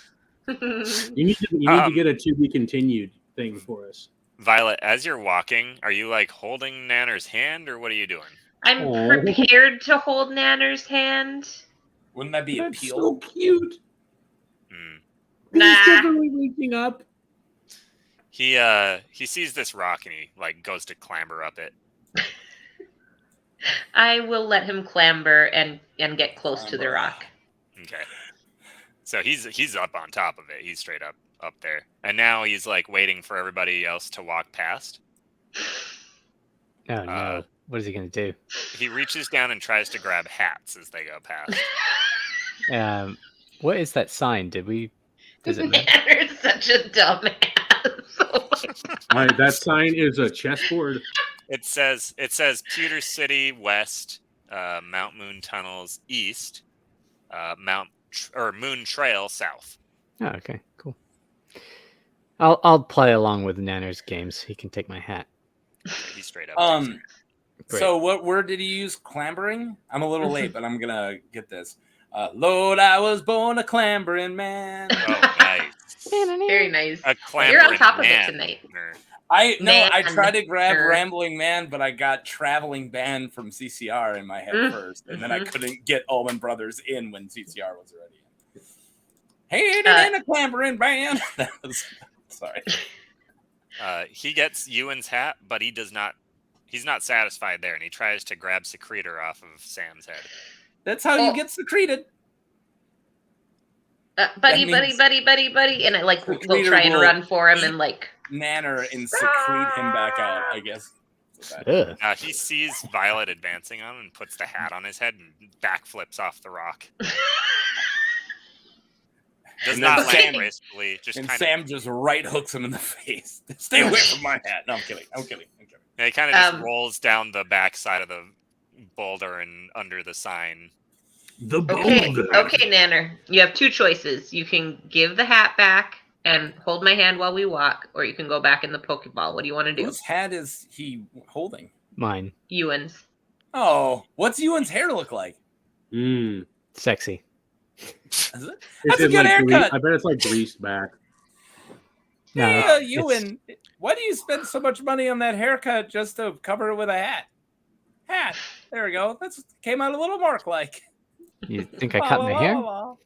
You need to get a to be continued thing for us. Violet, as you're walking, are you like holding Nanner's hand or what are you doing? I'm Aw. prepared to hold Nanner's hand. Wouldn't that be a That's peel? so cute. Hmm. He's Nah. definitely waking up. He sees this rock and he like goes to clamber up it. I will let him clamber and get close to the Clamber. rock. Okay. So he's up on top of it. He's straight up there. And now he's like waiting for everybody else to walk past. Oh no! What is he going to do? He reaches down and tries to grab hats as they go past. What is that sign? Does it matter? Nanner's such a dumbass. That sign is a chessboard. It says Pewter City west, Mount Moon Tunnels east, Moon Trail south. Oh, okay, cool. I'll play along with Nanner's games. He can take my hat. He's straight up. Great. So what word did he use? Clambering? I'm a little late, but I'm gonna get this. Lord, I was born a clambering man. Oh, nice. Very nice. A clambering You're on top of man. it tonight. I Man. tried to grab Sure. Rambling Man, but I got Traveling Band from CCR in my head first, and then I couldn't get Allman Brothers in when CCR was already in. Hey, in a clambering band. That was sorry. He gets Ewan's hat, but he's not satisfied there, and he tries to grab Secretor off of Sam's head. That's how you get secreted. Buddy, That buddy, means- buddy, buddy, buddy, and I like will Creator try and will run for him eat- and like. Nanner and secrete him back out, I guess. Ugh. He sees Violet advancing on him and puts the hat on his head and backflips off the rock. Does And not then land Sam- gracefully. Just And kind Sam just right hooks him in the face. Stay away from my hat. No, I'm kidding. he kind of just rolls down the backside of the boulder and under the sign. The Okay, boulder. okay, Nanner. You have two choices. You can give the hat back and hold my hand while we walk, or you can go back in the Pokeball. What do you want to do? Whose hat is he holding? Mine. Ewan's. Oh, what's Ewan's hair look like? Sexy. Is it? Is That's a it good like haircut. I bet it's like greased back. No, Yeah, it's- Ewan. Why do you spend so much money on that haircut just to cover it with a hat? Hat. There we go. That's came out a little Mark-like. You think I cut my hair? Well,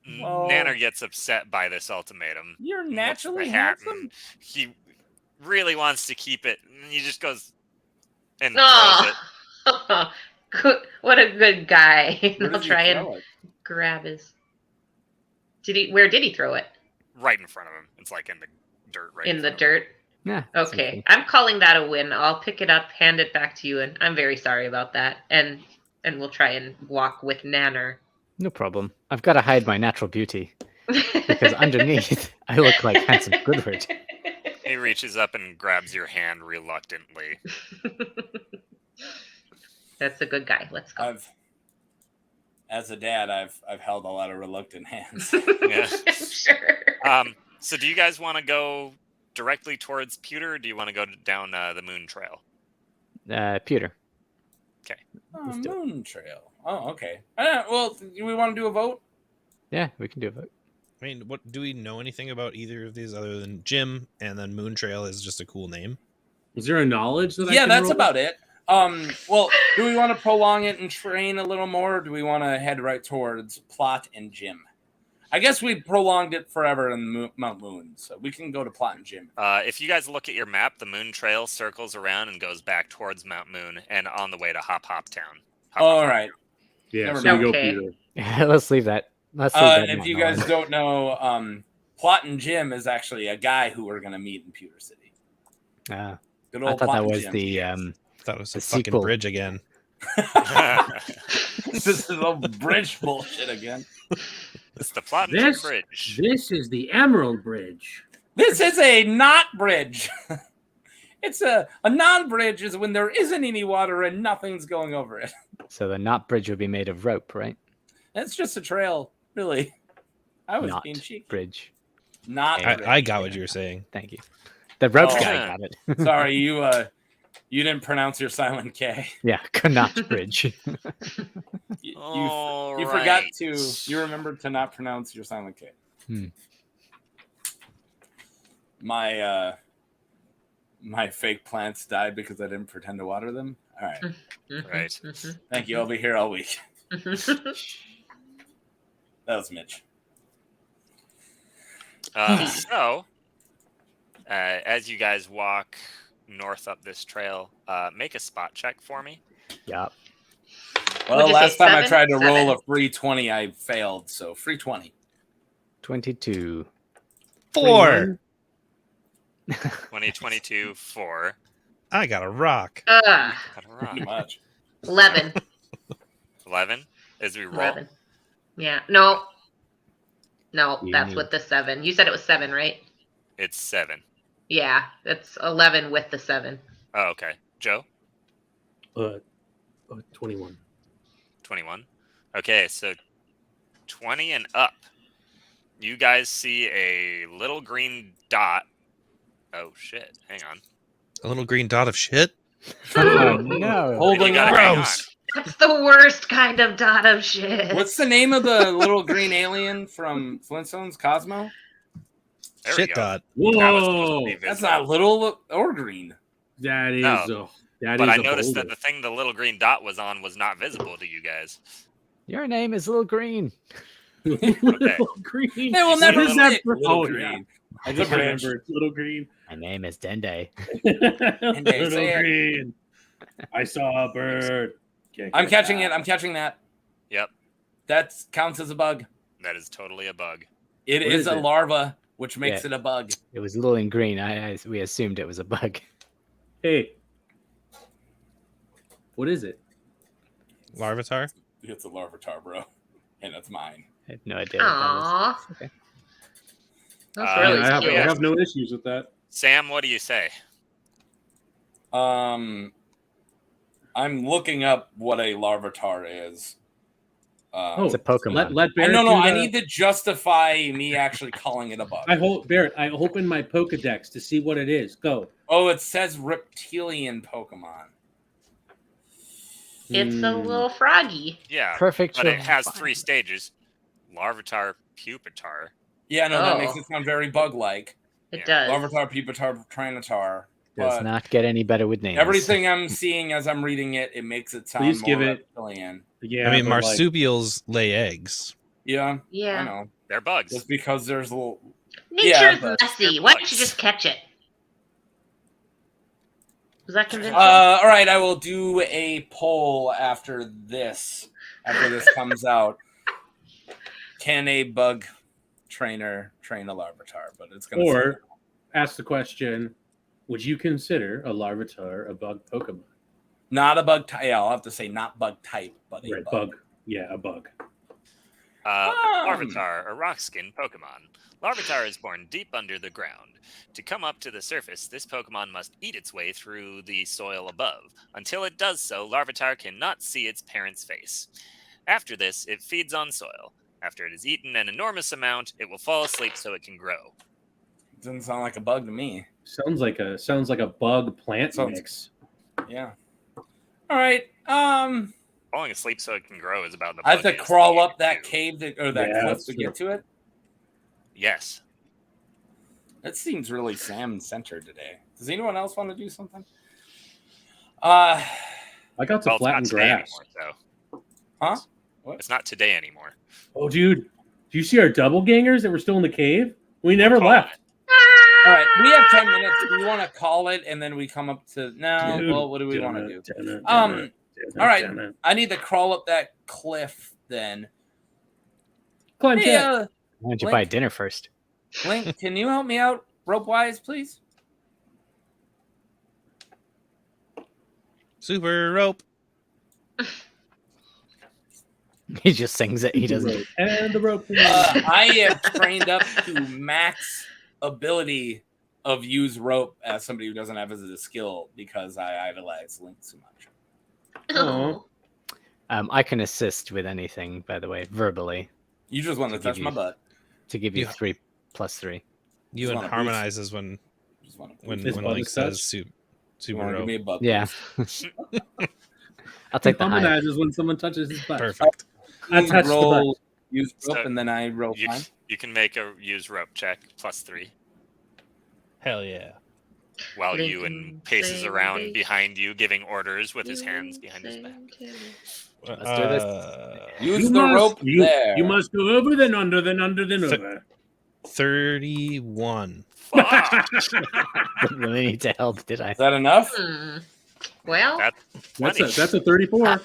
Nanner gets upset by this ultimatum. You're and looks at naturally the hat, handsome. and he really wants to keep it, and he just goes and throws it. Oh, what a good guy. Where I'll does he try and throw it? grab his. Where did he throw it? Right in front of him. It's like in the dirt right In the front of him. dirt? Yeah. Okay. I'm calling that a win. I'll pick it up, hand it back to you, and I'm very sorry about that. And we'll try and walk with Nanner. No problem. I've got to hide my natural beauty because underneath I look like handsome Squidward. He reaches up and grabs your hand reluctantly. That's a good guy. Let's go. As a dad, I've held a lot of reluctant hands. Yeah. Sure. So do you guys want to go directly towards Pewter, or do you want to go down the Moon Trail? Pewter. Oh, Let's do it. Moon Trail. Oh, okay. Well, do we want to do a vote? Yeah, we can do it. I mean, what do we know anything about either of these other than Jim, and then Moon Trail is just a cool name? Is there a knowledge that I Yeah, can that's roll? about it. Well, do we want to prolong it and train a little more, or do we want to head right towards Plot and Jim? I guess we prolonged it forever in Mount Moon, so we can go to Plot and Jim. If you guys look at your map, the Moon Trail circles around and goes back towards Mount Moon and on the way to Hop Hop Town. All right. Yeah, Never so we go mind. Peter. Let's leave that. Let's leave that. If you guys don't know, Plot and Jim is actually a guy who we're going to meet in Pewter City. Good I old thought Plot that and was Jim. the I thought it was The a fucking sequel. bridge again. This is a bridge bullshit again. It's the Plot and Jim This, Bridge. this is the Emerald Bridge. This is a not bridge. It's a non-bridge is when there isn't any water and nothing's going over it. So the knot bridge would be made of rope, right? It's just a trail, really. I was Not being cheeky. bridge. Not I- bridge. I got what you were saying. Thank you. The rope Oh. guy got it. Sorry, you didn't pronounce your silent K. Yeah, knot bridge. You forgot to. You remembered to not pronounce your silent K. Hmm. My fake plants died because I didn't pretend to water them. All right. Right. Thank you. I'll be here all week. That was Mitch. So, as you guys walk north up this trail, make a spot check for me. Yeah. Well, Would you say last time I 7? tried to roll 7. a free 20, I failed. So free 20. 22. 4. 2022 4. I got a rock. Pretty much. 11. 11 as we roll. 11. Yeah. No, You that's knew. with the 7. You said it was 7, right? It's 7. Yeah, that's 11 with the 7. Oh, okay. Joe, 21. 21. Okay, so 20 and up. You guys see a little green dot. Oh shit! Hang on. A little green dot of shit. Oh, no. Holding You gotta on. hang on. Gross. That's the worst kind of dot of shit. What's the name of the little green alien from Flintstones? Cosmo? There we Shit go. dot. That was supposed to Whoa, be That's visible. not little or green. that is No. that But is I a noticed that boulder. the thing the little green dot was on was not visible to you guys. Your name is Little Green. Little green. They will What never is that say for- little oh, green. yeah. I I just remember it's little green. My name is Dende. Little say it. green. I saw a bird. Can't I'm get catching that. it. I'm catching that. Yep, That counts as a bug. that is totally a bug. It What is is a it? larva, which makes Yeah. it a bug. It was little and green. We assumed it was a bug. Hey, what is it? Larvitar. It's a larvitar, bro. And it's mine. I had no idea what that was. Aww. Okay. That's Uh, really I cute. have no issues with that. Sam, what do you say? I'm looking up what a larvitar is. It's a Pokemon. Let Barrett no, do I the- need to justify me actually calling it a bug. I hope Barrett. I open my Pokedex to see what it is. Go. Oh, it says reptilian Pokemon. It's a little froggy. Yeah, Perfect. but it for- has 3 stages: Larvitar, Pupitar. Yeah, no, that Oh. makes it sound very bug-like. It Yeah. does. Larvitar, Pupitar, Trinitar. Does but not get any better with names. everything I'm seeing as I'm reading it, it makes it sound Please more give it- reptilian. Yeah, I mean, but, like, marsupials lay eggs. Yeah, Yeah. I know. They're bugs. Just because there's a little. Nature's but- messy. Why don't you just catch it? Was that convincing? All right, I will do a poll after this. After this comes out, can a bug trainer train a Larvitar? But it's gonna. or ask the question: would you consider a Larvitar a bug Pokemon? Not a bug type. Yeah, I'll have to say not bug type, but a Right, bug. bug. Yeah, a bug. Larvitar, a rock-skin Pokemon. Larvitar is born deep under the ground. To come up to the surface, this Pokemon must eat its way through the soil above. Until it does so, Larvitar cannot see its parent's face. After this, it feeds on soil. After it has eaten an enormous amount, it will fall asleep so it can grow. Doesn't sound like a bug to me. Sounds like a bug plant Sounds- mix. Yeah. All right. Falling asleep so it can grow is about the I have to buggiest crawl thing you up can that do. cave or that Yeah, cliff that's to true. get to it. Yes. That seems really Sam centered today. Does anyone else want to do something? Uh, I got to Well, it's not flatten today grass. anymore, so. huh? It's not today anymore. Oh, dude, do you see our double gangers that were still in the cave? We never Call left. All right, we have 10 minutes. Do we want to call it and then we come up to no? Dude, Well, what do we want to do? All All right, I need to crawl up that cliff then. Climb Hey, check. Why don't you Link. buy dinner first? Link, can you help me out rope wise, please? Super rope. He just sings it. He doesn't. And the rope. I have trained up to max ability of use rope as somebody who doesn't have it as a skill because I idolize Link so much. Oh. I can assist with anything, by the way, verbally, You just want to To touch give my you- butt. to give you Yeah. 3+3. You Just and wanna harmonizes when Just want to when His when butt Link is says touched? super you want to give rope. me a butt. Yeah. please? I'll take the high. Harmonizes when someone touches his butt. Perfect. I Please touched the roll, use rope, So, and then I roll You, fine. you can make a use rope check +3 Hell yeah. while Link Ewan and paces say around they- behind you, giving orders with his hands behind his back. Let's do this. Use You the must, rope you, there. you must go over, then under, then under, then Th- over. 31. Fuck! Didn't really need to help, did I? Is that enough? Well, That's plenty. That's a 34. The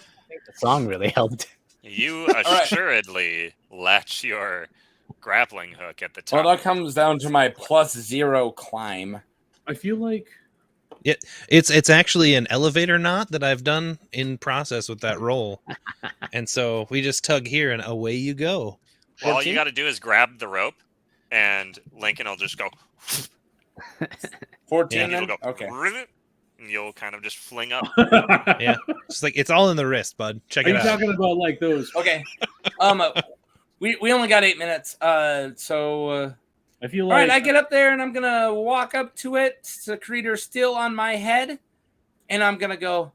song really helped. You right. assuredly latch your grappling hook at the Well, top. that comes down to my +0 climb. I feel like It's actually an elevator knot that I've done in process with that roll. And so we just tug here and away you go. Well, all 14? you got to do is grab the rope, and Lincoln will just go. 14 And then? it'll go. Okay. And you'll kind of just fling up. Yeah. It's like it's all in the wrist, bud. Check Are it you out. talking about like those? Okay. We only got 8 minutes. So I feel all like right, I get up there and I'm gonna walk up to it. Secretor still on my head, and I'm gonna go.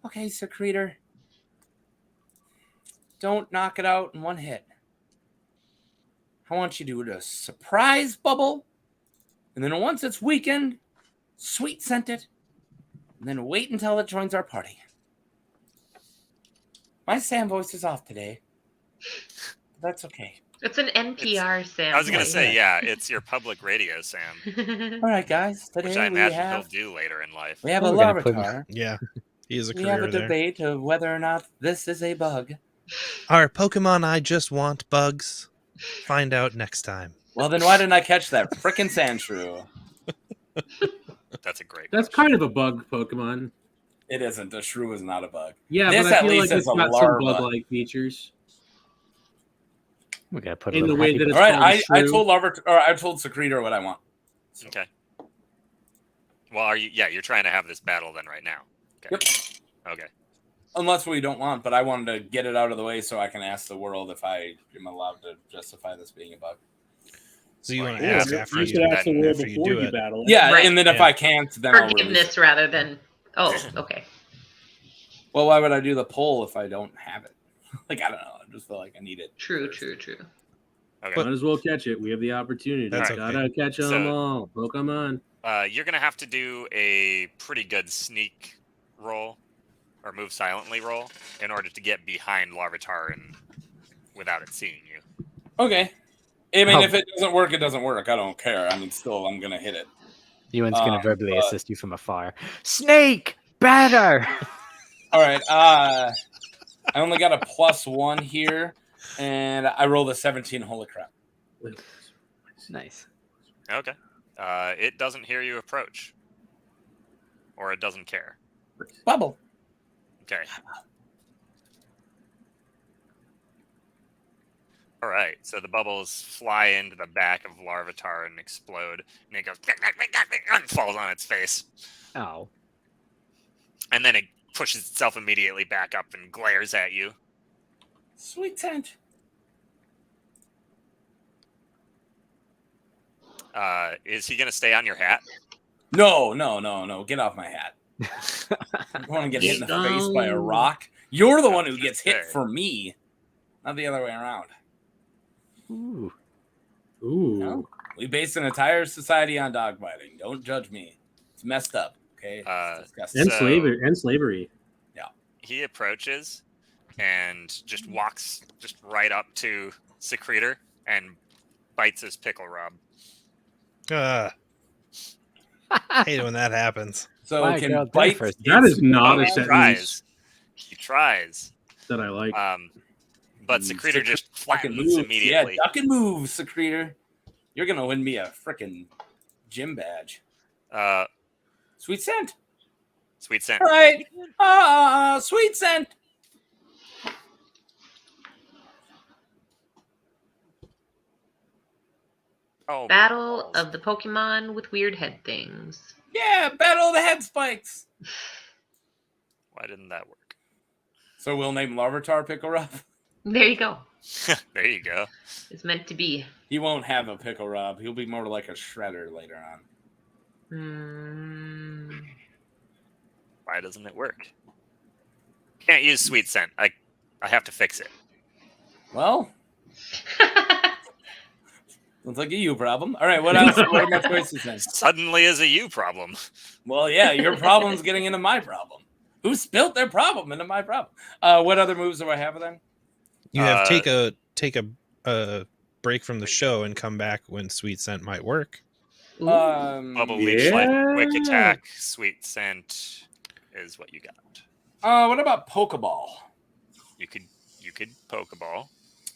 Okay, Secretor. Don't knock it out in one hit. I want you to do a surprise bubble, and then once it's weakened, sweet scent it, and then wait until it joins our party. My Sam voice is off today. That's okay. it's an NPR sound. I was gonna Yeah, say, yeah. yeah, it's your public radio, Sam, All right, guys. Today which I we imagine have he'll do later in life. a We're gonna put- Larvitar. Yeah. He is a We have career a there. debate of whether or not this is a bug. Are Pokemon I just want bugs? Find out next time. Well, then why didn't I catch that frickin' Sandshrew? That's a great. that's kind of a bug Pokemon. It isn't. The shrew is not a bug. Yeah, This but I at feel least like is it's a got larva. some bug-like features. We're gonna put a In the little way happy that it's All right, called a I shrew. told Larvitar, or I told Secretor what I want. Okay. Well, are you? Yeah, you're trying to have this battle then right now. Okay. Okay. Unless we don't want, but I wanted to get it out of the way so I can ask the world if I am allowed to justify this being a bug. So you Well, want to yeah, ask you after you you, should ask the world after you before do you it. battle it. Yeah, Right. and then if Yeah. I can't, then I'll release Forgiveness it. rather than. Oh, okay. Well, why would I do the poll if I don't have it? Like, I don't know. I just feel like I need it. True, first. true, true. Okay. Might as well catch it. We have the opportunity. That's Gotta catch them So- all. Pokemon. You're gonna have to do a pretty good sneak roll or move silently roll in order to get behind Larvitar and without it seeing you. Okay. I mean, Oh. if it doesn't work, it doesn't work. I don't care. I mean, still, I'm gonna hit it. Ewan's going to verbally but- assist you from afar. Snake! Better! All right. I only got a +1 here, and I rolled a 17. Holy crap! Nice. Okay. It doesn't hear you approach, or it doesn't care. Bubble. Okay. All right. So the bubbles fly into the back of Larvitar and explode, and it goes and falls on its face, Oh. and then it pushes itself immediately back up and glares at you. Sweet scent. Is he gonna stay on your hat? No. Get off my hat. I don't want to get hit in the Get face by a down. rock. You're the one who gets hit Okay. for me, not the other way around. Ooh. Ooh. No. We base an entire society on dog biting. Don't judge me. It's messed up. Okay. It's disgusting. And So- slavery. He approaches and just walks just right up to Secretor and bites his pickle rub. Hate it when that happens. So My can God, they're bite. first. That is not Oh, a he sentence tries. He tries. that I like. But Secretor just Fucking flattens moves. immediately. Yeah, duck and move, Secretor. You're gonna win me a frickin' gym badge. Sweet scent. Sweet scent. All right. Sweet scent. Oh, Battle of the Pokemon with weird head things. Yeah, battle of the head spikes. why didn't that work? So we'll name Larvitar Pickle Rob. There you go. There you go. It's meant to be. He won't have a Pickle Rob. He'll be more like a Shredder later on. Mm. Why doesn't it work? Can't use sweet scent. I have to fix it. Well, looks like a you problem. All right, what else? What are my choices then? Suddenly is a you problem. Well, yeah, your problem's getting into my problem. Who spilt their problem into my problem? What other moves do I have then? You have Uh, take a break from the show and come back when Sweet Scent might work. Ooh. Bubble leech, like quick Yeah. attack, sweet scent is what you got. What about Pokeball? You could Pokeball.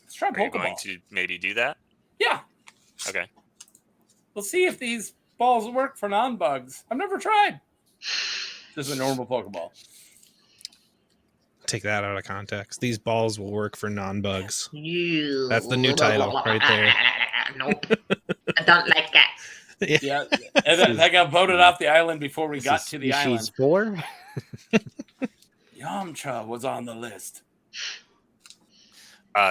Let's try Are you going Pokeball. to maybe do that? Yeah, Okay. we'll see if these balls work for non-bugs. I've never tried. Just a normal Pokeball. Take that out of context. These balls will work for non-bugs. You. That's the new title right there. Nope. I don't like that. Yeah, and that got voted off the island before we got to the island. 4? Yamcha was on the list.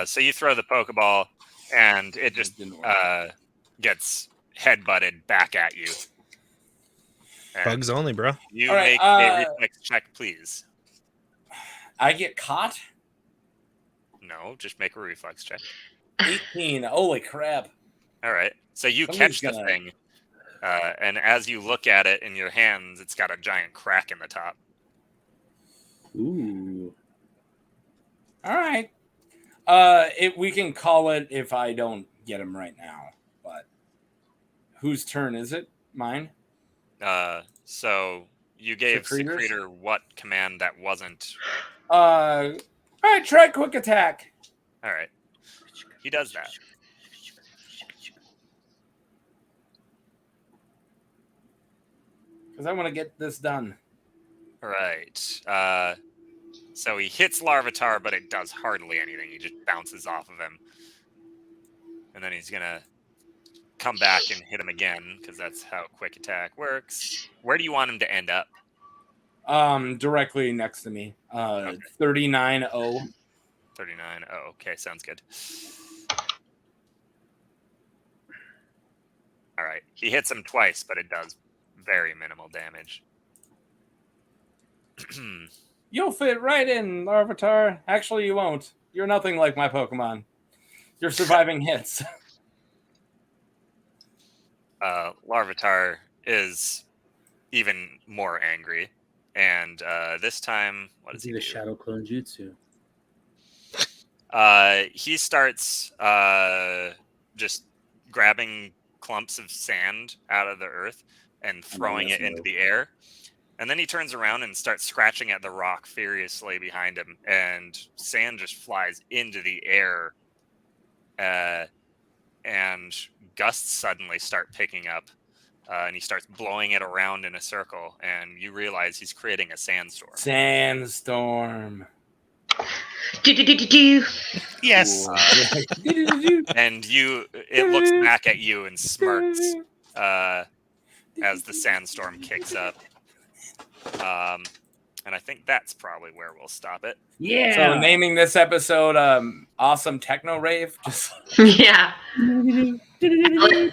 So you throw the Pokeball, and it just Didn't work. gets headbutted back at you. And Bugs only, bro. You All right, make a reflex check, please. I get caught. No, just make a reflex check. 18. Holy crap! All right. So you Somebody's catch the gonna- thing, and as you look at it in your hands, it's got a giant crack in the top. Ooh. All right. We can call it if I don't get him right now. But whose turn is it? Mine. So you gave Secretors? Secretor what command that wasn't? All right. Try quick attack. All right. He does that. Because I want to get this done. All right. So he hits Larvitar, but it does hardly anything. He just bounces off of him. And then he's going to come back and hit him again, because that's how quick attack works. Where do you want him to end up? Directly next to me. 39-0. 39. Oh, okay. Sounds good. All right. He hits him twice, but it does very minimal damage. You'll fit right in, Larvitar. Actually, you won't. You're nothing like my Pokemon. You're surviving hits. Larvitar is even more angry, and this time, what does he the do? shadow clone jutsu. He starts just grabbing clumps of sand out of the earth and throwing it into the air. And then he turns around and starts scratching at the rock furiously behind him, and sand just flies into the air. And gusts suddenly start picking up, and he starts blowing it around in a circle, and you realize he's creating a sandstorm. Sandstorm. Do. Yes. And it looks back at you and smirks as the sandstorm kicks up. And I think that's probably where we'll stop it. Yeah. So naming this episode Awesome Techno Rave. Just Yeah.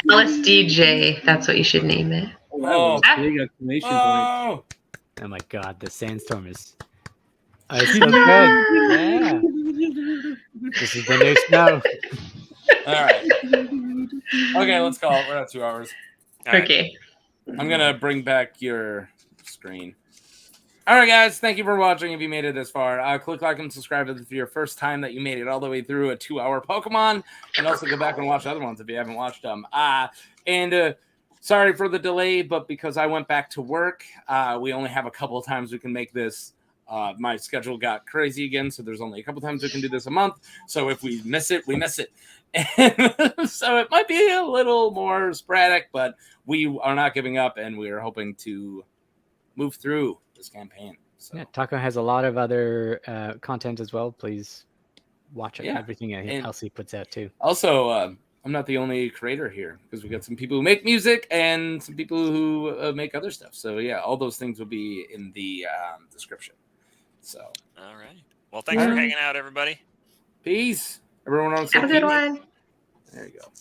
LSDJ. That's what you should name it. Oh, that was a big exclamation point. oh, Oh my god, the sandstorm is. Oh, it's so good. Yeah. This is the new snow. all right. Okay, let's call it. We're at 2 hours. All right. Okay. I'm gonna bring back your screen. All right, guys. Thank you for watching. If you made it this far, click like and subscribe if it's your first time that you made it all the way through a 2-hour Pokemon, and also go back and watch other ones if you haven't watched them. Sorry for the delay, but because I went back to work, we only have a couple of times we can make this. My schedule got crazy again, so there's only a couple times we can do this a month. So if we miss it, we miss it. And so it might be a little more sporadic, but we are not giving up, and we are hoping to move through this campaign. So. Yeah, Taco has a lot of other content as well. Please watch Yeah. everything else he puts out too. Also, I'm not the only creator here because we got some people who make music and some people who make other stuff. So yeah, all those things will be in the description. So All right. Well, thanks for hanging out, everybody. peace, everyone. On Have a good one. There you go.